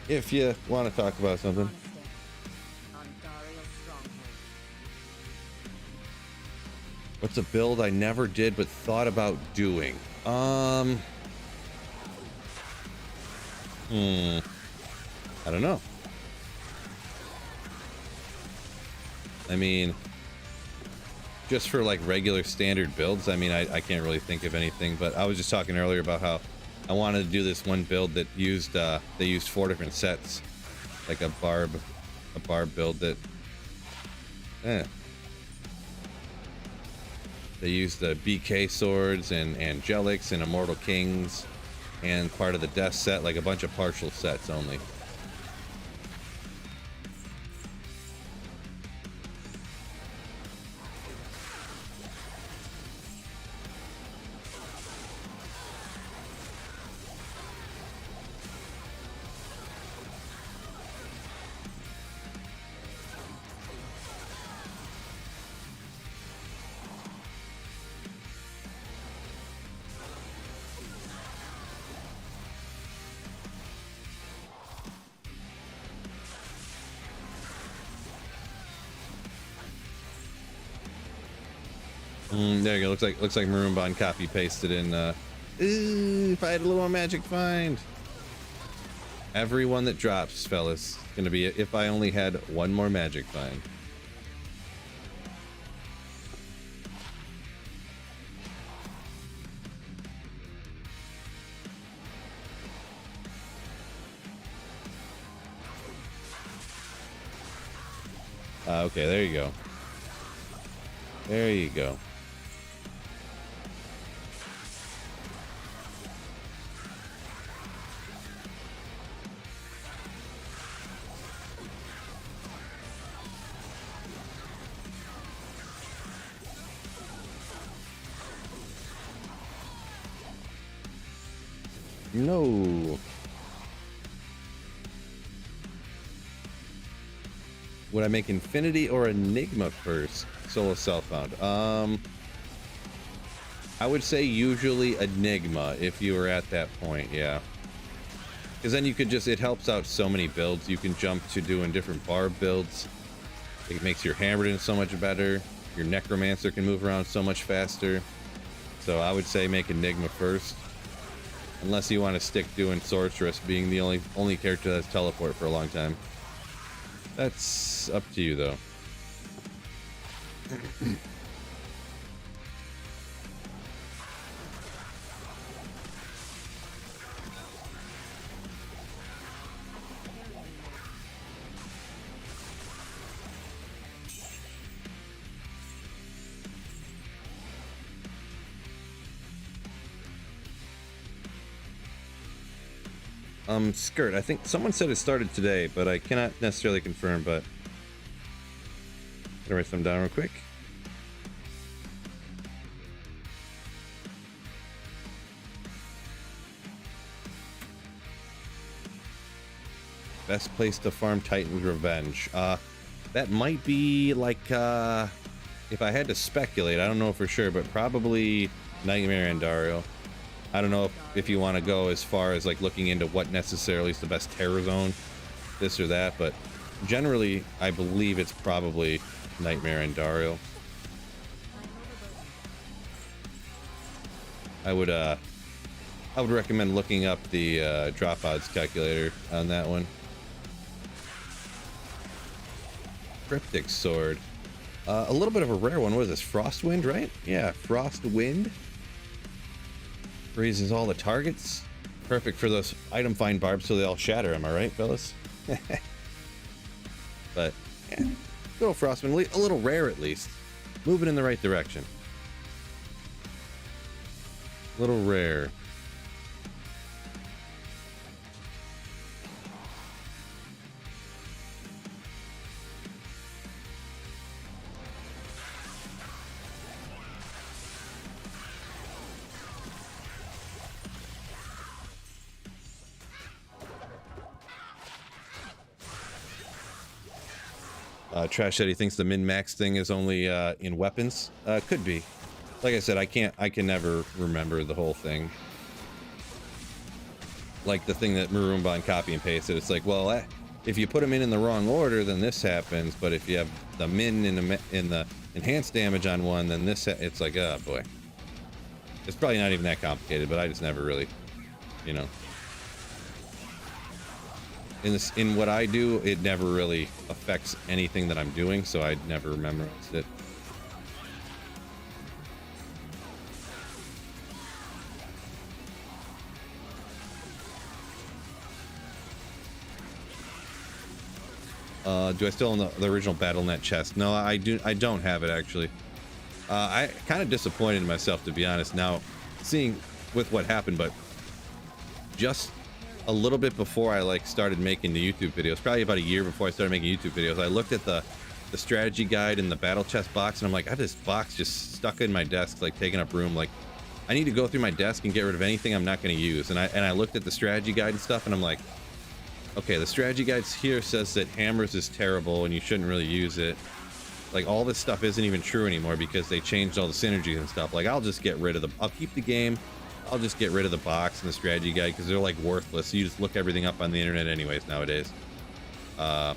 If you want to talk about something. What's a build I never did but thought about doing? I don't know. I mean, just for like regular standard builds, I mean, I can't really think of anything, but I was just talking earlier about how I wanted to do this one build that used they used 4 different sets, like a barb build that they used the BK swords and angelics and immortal kings and part of the death set, like a bunch of partial sets only. There you go. Looks like Maroon Bond copy pasted in. If I had a little more magic find. Every one that drops, fellas, gonna be if I only had one more magic find. Okay, there you go. There you go. No. Would I make Infinity or Enigma first? Solo Self-Found. I would say usually Enigma if you were at that point, yeah. Because then you could just, it helps out so many builds. You can jump to doing different barb builds. It makes your Hammerden so much better. Your Necromancer can move around so much faster. So I would say make Enigma first. Unless you want to stick doing Sorceress, being the only character that's teleport for a long time. That's up to you, though. Skirt. I think someone said it started today, but I cannot necessarily confirm, but I'm gonna write some down real quick. Best place to farm Titan's Revenge. That might be like, if I had to speculate, I don't know for sure, but probably Nightmare Andariel. I don't know if you want to go as far as like looking into what necessarily is the best terror zone, this or that, but generally I believe it's probably Nightmare and Dario. I would recommend looking up the drop odds calculator on that one. Cryptic sword, a little bit of a rare one. What is this? Frostwind, right? Yeah, Frostwind. Freezes all the targets. Perfect for those item find barbs so they all shatter. Am I right, fellas? But yeah, little Frostwind, a little rare at least. Moving in the right direction. Little rare. Trash said he thinks the min-max thing is only in weapons. Could be. Like I said, I can never remember the whole thing. Like the thing that Maroonbon copy and pasted. It's like, well, if you put them in the wrong order, then this happens. But if you have the min in the enhanced damage on one, then this. It's like, oh boy. It's probably not even that complicated, but I just never really, you know. In what I do, it never really affects anything that I'm doing, so I never memorized it. Do I still own the original BattleNet chest? No, I don't have it actually. I kind of disappointed in myself, to be honest. Now, seeing with what happened, but just a little bit before I like started making the YouTube videos, probably about a year before I started making YouTube videos, I looked at the strategy guide in the battle chest box, and I'm like, I have this box just stuck in my desk, like taking up room. Like, I need to go through my desk and get rid of anything I'm not going to use. And I looked at the strategy guide and stuff, and I'm like, okay, the strategy guide here says that hammers is terrible and you shouldn't really use it. Like, all this stuff isn't even true anymore because they changed all the synergies and stuff. Like, I'll just get rid of I'll keep the game. I'll just get rid of the box and the strategy guide because they're like worthless. So you just look everything up on the internet anyways nowadays. Yeah,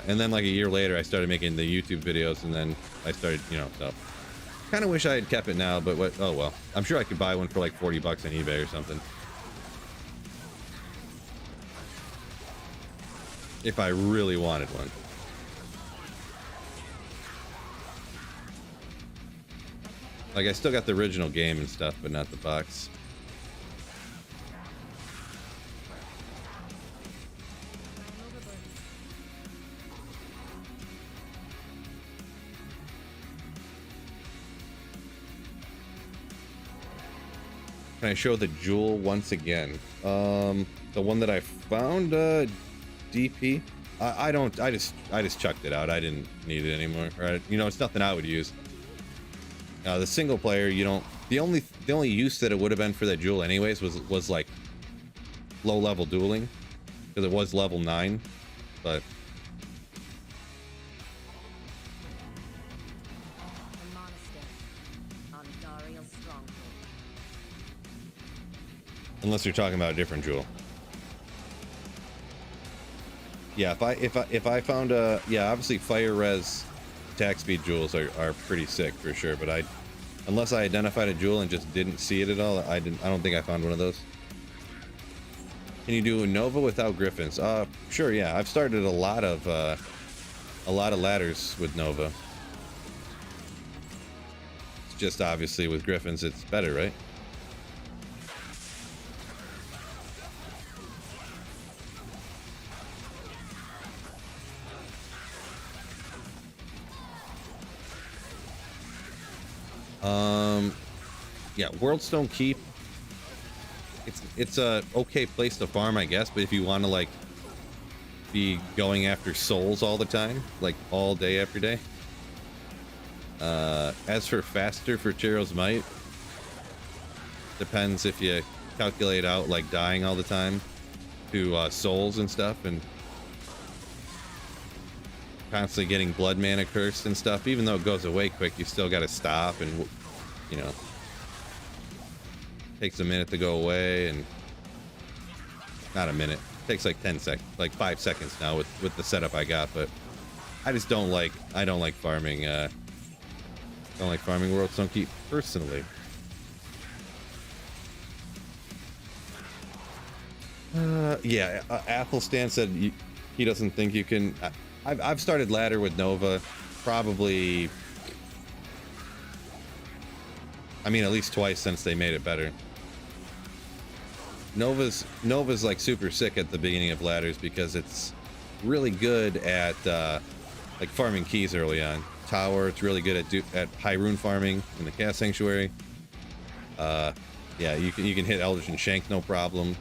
and then like a year later I started making the YouTube videos, and then I started, you know, so kind of wish I had kept it now, but what, oh well. I'm sure I could buy one for like 40 bucks on eBay or something. If I really wanted one. Like, I still got the original game and stuff, but not the box. Can I show the jewel once again? The one that I found, DP? I just chucked it out. I didn't need it anymore. Right? You know, it's nothing I would use. The single player, you don't. The only use that it would have been for that jewel, anyways, was like low level dueling, because it was level 9, but. Unless you're talking about a different jewel. Yeah, if I found a, yeah, obviously fire res attack speed jewels are pretty sick for sure, but unless I identified a jewel and just didn't see it at all, I don't think I found one of those. Can you do a Nova without Griffins? Sure, yeah. I've started a lot of ladders with Nova. It's just obviously with Griffins it's better, right? Yeah, Worldstone Keep. It's a okay place to farm, I guess, but if you want to like be going after souls all the time, like all day every day. As for faster for Chiro's Might, depends if you calculate out like dying all the time to souls and stuff, and constantly getting blood mana cursed and stuff. Even though it goes away quick, you still got to stop and, you know. takes a minute to go away, and not a minute. Takes like 10 seconds, like 5 seconds now with the setup I got. But I just don't like farming. Don't like farming World Sunkeep personally. Yeah, Athelstan said he doesn't think you can. I've started ladder with Nova, probably. I mean, at least twice since they made it better. Nova's like super sick at the beginning of ladders because it's really good at like farming keys early on. Tower, it's really good at high rune farming in the Chaos Sanctuary. Yeah, you can hit Eldritch and Shank no problem.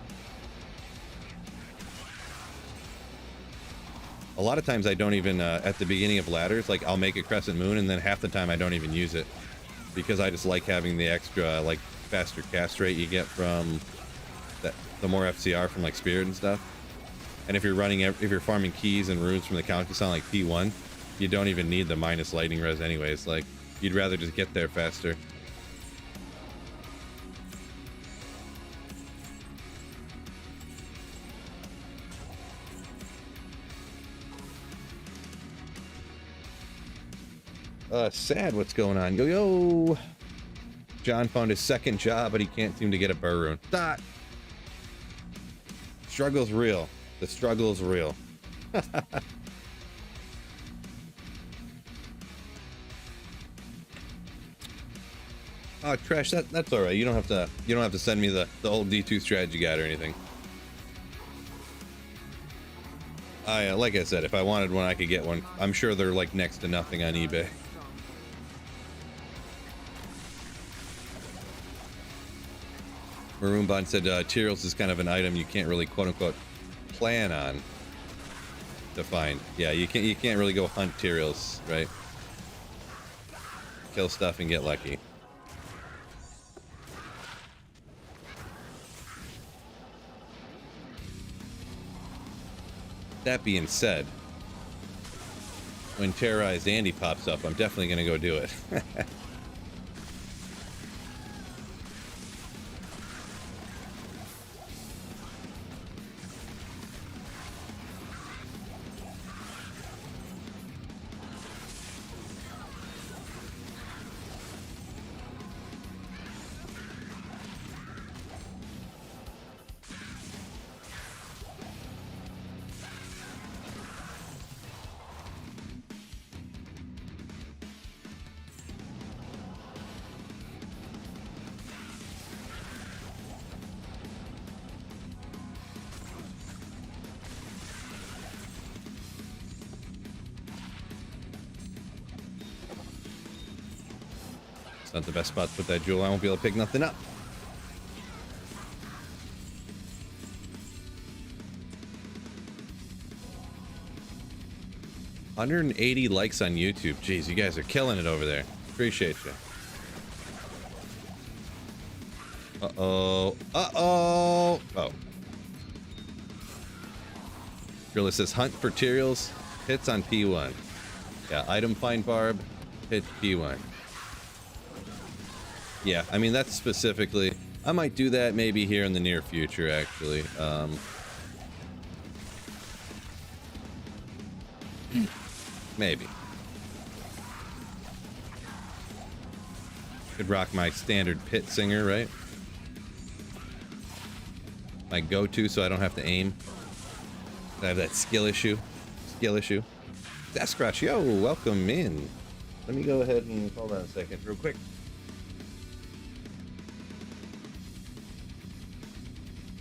A lot of times I don't even at the beginning of ladders, like I'll make a Crescent Moon and then half the time I don't even use it because I just like having the extra like faster cast rate you get from the more FCR from like Spirit and stuff. And if you're farming keys and runes from the Count Sound like P1, you don't even need the minus lightning res anyways. Like you'd rather just get there faster. Sad what's going on. Yo. John found his second job, but he can't seem to get a burr rune. Dot. Struggle's real. The struggle is real. Oh, Trash, that's all right. You don't have to send me the old D2 strategy guide or anything. Like I said, if I wanted one, I could get one. I'm sure they're like next to nothing on eBay. Maroon Bond said Tyraels is kind of an item you can't really quote unquote plan on to find. Yeah, you can't really go hunt Tyraels, right? Kill stuff and get lucky. That being said, when Terrorized Andy pops up, I'm definitely gonna go do it. Not the best spot to put that jewel. I won't be able to pick nothing up. $180 likes on YouTube. Jeez, you guys are killing it over there. Appreciate you. Uh-oh. Uh-oh. Oh. Gorilla says hunt for Tyraels. Hits on P1. Yeah, item find barb. Hit P1. Yeah, I mean, that's specifically... I might do that maybe here in the near future, actually. Maybe. Could rock my standard pit singer, right? My go-to so I don't have to aim. I have that skill issue. Sasquatch, yo, welcome in. Let me go ahead and... Hold on a second, real quick.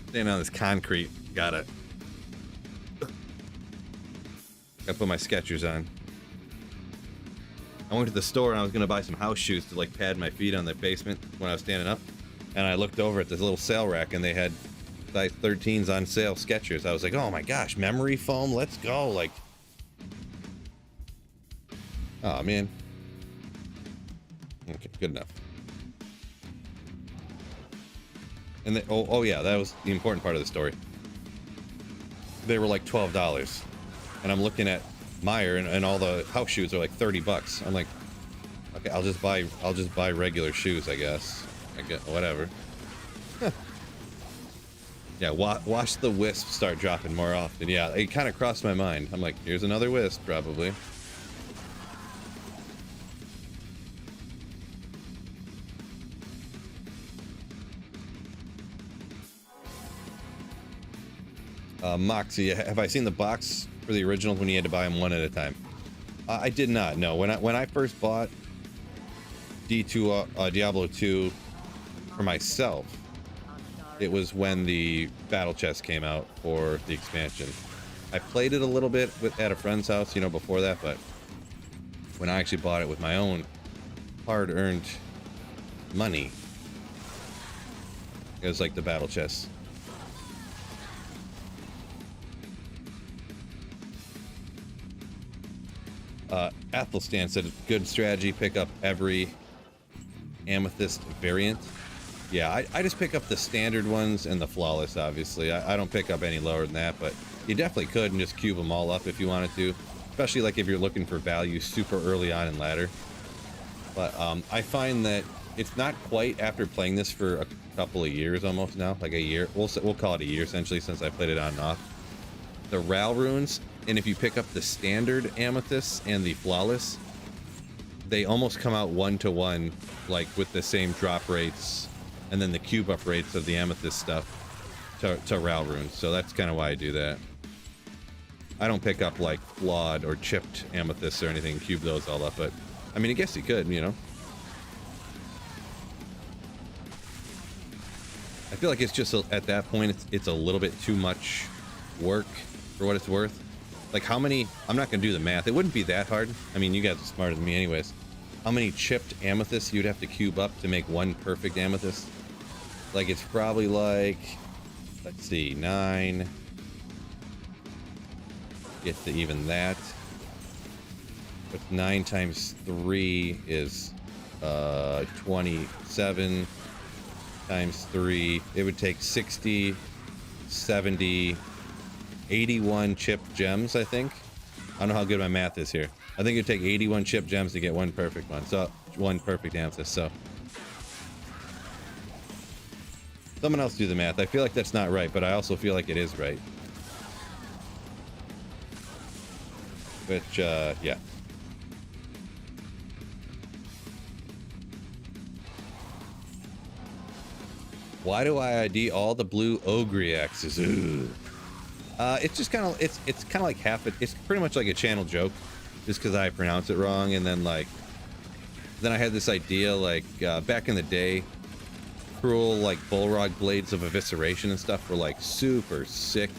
Standing on this concrete. Got it. Gotta put my Skechers on. I went to the store and I was gonna buy some house shoes to like pad my feet on the basement when I was standing up. And I looked over at this little sale rack and they had size 13s on sale Skechers. I was like, oh my gosh, memory foam, let's go. Like, oh man. Okay, good enough. And they, oh yeah, that was the important part of the story. They were like $12, and I'm looking at Meyer, and all the house shoes are like $30. I'm like, okay, I'll just buy regular shoes, I guess. I get whatever. Yeah, watch the wisps start dropping more often. Yeah, it kind of crossed my mind. I'm like, here's another wisp, probably. Moxie, have I seen the box for the original when you had to buy them one at a time? I did not. No, when I first bought Diablo 2 for myself, it was when the battle chest came out for the expansion. I played it a little bit at a friend's house, you know, before that, but when I actually bought it with my own hard-earned money, it was like the battle chest. Athelstan said, good strategy, pick up every amethyst variant. Yeah, I just pick up the standard ones and the flawless, obviously. I don't pick up any lower than that, but you definitely could and just cube them all up if you wanted to. Especially like if you're looking for value super early on in ladder. But I find that it's not quite after playing this for a couple of years almost now, like a year. We'll call it a year essentially since I played it on and off. The Ral runes, and if you pick up the standard amethysts and the flawless, they almost come out one-to-one, like with the same drop rates and then the cube up rates of the amethyst stuff to Ral runes. So that's kind of why I do that. I don't pick up like flawed or chipped amethysts or anything, cube those all up, but I mean, I guess you could, you know. I feel like it's just at that point it's a little bit too much work for what it's worth. Like how many, I'm not gonna do the math, it wouldn't be that hard. I mean, you guys are smarter than me anyways. How many chipped amethysts you'd have to cube up to make one perfect amethyst? Like it's probably like, let's see, 9. Get to even that. But 9 times 3 is 27 times 3. It would take 60, 70, 81 chipped gems, I think. I don't know how good my math is here. I think it'd take 81 chipped gems to get one perfect one. So, one perfect amethyst. So, someone else do the math. I feel like that's not right, but I also feel like it is right. Which, yeah. Why do I ID all the blue ogre axes? Ooh. It's just kind of it's kind of like it's pretty much like a channel joke, just because I pronounce it wrong, and then like then I had this idea like back in the day, cruel like bullrog blades of evisceration and stuff were like super sick.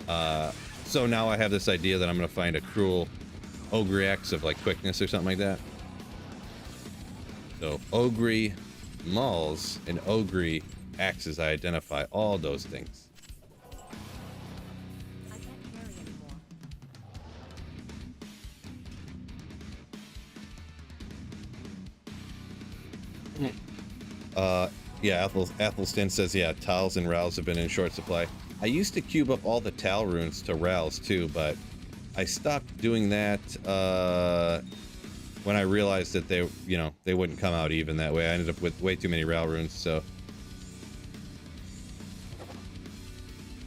So now I have this idea that I'm gonna find a cruel ogre axe of like quickness or something like that. So ogre mauls and ogre axes, I identify all those things. Yeah, Athelstan says, yeah, Tals and Rals have been in short supply. I used to cube up all the Tal runes to Rals too, but I stopped doing that when I realized that they, you know, they wouldn't come out even that way. I ended up with way too many Ral runes, so.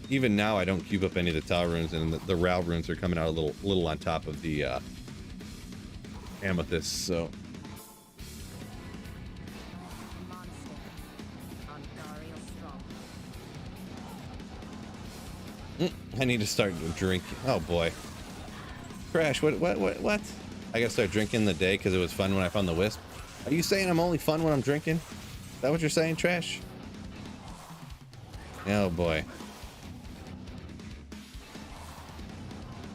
Even now, I don't cube up any of the Tal runes, and the Ral runes are coming out a little on top of the amethysts, so. I need to start drinking. Oh boy. Crash, what? I gotta start drinking the day because it was fun when I found the wisp. Are you saying I'm only fun when I'm drinking? Is that what you're saying, Trash? Oh boy.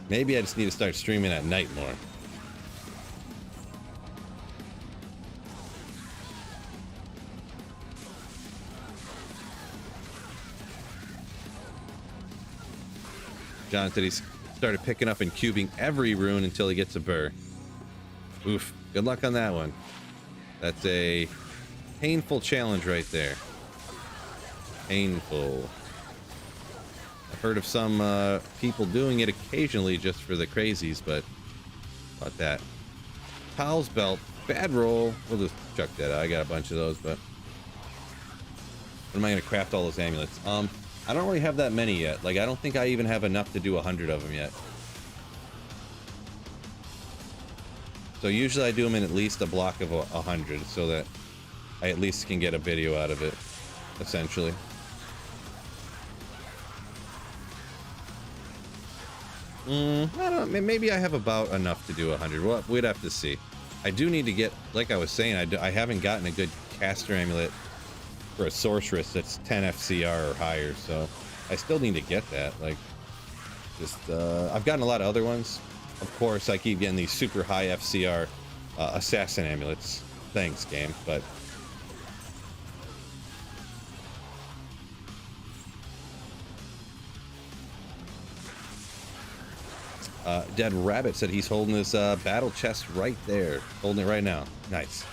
Maybe I just need to start streaming at night more. John said he's started picking up and cubing every rune until he gets a burr. Oof. Good luck on that one. That's a painful challenge right there. Painful. I've heard of some people doing it occasionally just for the crazies, but about that. Powell's belt. Bad roll. We'll just chuck that out. I got a bunch of those, but When am I going to craft all those amulets? I don't really have that many yet. Like, I don't think I even have enough to do 100 of them yet. So usually I do them in at least a block of 100 so that I at least can get a video out of it, essentially. I don't know, maybe I have about enough to do 100. Well, we'd have to see. I do need to get, like I was saying, I haven't gotten a good caster amulet for a sorceress that's 10 FCR or higher, so I still need to get that. Like, just, I've gotten a lot of other ones. Of course, I keep getting these super high FCR assassin amulets. Thanks, game, but... Dead Rabbit said he's holding this battle chest right there. Holding it right now. Nice.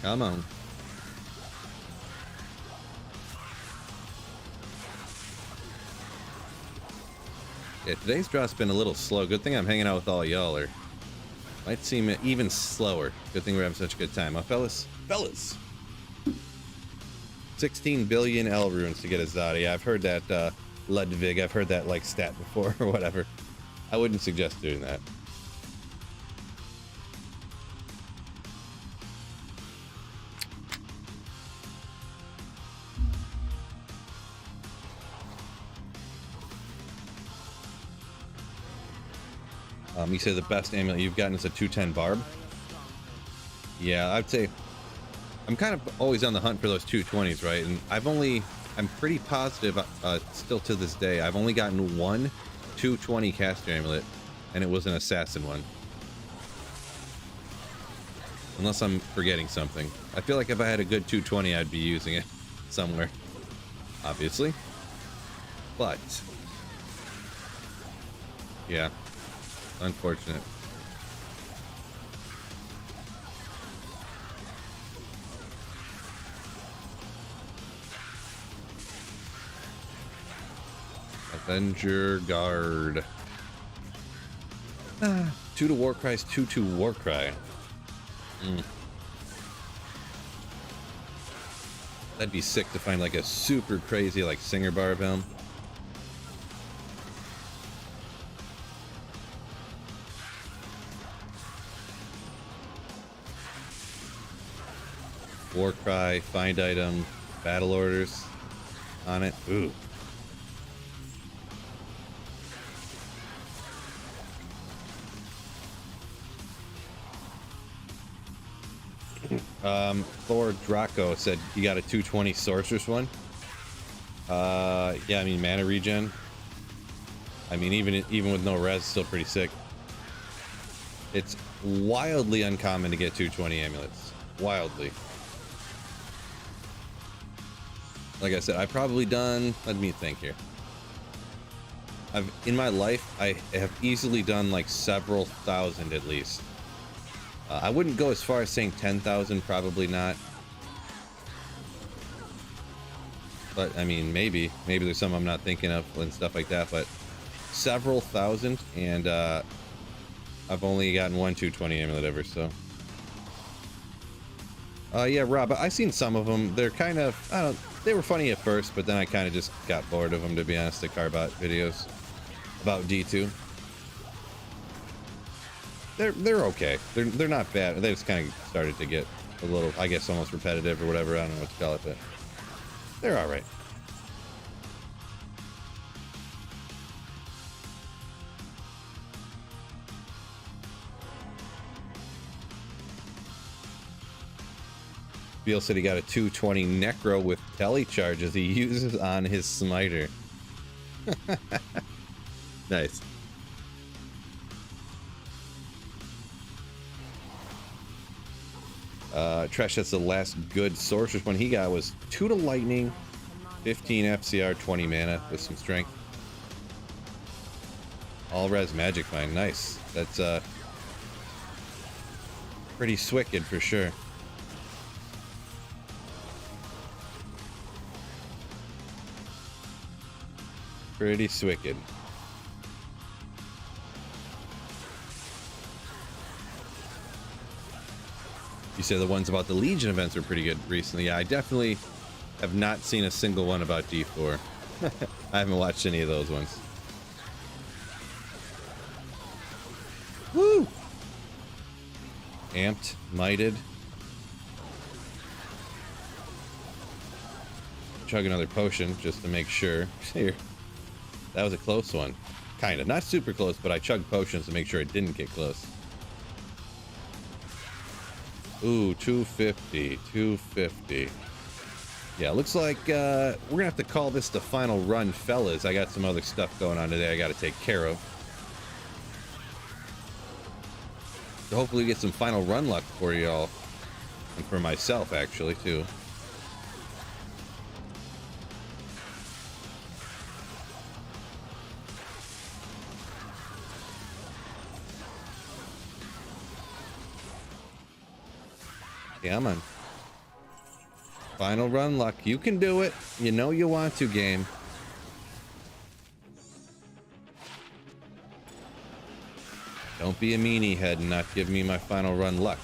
Come on. Yeah, today's draw's been a little slow. Good thing I'm hanging out with all y'all, or might seem even slower. Good thing we're having such a good time, huh, fellas? Fellas! 16 billion L runes to get a Zodi. I've heard that, Ludwig. I've heard that, like, stat before, or whatever. I wouldn't suggest doing that. You say the best amulet you've gotten is a 210 barb? Yeah, I'd say I'm kind of always on the hunt for those 220s, right? And I'm pretty positive, still to this day, I've only gotten one 220 caster amulet, and it was an assassin one. Unless I'm forgetting something. I feel like if I had a good 220, I'd be using it somewhere. Obviously. But yeah. Unfortunate. Avenger Guard. 2 to Warcry's 2 to Warcry. That'd be sick to find like a super crazy like Singer Barb helm. Warcry, find item, battle orders on it. Ooh. Thor Draco said you got a 220 sorceress one. Yeah, I mean mana regen. I mean even with no res, still pretty sick. It's wildly uncommon to get 220 amulets. Wildly. Like I said, I've probably done, let me think here. In my life, I have easily done like several thousand at least. I wouldn't go as far as saying 10,000, probably not. But I mean, maybe there's some I'm not thinking of and stuff like that, but several thousand, and I've only gotten one 220 amulet ever, so. Yeah, Rob, I've seen some of them. They're kind of, I don't, they were funny at first, but then I kind of just got bored of them, to be honest, the Carbot videos about D2. They're okay. They're not bad. They just kind of started to get a little, I guess, almost repetitive or whatever. I don't know what to call it, but they're all right. Beal said he got a 220 Necro with tele charges he uses on his smiter. Nice. Tresh, that's the last good sorceress one he got was 2 to lightning, 15 FCR, 20 mana with some strength. All res magic find. Nice. That's Pretty swicked for sure. Pretty swicked. You said the ones about the Legion events were pretty good recently. Yeah, I definitely have not seen a single one about D4. I haven't watched any of those ones. Woo! Amped, mighted. Chug another potion just to make sure. Here. That was a close one. Kind of. Not super close, but I chugged potions to make sure it didn't get close. Ooh, 250. 250. Yeah, looks like we're going to have to call this the final run, fellas. I got some other stuff going on today I got to take care of. So hopefully get some final run luck for y'all. And for myself, actually, too. Yeah, man. Final run luck. You can do it. You know you want to, game. Don't be a meanie head and not give me my final run luck.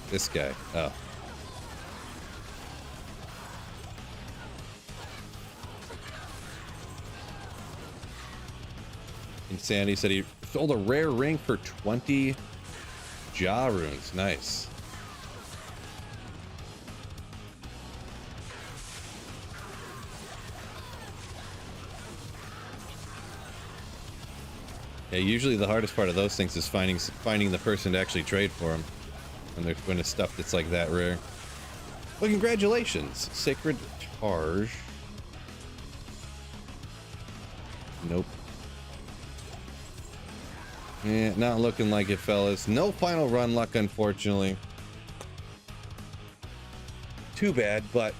This guy. Oh. Insanity said he sold a rare ring for 20 jaw runes. Nice. Yeah, usually the hardest part of those things is finding the person to actually trade for them when it's stuff that's like that rare. Well, congratulations, Sacred Targe. Nope. Yeah, not looking like it, fellas. No final run luck, unfortunately. Too bad, but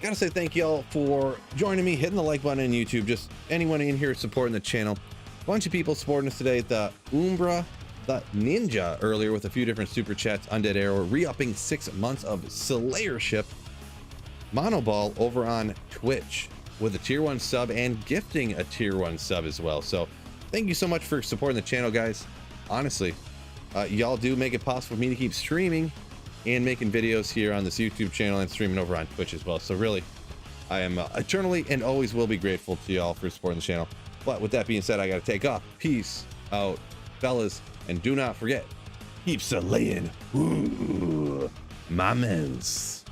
gotta say thank y'all for joining me, hitting the like button on YouTube. Just anyone in here supporting the channel. A bunch of people supporting us today. The Umbra, the Ninja earlier with a few different super chats. Undead Arrow re-upping 6 months of Slayership. Monoball over on Twitch with a tier 1 sub and gifting a tier 1 sub as well. So thank you so much for supporting the channel, guys. Honestly, y'all do make it possible for me to keep streaming and making videos here on this YouTube channel and streaming over on Twitch as well. So really, I am eternally and always will be grateful to y'all for supporting the channel. But with that being said, I got to take off. Peace out, fellas. And do not forget, keep slaying. Ooh, mamas.